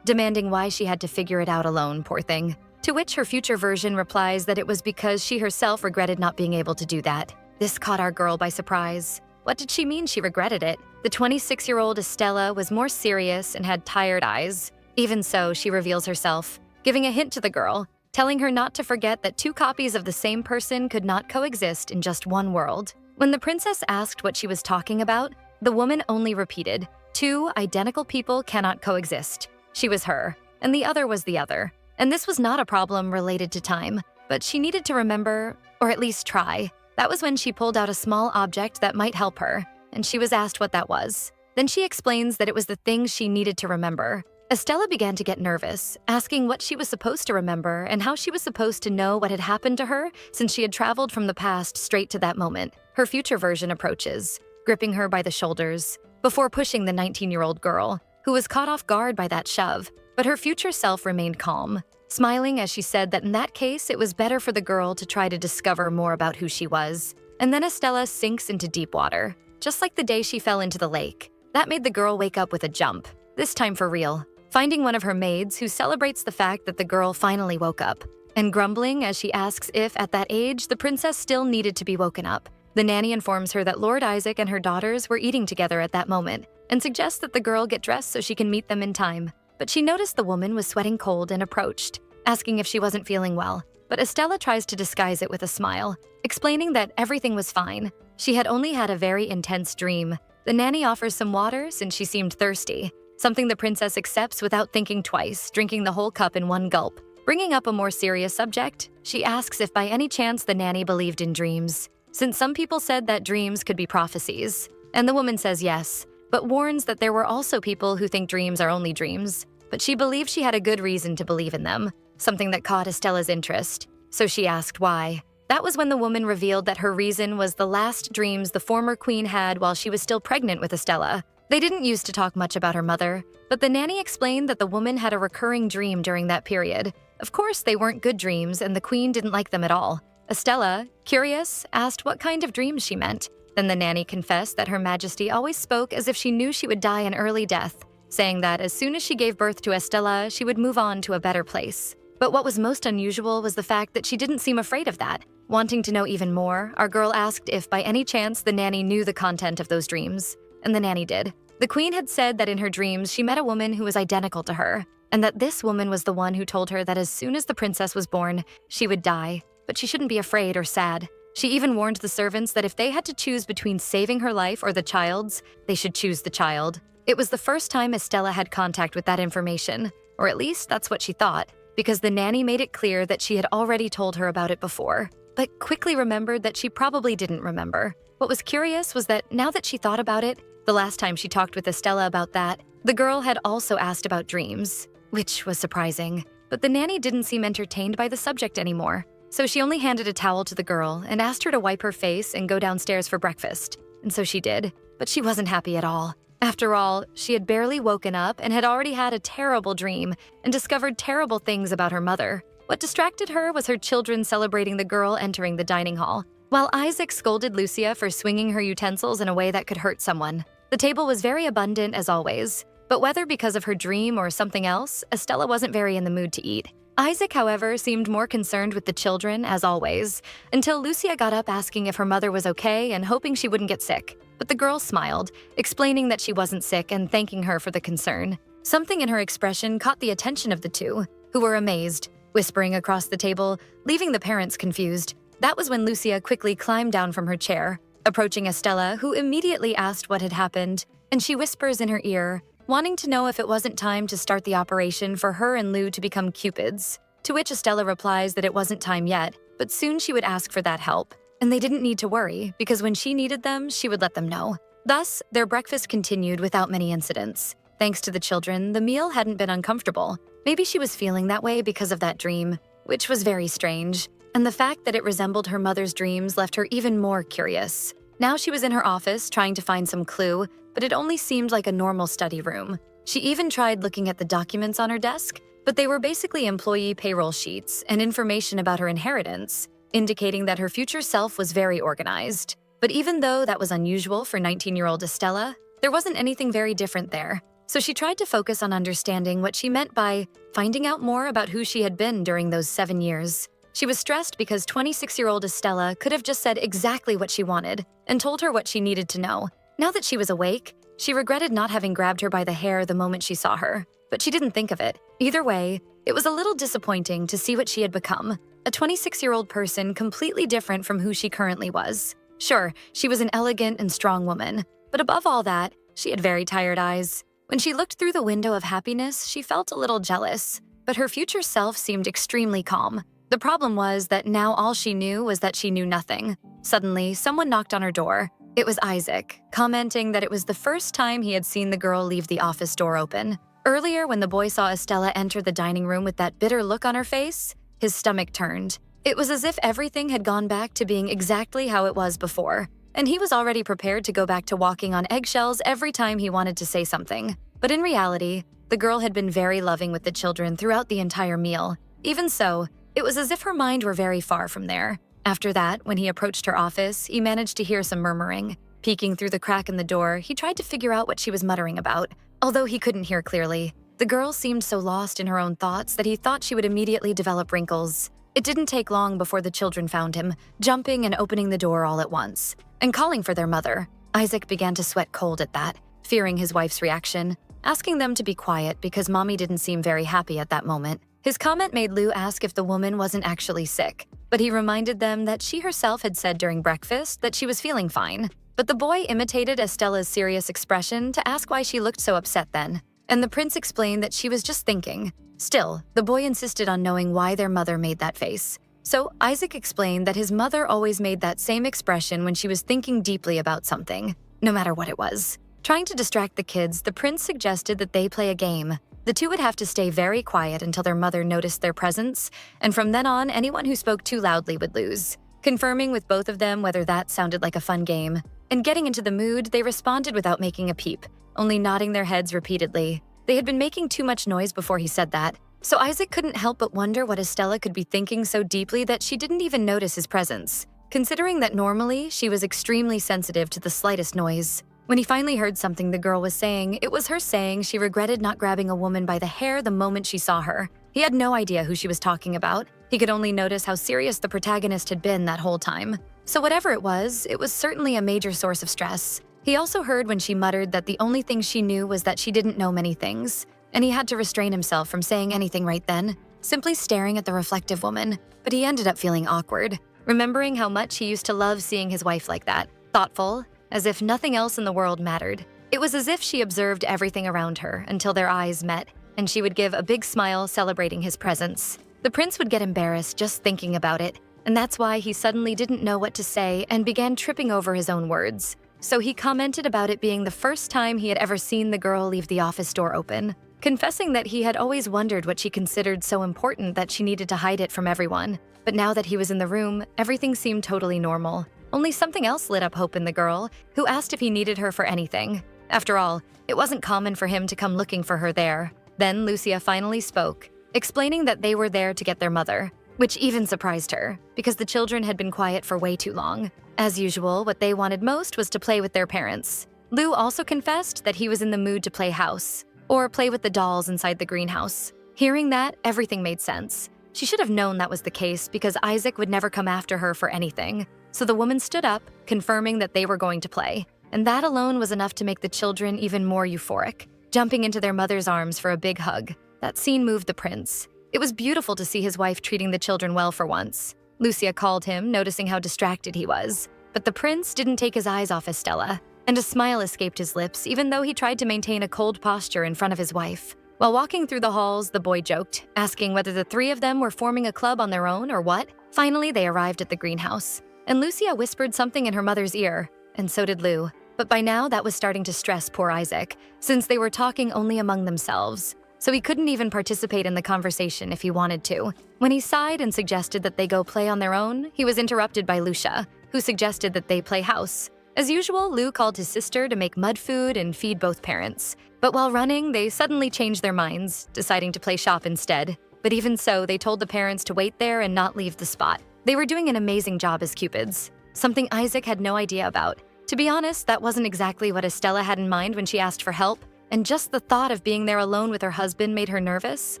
demanding why she had to figure it out alone, poor thing. To which her future version replies that it was because she herself regretted not being able to do that. This caught our girl by surprise. What did she mean she regretted it? The 26-year-old Estella was more serious and had tired eyes. Even so, she reveals herself, giving a hint to the girl, telling her not to forget that 2 copies of the same person could not coexist in just one world. When the princess asked what she was talking about, the woman only repeated, 2 identical people cannot coexist. She was her, and the other was the other. And this was not a problem related to time, but she needed to remember, or at least try. That was when she pulled out a small object that might help her, and she was asked what that was. Then she explains that it was the thing she needed to remember. Estella began to get nervous, asking what she was supposed to remember and how she was supposed to know what had happened to her since she had traveled from the past straight to that moment. Her future version approaches, gripping her by the shoulders, before pushing the 19-year-old girl, who was caught off guard by that shove. But her future self remained calm, smiling as she said that in that case, it was better for the girl to try to discover more about who she was. And then Estella sinks into deep water, just like the day she fell into the lake. That made the girl wake up with a jump, this time for real, finding one of her maids who celebrates the fact that the girl finally woke up, and grumbling as she asks if, at that age, the princess still needed to be woken up. The nanny informs her that Lord Isaac and her daughters were eating together at that moment, and suggests that the girl get dressed so she can meet them in time. But she noticed the woman was sweating cold and approached, asking if she wasn't feeling well. But Estella tries to disguise it with a smile, explaining that everything was fine. She had only had a very intense dream. The nanny offers some water since she seemed thirsty, something the princess accepts without thinking twice, drinking the whole cup in one gulp. Bringing up a more serious subject, she asks if by any chance the nanny believed in dreams, since some people said that dreams could be prophecies. And the woman says yes, but warns that there were also people who think dreams are only dreams. But she believed she had a good reason to believe in them, something that caught Estella's interest. So she asked why. That was when the woman revealed that her reason was the last dreams the former queen had while she was still pregnant with Estella. They didn't used to talk much about her mother, but the nanny explained that the woman had a recurring dream during that period. Of course, they weren't good dreams, and the queen didn't like them at all. Estella, curious, asked what kind of dreams she meant. Then the nanny confessed that Her Majesty always spoke as if she knew she would die an early death, saying that as soon as she gave birth to Estella, she would move on to a better place. But what was most unusual was the fact that she didn't seem afraid of that. Wanting to know even more, our girl asked if by any chance the nanny knew the content of those dreams. And the nanny did. The queen had said that in her dreams she met a woman who was identical to her, and that this woman was the one who told her that as soon as the princess was born, she would die, but she shouldn't be afraid or sad. She even warned the servants that if they had to choose between saving her life or the child's, they should choose the child. It was the first time Estella had contact with that information, or at least that's what she thought, because the nanny made it clear that she had already told her about it before, but quickly remembered that she probably didn't remember. What was curious was that now that she thought about it, the last time she talked with Estella about that, the girl had also asked about dreams, which was surprising. but the nanny didn't seem entertained by the subject anymore. So she only handed a towel to the girl and asked her to wipe her face and go downstairs for breakfast. And so she did, but she wasn't happy at all. After all, she had barely woken up and had already had a terrible dream and discovered terrible things about her mother. What distracted her was her children celebrating the girl entering the dining hall, while Isaac scolded Lucia for swinging her utensils in a way that could hurt someone. The table was very abundant as always, but whether because of her dream or something else, Estella wasn't very in the mood to eat. Isaac, however, seemed more concerned with the children, as always, until Lucia got up asking if her mother was okay and hoping she wouldn't get sick. But the girl smiled, explaining that she wasn't sick and thanking her for the concern. Something in her expression caught the attention of the two, who were amazed, whispering across the table, leaving the parents confused. That was when Lucia quickly climbed down from her chair, approaching Estella, who immediately asked what had happened, and she whispers in her ear, wanting to know if it wasn't time to start the operation for her and Lou to become cupids, to which Estella replies that it wasn't time yet, but soon she would ask for that help, and they didn't need to worry, because when she needed them, she would let them know. Thus, their breakfast continued without many incidents. Thanks to the children, the meal hadn't been uncomfortable. Maybe she was feeling that way because of that dream, which was very strange, and the fact that it resembled her mother's dreams left her even more curious. Now she was in her office trying to find some clue, but it only seemed like a normal study room. She even tried looking at the documents on her desk, but they were basically employee payroll sheets and information about her inheritance, indicating that her future self was very organized. But even though that was unusual for 19-year-old Estella, there wasn't anything very different there. So she tried to focus on understanding what she meant by finding out more about who she had been during those 7 years. She was stressed because 26-year-old Estella could have just said exactly what she wanted and told her what she needed to know. Now that she was awake, she regretted not having grabbed her by the hair the moment she saw her, but she didn't think of it. Either way, it was a little disappointing to see what she had become, a 26-year-old person completely different from who she currently was. Sure, she was an elegant and strong woman, but above all that, she had very tired eyes. When she looked through the window of happiness, she felt a little jealous, but her future self seemed extremely calm. The problem was that now all she knew was that she knew nothing. Suddenly, someone knocked on her door. It was Isaac, commenting that it was the first time he had seen the girl leave the office door open. Earlier, when the boy saw Estella enter the dining room with that bitter look on her face, his stomach turned. It was as if everything had gone back to being exactly how it was before, and he was already prepared to go back to walking on eggshells every time he wanted to say something. But in reality, the girl had been very loving with the children throughout the entire meal. Even so, it was as if her mind were very far from there. After that, when he approached her office, he managed to hear some murmuring. Peeking through the crack in the door, he tried to figure out what she was muttering about, although he couldn't hear clearly. The girl seemed so lost in her own thoughts that he thought she would immediately develop wrinkles. It didn't take long before the children found him, jumping and opening the door all at once, and calling for their mother. Isaac began to sweat cold at that, fearing his wife's reaction, asking them to be quiet because Mommy didn't seem very happy at that moment. His comment made Lou ask if the woman wasn't actually sick, but he reminded them that she herself had said during breakfast that she was feeling fine. But the boy imitated Estella's serious expression to ask why she looked so upset then, and the prince explained that she was just thinking. Still, the boy insisted on knowing why their mother made that face. So Isaac explained that his mother always made that same expression when she was thinking deeply about something, no matter what it was. Trying to distract the kids, the prince suggested that they play a game. The two would have to stay very quiet until their mother noticed their presence, and from then on, anyone who spoke too loudly would lose. Confirming with both of them whether that sounded like a fun game. And getting into the mood, they responded without making a peep, only nodding their heads repeatedly. They had been making too much noise before he said that, so Isaac couldn't help but wonder what Estella could be thinking so deeply that she didn't even notice his presence, considering that normally she was extremely sensitive to the slightest noise. When he finally heard something the girl was saying, it was her saying she regretted not grabbing a woman by the hair the moment she saw her. He had no idea who she was talking about. He could only notice how serious the protagonist had been that whole time. So whatever it was certainly a major source of stress. He also heard when she muttered that the only thing she knew was that she didn't know many things, and he had to restrain himself from saying anything right then, simply staring at the reflective woman. But he ended up feeling awkward, remembering how much he used to love seeing his wife like that, thoughtful, as if nothing else in the world mattered. It was as if she observed everything around her until their eyes met, and she would give a big smile celebrating his presence. The prince would get embarrassed just thinking about it, and that's why he suddenly didn't know what to say and began tripping over his own words. So he commented about it being the first time he had ever seen the girl leave the office door open. confessing that he had always wondered what she considered so important that she needed to hide it from everyone. But now that he was in the room, everything seemed totally normal. Only something else lit up hope in the girl, who asked if he needed her for anything. After all, it wasn't common for him to come looking for her there. Then Lucia finally spoke, explaining that they were there to get their mother, which even surprised her, because the children had been quiet for way too long. As usual, what they wanted most was to play with their parents. Lou also confessed that he was in the mood to play house, or play with the dolls inside the greenhouse. Hearing that, everything made sense. She should have known that was the case because Isaac would never come after her for anything. So the woman stood up, confirming that they were going to play. And that alone was enough to make the children even more euphoric, jumping into their mother's arms for a big hug. That scene moved the prince. It was beautiful to see his wife treating the children well for once. Lucia called him, noticing how distracted he was. But the prince didn't take his eyes off Estella, and a smile escaped his lips even though he tried to maintain a cold posture in front of his wife. While walking through the halls, the boy joked, asking whether the three of them were forming a club on their own or what. Finally, they arrived at the greenhouse, and Lucia whispered something in her mother's ear, and so did Lou. But by now, that was starting to stress poor Isaac, since they were talking only among themselves. So he couldn't even participate in the conversation if he wanted to. When he sighed and suggested that they go play on their own, he was interrupted by Lucia, who suggested that they play house. As usual, Lou called his sister to make mud food and feed both parents. But while running, they suddenly changed their minds, deciding to play shop instead. But even so, they told the parents to wait there and not leave the spot. They were doing an amazing job as cupids, something Isaac had no idea about. To be honest, that wasn't exactly what Estella had in mind when she asked for help, and just the thought of being there alone with her husband made her nervous.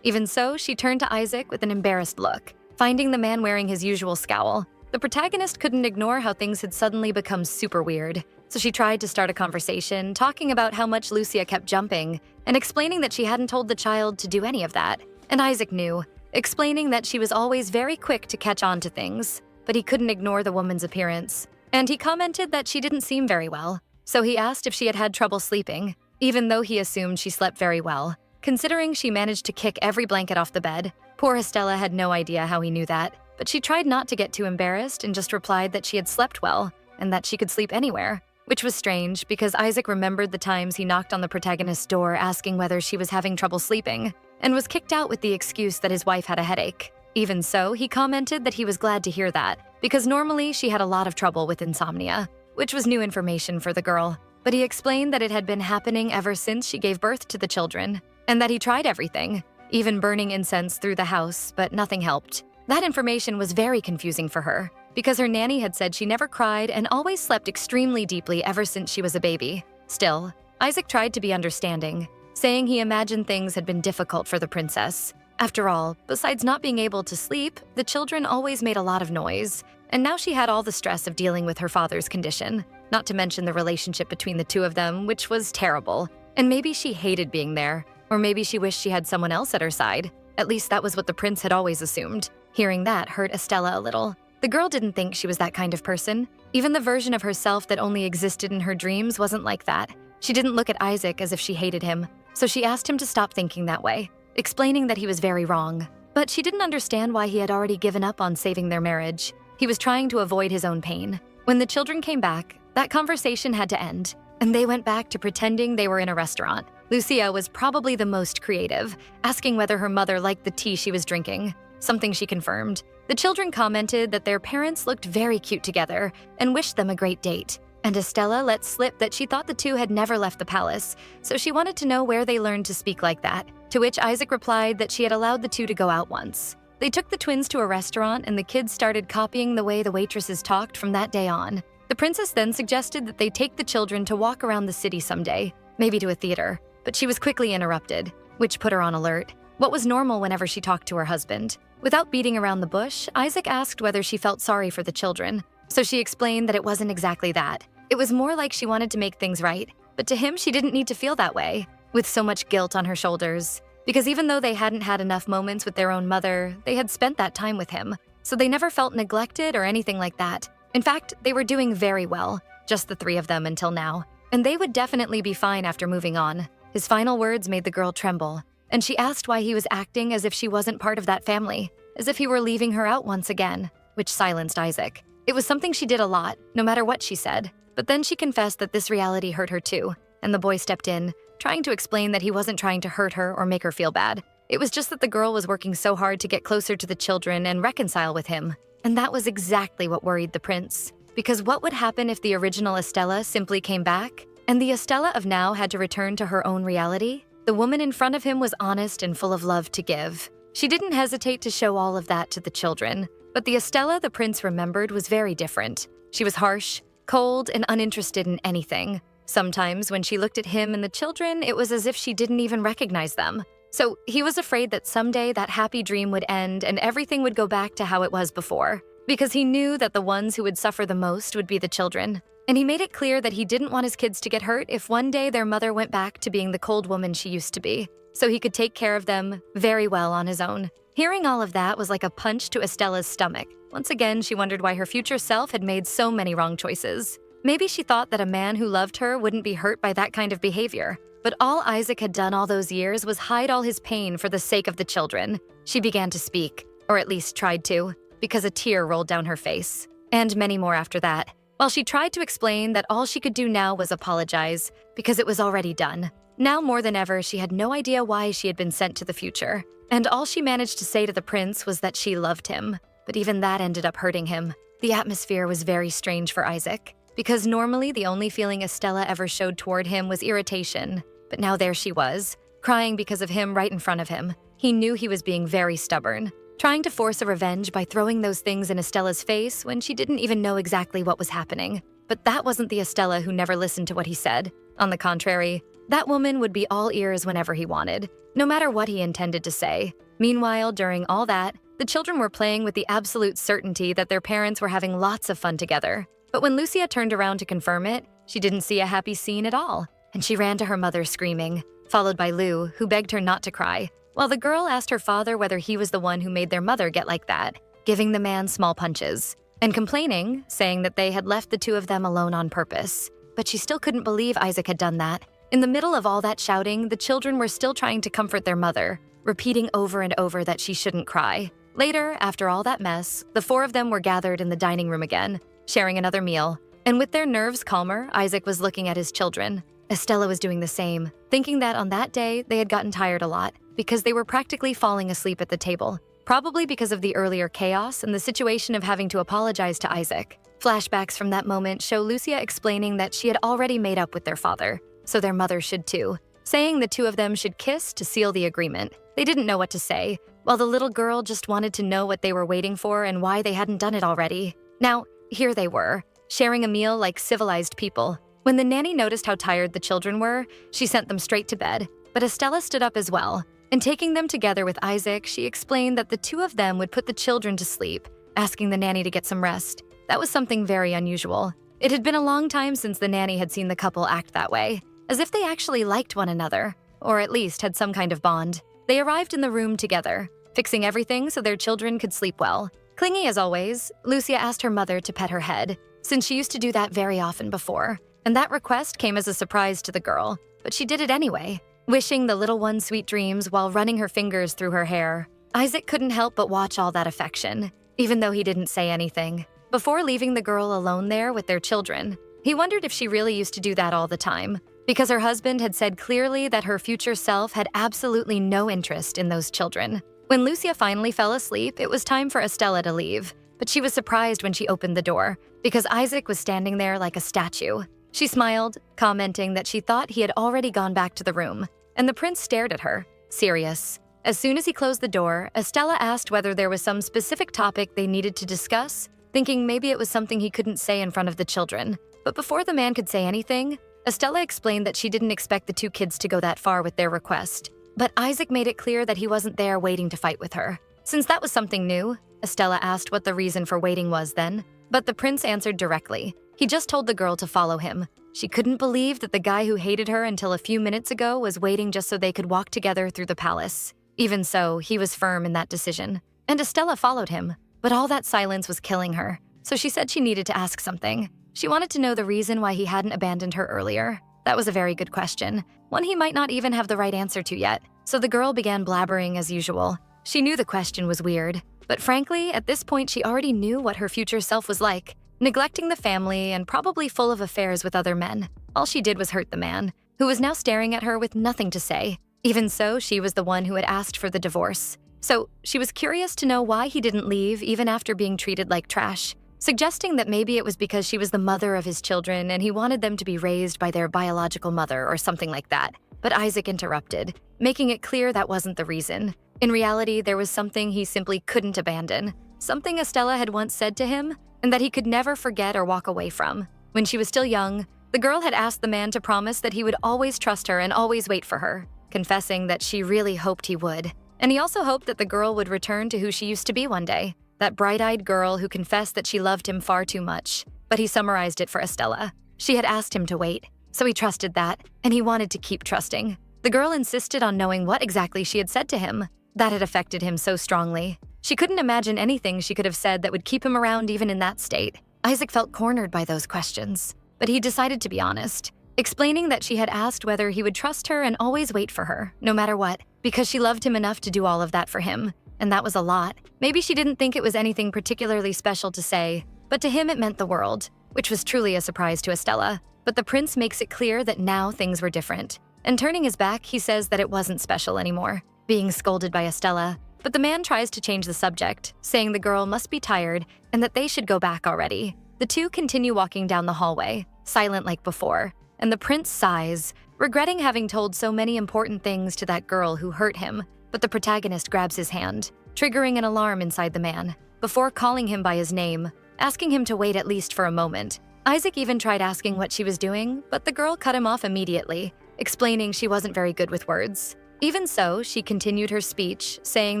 Even so, she turned to Isaac with an embarrassed look, finding the man wearing his usual scowl. The protagonist couldn't ignore how things had suddenly become super weird, so she tried to start a conversation, talking about how much Lucia kept jumping, and explaining that she hadn't told the child to do any of that. And Isaac knew, explaining that she was always very quick to catch on to things, but he couldn't ignore the woman's appearance. And he commented that she didn't seem very well, so he asked if she had had trouble sleeping, even though he assumed she slept very well. Considering she managed to kick every blanket off the bed, poor Estella had no idea how he knew that, but she tried not to get too embarrassed and just replied that she had slept well and that she could sleep anywhere, which was strange because Isaac remembered the times he knocked on the protagonist's door asking whether she was having trouble sleeping, and was kicked out with the excuse that his wife had a headache. Even so, he commented that he was glad to hear that, because normally she had a lot of trouble with insomnia, which was new information for the girl. But he explained that it had been happening ever since she gave birth to the children, and that he tried everything, even burning incense through the house, but nothing helped. That information was very confusing for her, because her nanny had said she never cried and always slept extremely deeply ever since she was a baby. Still, Isaac tried to be understanding, saying he imagined things had been difficult for the princess. After all, besides not being able to sleep, the children always made a lot of noise, and now she had all the stress of dealing with her father's condition, not to mention the relationship between the two of them, which was terrible. And maybe she hated being there, or maybe she wished she had someone else at her side. At least that was what the prince had always assumed. Hearing that hurt Estella a little. The girl didn't think she was that kind of person. Even the version of herself that only existed in her dreams wasn't like that. She didn't look at Isaac as if she hated him, so she asked him to stop thinking that way, explaining that he was very wrong. But she didn't understand why he had already given up on saving their marriage. He was trying to avoid his own pain. When the children came back, that conversation had to end, and they went back to pretending they were in a restaurant. Lucia was probably the most creative, asking whether her mother liked the tea she was drinking, something she confirmed. The children commented that their parents looked very cute together and wished them a great date. And Estella let slip that she thought the two had never left the palace, so she wanted to know where they learned to speak like that, to which Isaac replied that she had allowed the two to go out once. They took the twins to a restaurant and the kids started copying the way the waitresses talked from that day on. The princess then suggested that they take the children to walk around the city someday, maybe to a theater, but she was quickly interrupted, which put her on alert. What was normal whenever she talked to her husband? Without beating around the bush, Isaac asked whether she felt sorry for the children, so she explained that it wasn't exactly that. It was more like she wanted to make things right, but to him she didn't need to feel that way, with so much guilt on her shoulders. Because even though they hadn't had enough moments with their own mother, they had spent that time with him, so they never felt neglected or anything like that. In fact, they were doing very well, just the three of them until now. And they would definitely be fine after moving on. His final words made the girl tremble, and she asked why he was acting as if she wasn't part of that family, as if he were leaving her out once again, which silenced Isaac. It was something she did a lot, no matter what she said. But then she confessed that this reality hurt her too, and the boy stepped in, trying to explain that he wasn't trying to hurt her or make her feel bad. It was just that the girl was working so hard to get closer to the children and reconcile with him. And that was exactly what worried the prince. Because what would happen if the original Estella simply came back, and the Estella of now had to return to her own reality? The woman in front of him was honest and full of love to give. She didn't hesitate to show all of that to the children. But the Estella the prince remembered was very different. She was harsh, cold, and uninterested in anything. Sometimes when she looked at him and the children, it was as if she didn't even recognize them. So he was afraid that someday that happy dream would end and everything would go back to how it was before. Because he knew that the ones who would suffer the most would be the children. And he made it clear that he didn't want his kids to get hurt if one day their mother went back to being the cold woman she used to be, so he could take care of them very well on his own. Hearing all of that was like a punch to Estella's stomach. Once again, she wondered why her future self had made so many wrong choices. Maybe she thought that a man who loved her wouldn't be hurt by that kind of behavior. But all Isaac had done all those years was hide all his pain for the sake of the children. She began to speak, or at least tried to, because a tear rolled down her face. And many more after that. While she tried to explain that all she could do now was apologize, because it was already done. Now more than ever, she had no idea why she had been sent to the future. And all she managed to say to the prince was that she loved him. But even that ended up hurting him. The atmosphere was very strange for Isaac, because normally the only feeling Estella ever showed toward him was irritation. But now there she was, crying because of him right in front of him. He knew he was being very stubborn, trying to force a revenge by throwing those things in Estella's face when she didn't even know exactly what was happening. But that wasn't the Estella who never listened to what he said. On the contrary, that woman would be all ears whenever he wanted, no matter what he intended to say. Meanwhile, during all that, the children were playing with the absolute certainty that their parents were having lots of fun together. But when Lucia turned around to confirm it, she didn't see a happy scene at all, and she ran to her mother screaming, followed by Lou, who begged her not to cry, while the girl asked her father whether he was the one who made their mother get like that, giving the man small punches, and complaining, saying that they had left the two of them alone on purpose. But she still couldn't believe Isaac had done that. In the middle of all that shouting, the children were still trying to comfort their mother, repeating over and over that she shouldn't cry. Later, after all that mess, the four of them were gathered in the dining room again, sharing another meal. And with their nerves calmer, Isaac was looking at his children. Estella was doing the same, thinking that on that day they had gotten tired a lot, because they were practically falling asleep at the table, probably because of the earlier chaos and the situation of having to apologize to Isaac. Flashbacks from that moment show Lucia explaining that she had already made up with their father, so their mother should too, saying the two of them should kiss to seal the agreement. They didn't know what to say, while the little girl just wanted to know what they were waiting for and why they hadn't done it already. Now, here they were, sharing a meal like civilized people. When the nanny noticed how tired the children were, she sent them straight to bed, but Estella stood up as well. And taking them together with Isaac, she explained that the two of them would put the children to sleep, asking the nanny to get some rest. That was something very unusual. It had been a long time since the nanny had seen the couple act that way, as if they actually liked one another, or at least had some kind of bond. They arrived in the room together, fixing everything so their children could sleep well. Clingy as always, Lucia asked her mother to pet her head, since she used to do that very often before. And that request came as a surprise to the girl, but she did it anyway, wishing the little one sweet dreams while running her fingers through her hair. Isaac couldn't help but watch all that affection, even though he didn't say anything. Before leaving the girl alone there with their children, he wondered if she really used to do that all the time, because her husband had said clearly that her future self had absolutely no interest in those children. When Lucia finally fell asleep, it was time for Estella to leave, but she was surprised when she opened the door, because Isaac was standing there like a statue. She smiled, commenting that she thought he had already gone back to the room, and the prince stared at her, serious. As soon as he closed the door, Estella asked whether there was some specific topic they needed to discuss, thinking maybe it was something he couldn't say in front of the children. But before the man could say anything, Estella explained that she didn't expect the two kids to go that far with their request. But Isaac made it clear that he wasn't there waiting to fight with her. Since that was something new, Estella asked what the reason for waiting was then, but the prince answered directly. He just told the girl to follow him. She couldn't believe that the guy who hated her until a few minutes ago was waiting just so they could walk together through the palace. Even so, he was firm in that decision. And Estella followed him, but all that silence was killing her, so she said she needed to ask something. She wanted to know the reason why he hadn't abandoned her earlier. That was a very good question, one he might not even have the right answer to yet. So the girl began blabbering as usual. She knew the question was weird, but frankly, at this point she already knew what her future self was like. Neglecting the family and probably full of affairs with other men. All she did was hurt the man. who was now staring at her with nothing to say. Even so, she was the one who had asked for the divorce. So she was curious to know why he didn't leave even after being treated like trash, suggesting that maybe it was because she was the mother of his children and he wanted them to be raised by their biological mother or something like that. But Isaac interrupted, making it clear that wasn't the reason. In reality, there was something he simply couldn't abandon, something Estella had once said to him, and that he could never forget or walk away from. When she was still young, the girl had asked the man to promise that he would always trust her and always wait for her, confessing that she really hoped he would. And he also hoped that the girl would return to who she used to be one day, that bright-eyed girl who confessed that she loved him far too much. But he summarized it for Estella. She had asked him to wait, so he trusted that, and he wanted to keep trusting. The girl insisted on knowing what exactly she had said to him. That had affected him so strongly. She couldn't imagine anything she could have said that would keep him around even in that state. Isaac felt cornered by those questions, but he decided to be honest, explaining that she had asked whether he would trust her and always wait for her, no matter what, because she loved him enough to do all of that for him. And that was a lot. Maybe she didn't think it was anything particularly special to say, but to him it meant the world, which was truly a surprise to Estella. But the prince makes it clear that now things were different. And turning his back, he says that it wasn't special anymore, being scolded by Estella. But the man tries to change the subject, saying the girl must be tired and that they should go back already. The two continue walking down the hallway, silent like before, and the prince sighs, regretting having told so many important things to that girl who hurt him. But the protagonist grabs his hand, triggering an alarm inside the man, before calling him by his name, asking him to wait at least for a moment. Isaac even tried asking what she was doing, but the girl cut him off immediately, explaining she wasn't very good with words. Even so, she continued her speech, saying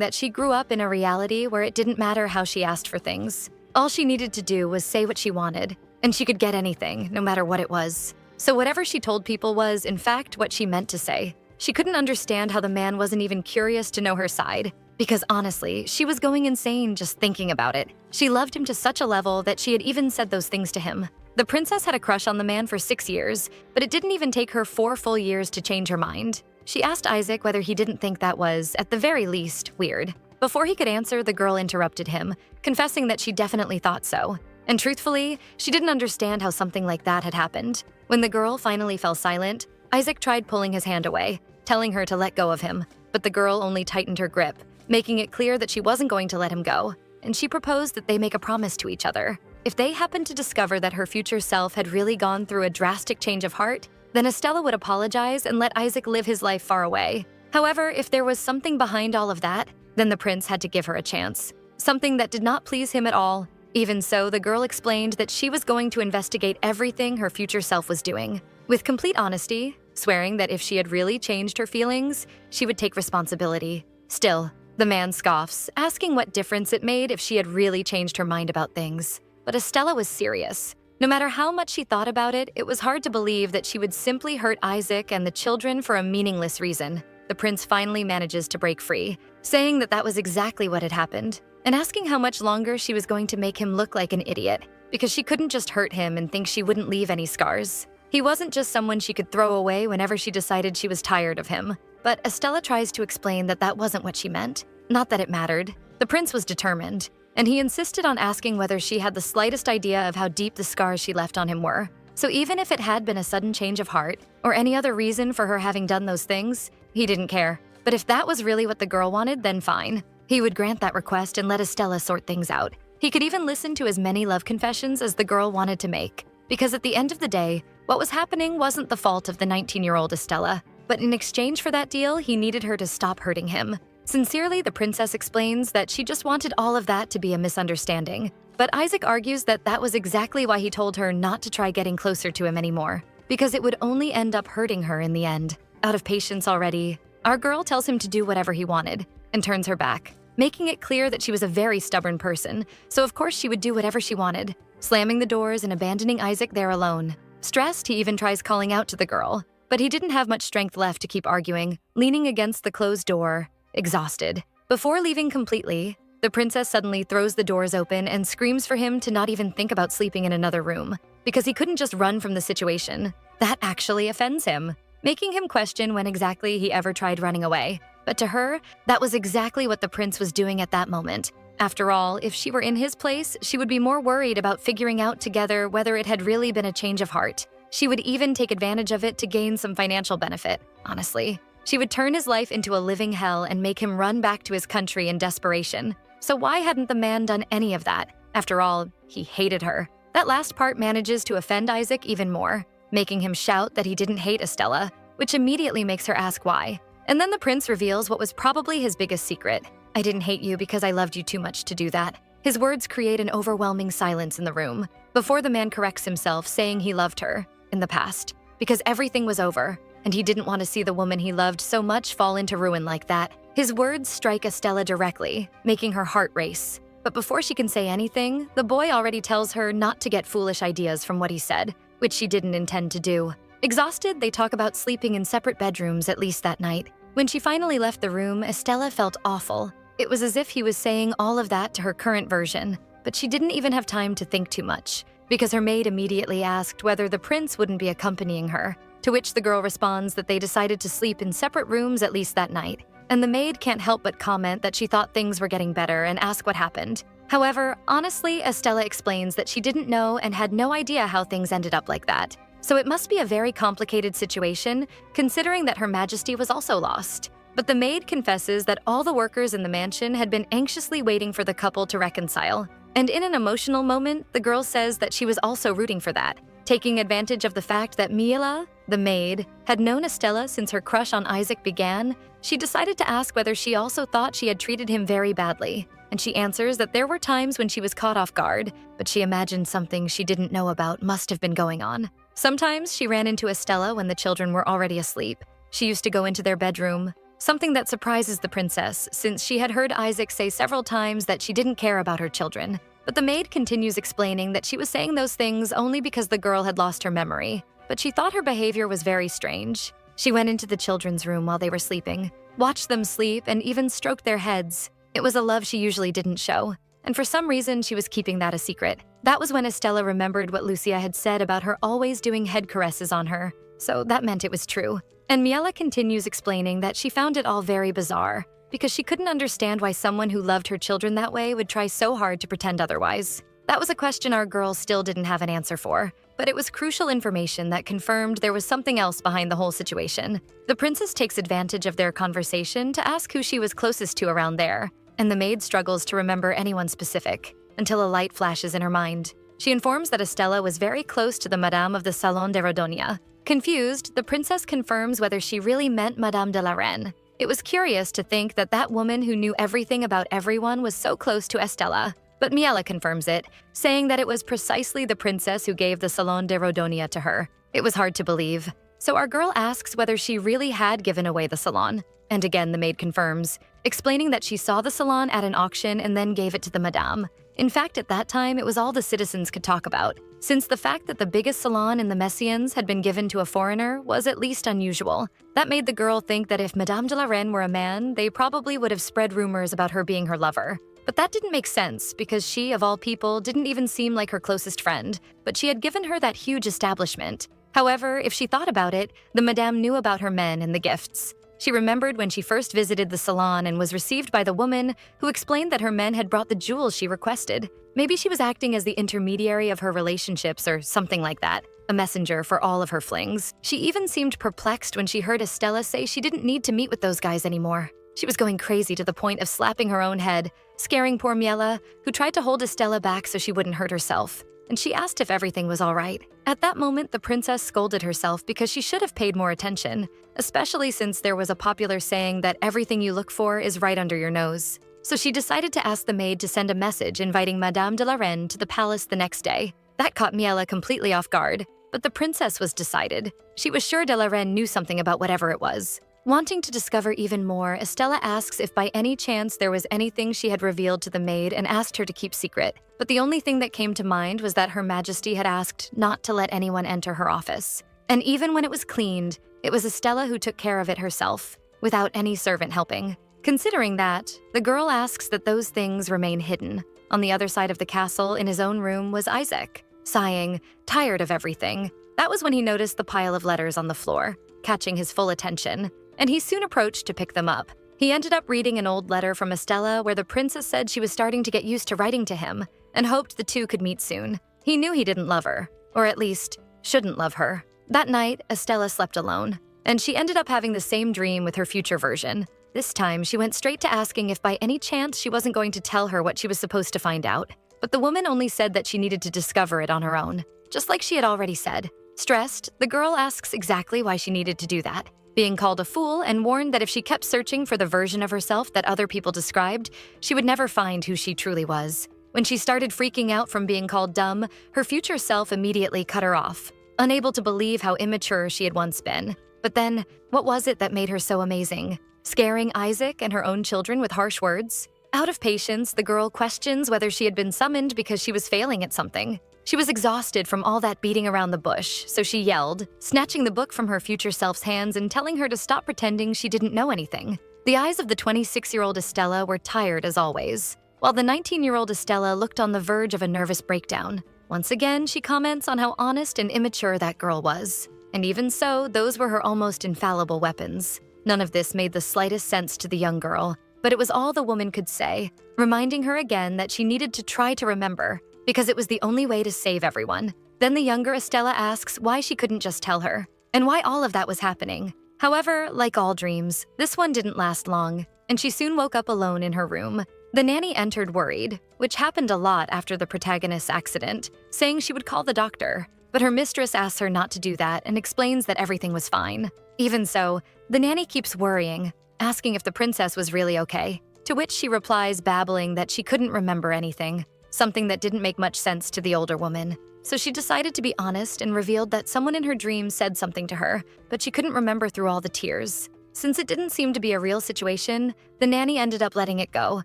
that she grew up in a reality where it didn't matter how she asked for things. All she needed to do was say what she wanted, and she could get anything, no matter what it was. So whatever she told people was, in fact, what she meant to say. She couldn't understand how the man wasn't even curious to know her side, because honestly, she was going insane just thinking about it. She loved him to such a level that she had even said those things to him. The princess had a crush on the man for 6 years, but it didn't even take her 4 full years to change her mind. She asked Isaac whether he didn't think that was, at the very least, weird. Before he could answer, the girl interrupted him, confessing that she definitely thought so. And truthfully, she didn't understand how something like that had happened. When the girl finally fell silent, Isaac tried pulling his hand away, telling her to let go of him, but the girl only tightened her grip, making it clear that she wasn't going to let him go, and she proposed that they make a promise to each other. If they happened to discover that her future self had really gone through a drastic change of heart, then Estella would apologize and let Isaac live his life far away. However, if there was something behind all of that, then the prince had to give her a chance, something that did not please him at all. Even so, the girl explained that she was going to investigate everything her future self was doing, with complete honesty, swearing that if she had really changed her feelings, she would take responsibility. Still, the man scoffs, asking what difference it made if she had really changed her mind about things. But Estella was serious. No matter how much she thought about it, it was hard to believe that she would simply hurt Isaac and the children for a meaningless reason. The prince finally manages to break free, saying that that was exactly what had happened, and asking how much longer she was going to make him look like an idiot, because she couldn't just hurt him and think she wouldn't leave any scars. He wasn't just someone she could throw away whenever she decided she was tired of him. But Estella tries to explain that that wasn't what she meant, not that it mattered. The prince was determined, and he insisted on asking whether she had the slightest idea of how deep the scars she left on him were. So even if it had been a sudden change of heart, or any other reason for her having done those things, he didn't care. But if that was really what the girl wanted, then fine. He would grant that request and let Estella sort things out. He could even listen to as many love confessions as the girl wanted to make. Because at the end of the day, what was happening wasn't the fault of the 19-year-old Estella. But in exchange for that deal, he needed her to stop hurting him. Sincerely, the princess explains that she just wanted all of that to be a misunderstanding. But Isaac argues that that was exactly why he told her not to try getting closer to him anymore, because it would only end up hurting her in the end. Out of patience already, our girl tells him to do whatever he wanted and turns her back, making it clear that she was a very stubborn person, so of course she would do whatever she wanted, slamming the doors and abandoning Isaac there alone. Stressed, he even tries calling out to the girl, but he didn't have much strength left to keep arguing, leaning against the closed door, exhausted. Before leaving completely, the princess suddenly throws the doors open and screams for him to not even think about sleeping in another room, because he couldn't just run from the situation. That actually offends him, making him question when exactly he ever tried running away. But to her, that was exactly what the prince was doing at that moment. After all, if she were in his place, she would be more worried about figuring out together whether it had really been a change of heart. She would even take advantage of it to gain some financial benefit, honestly. She would turn his life into a living hell and make him run back to his country in desperation. So why hadn't the man done any of that? After all, he hated her. That last part manages to offend Isaac even more, making him shout that he didn't hate Estella, which immediately makes her ask why. And then the prince reveals what was probably his biggest secret. I didn't hate you because I loved you too much to do that. His words create an overwhelming silence in the room, before the man corrects himself, saying he loved her, in the past, because everything was over, and he didn't want to see the woman he loved so much fall into ruin like that. His words strike Estella directly, making her heart race. But before she can say anything, the boy already tells her not to get foolish ideas from what he said, which she didn't intend to do. Exhausted, they talk about sleeping in separate bedrooms at least that night. When she finally left the room, Estella felt awful. It was as if he was saying all of that to her current version, but she didn't even have time to think too much, because her maid immediately asked whether the prince wouldn't be accompanying her, to which the girl responds that they decided to sleep in separate rooms at least that night. And the maid can't help but comment that she thought things were getting better and ask what happened. However, honestly, Estella explains that she didn't know and had no idea how things ended up like that. So it must be a very complicated situation, considering that Her Majesty was also lost. But the maid confesses that all the workers in the mansion had been anxiously waiting for the couple to reconcile. And in an emotional moment, the girl says that she was also rooting for that, taking advantage of the fact that Miela, the maid, had known Estella since her crush on Isaac began. She decided to ask whether she also thought she had treated him very badly. And she answers that there were times when she was caught off guard, but she imagined something she didn't know about must have been going on. Sometimes she ran into Estella when the children were already asleep. She used to go into their bedroom, something that surprises the princess, since she had heard Isaac say several times that she didn't care about her children. But the maid continues explaining that she was saying those things only because the girl had lost her memory, but she thought her behavior was very strange. She went into the children's room while they were sleeping, watched them sleep, and even stroked their heads. It was a love she usually didn't show, and for some reason she was keeping that a secret. That was when Estella remembered what Lucia had said about her always doing head caresses on her, so that meant it was true. And Miela continues explaining that she found it all very bizarre, because she couldn't understand why someone who loved her children that way would try so hard to pretend otherwise. That was a question our girl still didn't have an answer for, but it was crucial information that confirmed there was something else behind the whole situation. The princess takes advantage of their conversation to ask who she was closest to around there, and the maid struggles to remember anyone specific, until a light flashes in her mind. She informs that Estella was very close to the Madame of the Salon de Rodonia. Confused, the princess confirms whether she really meant Madame de la Reine. It was curious to think that that woman who knew everything about everyone was so close to Estella, but Miela confirms it, saying that it was precisely the princess who gave the Salon de Rodonia to her. It was hard to believe. So our girl asks whether she really had given away the salon, and again the maid confirms, explaining that she saw the salon at an auction and then gave it to the madame. In fact, at that time, it was all the citizens could talk about, since the fact that the biggest salon in the Messians had been given to a foreigner was at least unusual. That made the girl think that if Madame de la Reine were a man, they probably would have spread rumors about her being her lover. But that didn't make sense, because she, of all people, didn't even seem like her closest friend, but she had given her that huge establishment. However, if she thought about it, the madame knew about her men and the gifts. She remembered when she first visited the salon and was received by the woman who explained that her men had brought the jewels she requested. Maybe she was acting as the intermediary of her relationships or something like that, a messenger for all of her flings. She even seemed perplexed when she heard Estella say she didn't need to meet with those guys anymore. She was going crazy to the point of slapping her own head, scaring poor Miela, who tried to hold Estella back so she wouldn't hurt herself. And she asked if everything was all right. At that moment, the princess scolded herself because she should have paid more attention, especially since there was a popular saying that everything you look for is right under your nose. So she decided to ask the maid to send a message inviting Madame de la Reine to the palace the next day. That caught Miela completely off guard, but the princess was decided. She was sure de la Reine knew something about whatever it was. Wanting to discover even more, Estella asks if by any chance there was anything she had revealed to the maid and asked her to keep secret. But the only thing that came to mind was that Her Majesty had asked not to let anyone enter her office. And even when it was cleaned, it was Estella who took care of it herself, without any servant helping. Considering that, the girl asks that those things remain hidden. On the other side of the castle, in his own room, was Isaac, sighing, tired of everything. That was when he noticed the pile of letters on the floor, catching his full attention, and he soon approached to pick them up. He ended up reading an old letter from Estella where the princess said she was starting to get used to writing to him and hoped the two could meet soon. He knew he didn't love her, or at least, shouldn't love her. That night, Estella slept alone, and she ended up having the same dream with her future version. This time, she went straight to asking if by any chance she wasn't going to tell her what she was supposed to find out. But the woman only said that she needed to discover it on her own, just like she had already said. Stressed, the girl asks exactly why she needed to do that, being called a fool and warned that if she kept searching for the version of herself that other people described, she would never find who she truly was. When she started freaking out from being called dumb, her future self immediately cut her off, unable to believe how immature she had once been. But then, what was it that made her so amazing? Scaring Isaac and her own children with harsh words? Out of patience, the girl questions whether she had been summoned because she was failing at something. She was exhausted from all that beating around the bush, so she yelled, snatching the book from her future self's hands and telling her to stop pretending she didn't know anything. The eyes of the 26-year-old Estella were tired as always, while the 19-year-old Estella looked on the verge of a nervous breakdown. Once again, she comments on how honest and immature that girl was. And even so, those were her almost infallible weapons. None of this made the slightest sense to the young girl, but it was all the woman could say, reminding her again that she needed to try to remember, because it was the only way to save everyone. Then the younger Estella asks why she couldn't just tell her, and why all of that was happening. However, like all dreams, this one didn't last long, and she soon woke up alone in her room. The nanny entered worried, which happened a lot after the protagonist's accident, saying she would call the doctor, but her mistress asks her not to do that and explains that everything was fine. Even so, the nanny keeps worrying, asking if the princess was really okay, to which she replies babbling that she couldn't remember anything, something that didn't make much sense to the older woman. So she decided to be honest and revealed that someone in her dream said something to her, but she couldn't remember through all the tears. Since it didn't seem to be a real situation, the nanny ended up letting it go,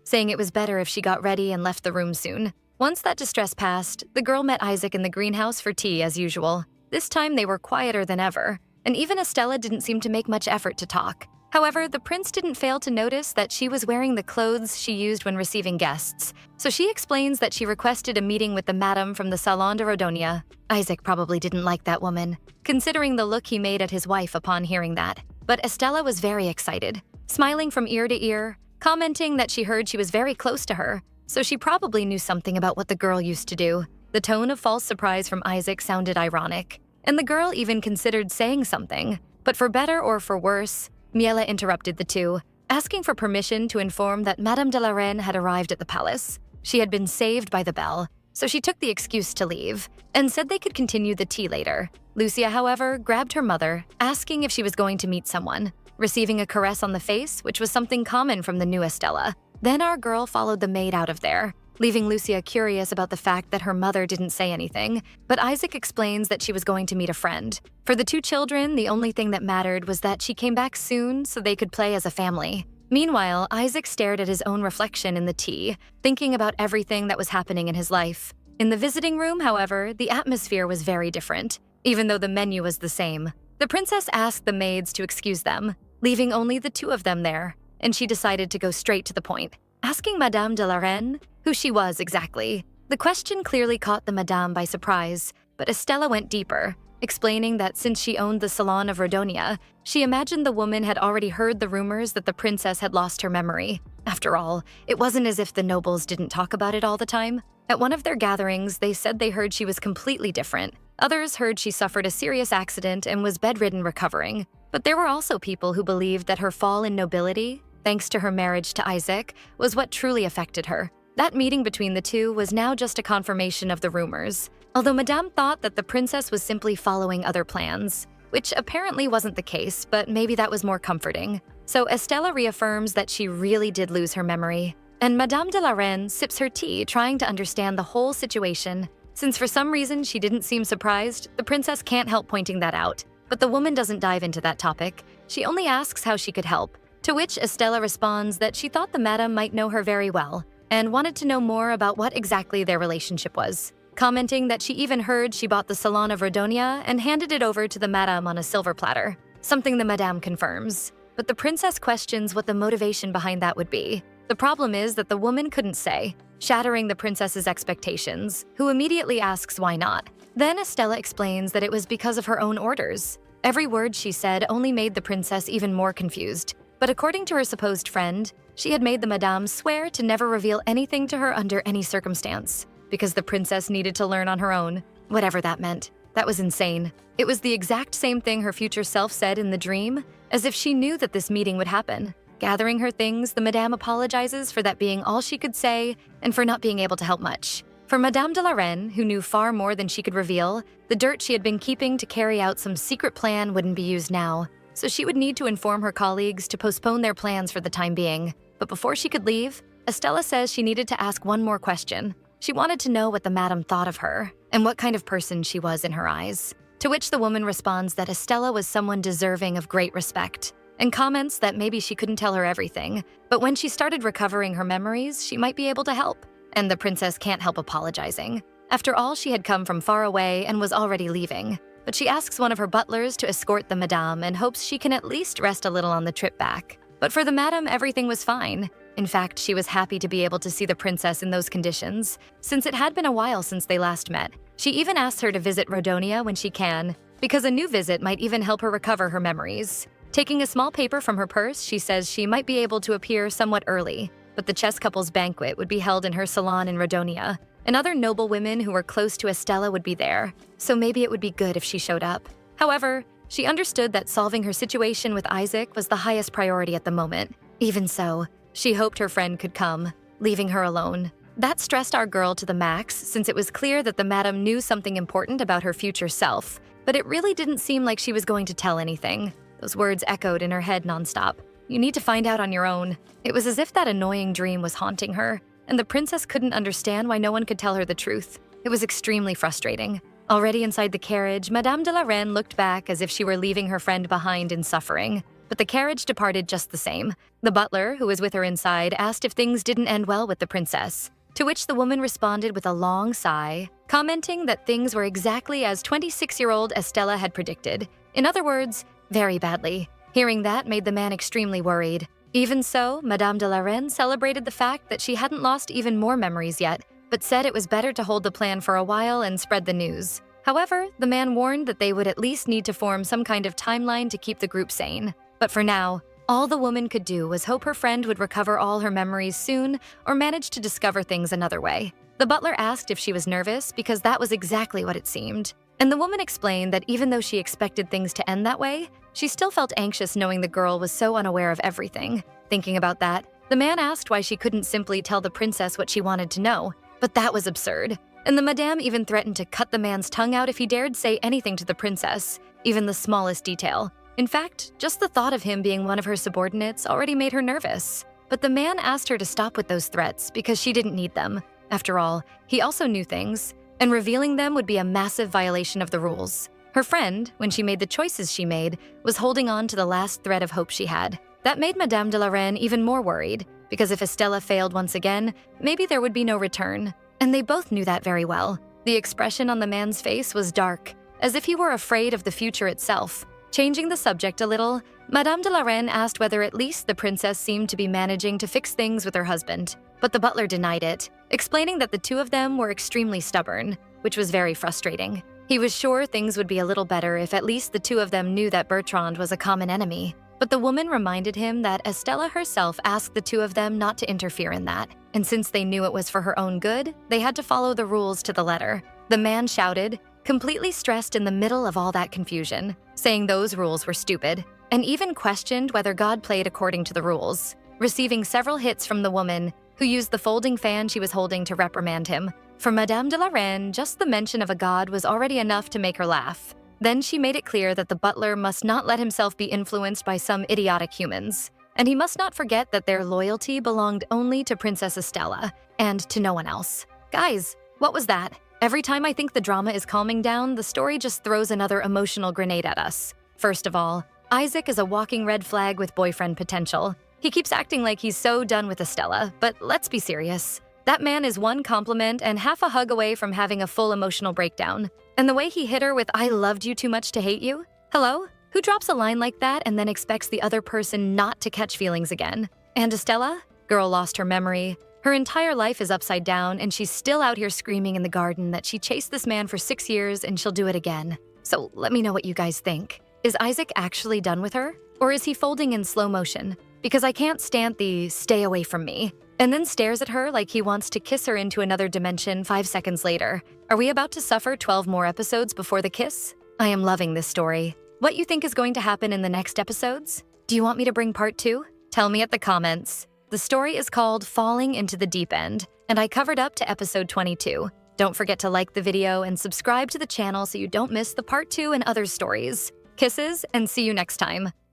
saying it was better if she got ready and left the room soon. Once that distress passed, the girl met Isaac in the greenhouse for tea as usual. This time they were quieter than ever, and even Estella didn't seem to make much effort to talk. However, the prince didn't fail to notice that she was wearing the clothes she used when receiving guests, so she explains that she requested a meeting with the madam from the Salon de Rodonia. Isaac probably didn't like that woman, considering the look he made at his wife upon hearing that. But Estella was very excited, smiling from ear to ear, commenting that she heard she was very close to her, so she probably knew something about what the girl used to do. The tone of false surprise from Isaac sounded ironic, and the girl even considered saying something. But for better or for worse, Miela interrupted the two, asking for permission to inform that Madame de la Reine had arrived at the palace. She had been saved by the bell, so she took the excuse to leave, and said they could continue the tea later. Lucia, however, grabbed her mother, asking if she was going to meet someone, receiving a caress on the face, which was something common from the new Estella. Then our girl followed the maid out of there, leaving Lucia curious about the fact that her mother didn't say anything, but Isaac explains that she was going to meet a friend. For the two children, the only thing that mattered was that she came back soon so they could play as a family. Meanwhile, Isaac stared at his own reflection in the tea, thinking about everything that was happening in his life. In the visiting room, however, the atmosphere was very different, even though the menu was the same. The princess asked the maids to excuse them, leaving only the two of them there, and she decided to go straight to the point, asking Madame de la Reine who she was exactly. The question clearly caught the Madame by surprise, but Estella went deeper, explaining that since she owned the Salon of Rodonia, she imagined the woman had already heard the rumors that the princess had lost her memory. After all, it wasn't as if the nobles didn't talk about it all the time. At one of their gatherings, they said they heard she was completely different. Others heard she suffered a serious accident and was bedridden recovering. But there were also people who believed that her fall in nobility, thanks to her marriage to Isaac, was what truly affected her. That meeting between the two was now just a confirmation of the rumors, although Madame thought that the princess was simply following other plans, which apparently wasn't the case, but maybe that was more comforting. So Estella reaffirms that she really did lose her memory, and Madame de la Reine sips her tea trying to understand the whole situation. Since for some reason she didn't seem surprised, the princess can't help pointing that out. But the woman doesn't dive into that topic. She only asks how she could help, to which Estella responds that she thought the madam might know her very well, and wanted to know more about what exactly their relationship was, commenting that she even heard she bought the Salon of Rodonia and handed it over to the madame on a silver platter, something the madame confirms. But the princess questions what the motivation behind that would be. The problem is that the woman couldn't say, shattering the princess's expectations, who immediately asks why not. Then Estella explains that it was because of her own orders. Every word she said only made the princess even more confused. But according to her supposed friend, she had made the madame swear to never reveal anything to her under any circumstance, because the princess needed to learn on her own, whatever that meant. That was insane. It was the exact same thing her future self said in the dream, as if she knew that this meeting would happen. Gathering her things, the Madame apologizes for that being all she could say and for not being able to help much. For Madame de la Reine, who knew far more than she could reveal, the dirt she had been keeping to carry out some secret plan wouldn't be used now, so she would need to inform her colleagues to postpone their plans for the time being. But before she could leave, Estella says she needed to ask one more question. She wanted to know what the Madame thought of her and what kind of person she was in her eyes. To which the woman responds that Estella was someone deserving of great respect, and comments that maybe she couldn't tell her everything, but when she started recovering her memories, she might be able to help. And the princess can't help apologizing. After all, she had come from far away and was already leaving. But she asks one of her butlers to escort the Madame and hopes she can at least rest a little on the trip back. But for the Madame, everything was fine. In fact, she was happy to be able to see the princess in those conditions, since it had been a while since they last met. She even asks her to visit Rodonia when she can, because a new visit might even help her recover her memories. Taking a small paper from her purse, she says she might be able to appear somewhat early, but the chess couple's banquet would be held in her salon in Rodonia, and other noble women who were close to Estella would be there, so maybe it would be good if she showed up. However, she understood that solving her situation with Isaac was the highest priority at the moment. Even so, she hoped her friend could come, leaving her alone. That stressed our girl to the max, since it was clear that the Madame knew something important about her future self, but it really didn't seem like she was going to tell anything. Those words echoed in her head nonstop. You need to find out on your own. It was as if that annoying dream was haunting her, and the princess couldn't understand why no one could tell her the truth. It was extremely frustrating. Already inside the carriage, Madame de la Reine looked back as if she were leaving her friend behind in suffering. But the carriage departed just the same. The butler, who was with her inside, asked if things didn't end well with the princess, to which the woman responded with a long sigh, commenting that things were exactly as 26-year-old Estella had predicted. In other words, very badly. Hearing that made the man extremely worried. Even so, Madame de la Reine celebrated the fact that she hadn't lost even more memories yet, but said it was better to hold the plan for a while and spread the news. However, the man warned that they would at least need to form some kind of timeline to keep the group sane. But for now, all the woman could do was hope her friend would recover all her memories soon or manage to discover things another way. The butler asked if she was nervous because that was exactly what it seemed. And the woman explained that even though she expected things to end that way, she still felt anxious knowing the girl was so unaware of everything. Thinking about that, the man asked why she couldn't simply tell the princess what she wanted to know, but that was absurd. And the Madame even threatened to cut the man's tongue out if he dared say anything to the princess, even the smallest detail. In fact, just the thought of him being one of her subordinates already made her nervous. But the man asked her to stop with those threats because she didn't need them. After all, he also knew things, and revealing them would be a massive violation of the rules. Her friend, when she made the choices she made, was holding on to the last thread of hope she had. That made Madame de la Reine even more worried, because if Estella failed once again, maybe there would be no return. And they both knew that very well. The expression on the man's face was dark, as if he were afraid of the future itself. Changing the subject a little, Madame de la Reine asked whether at least the princess seemed to be managing to fix things with her husband. But the butler denied it, explaining that the two of them were extremely stubborn, which was very frustrating. He was sure things would be a little better if at least the two of them knew that Bertrand was a common enemy. But the woman reminded him that Estella herself asked the two of them not to interfere in that, and since they knew it was for her own good, they had to follow the rules to the letter. The man shouted, completely stressed in the middle of all that confusion, saying those rules were stupid, and even questioned whether God played according to the rules, receiving several hits from the woman, who used the folding fan she was holding to reprimand him. For Madame de la Reine, just the mention of a god was already enough to make her laugh. Then she made it clear that the butler must not let himself be influenced by some idiotic humans, and he must not forget that their loyalty belonged only to Princess Estella, and to no one else. Guys, what was that? Every time I think the drama is calming down, the story just throws another emotional grenade at us. First of all, Isaac is a walking red flag with boyfriend potential. He keeps acting like he's so done with Estella, but let's be serious. That man is one compliment and half a hug away from having a full emotional breakdown. And the way he hit her with "I loved you too much to hate you"? Hello? Who drops a line like that and then expects the other person not to catch feelings again? And Estella? Girl lost her memory. Her entire life is upside down and she's still out here screaming in the garden that she chased this man for 6 years and she'll do it again. So let me know what you guys think. Is Isaac actually done with her? Or is he folding in slow motion? Because I can't stand the "stay away from me." and then stares at her like he wants to kiss her into another dimension 5 seconds later. Are we about to suffer 12 more episodes before the kiss? I am loving this story. What you think is going to happen in the next episodes? Do you want me to bring part 2? Tell me at the comments. The story is called Falling into the Deep End, and I covered up to episode 22. Don't forget to like the video and subscribe to the channel so you don't miss the part 2 and other stories. Kisses, and see you next time.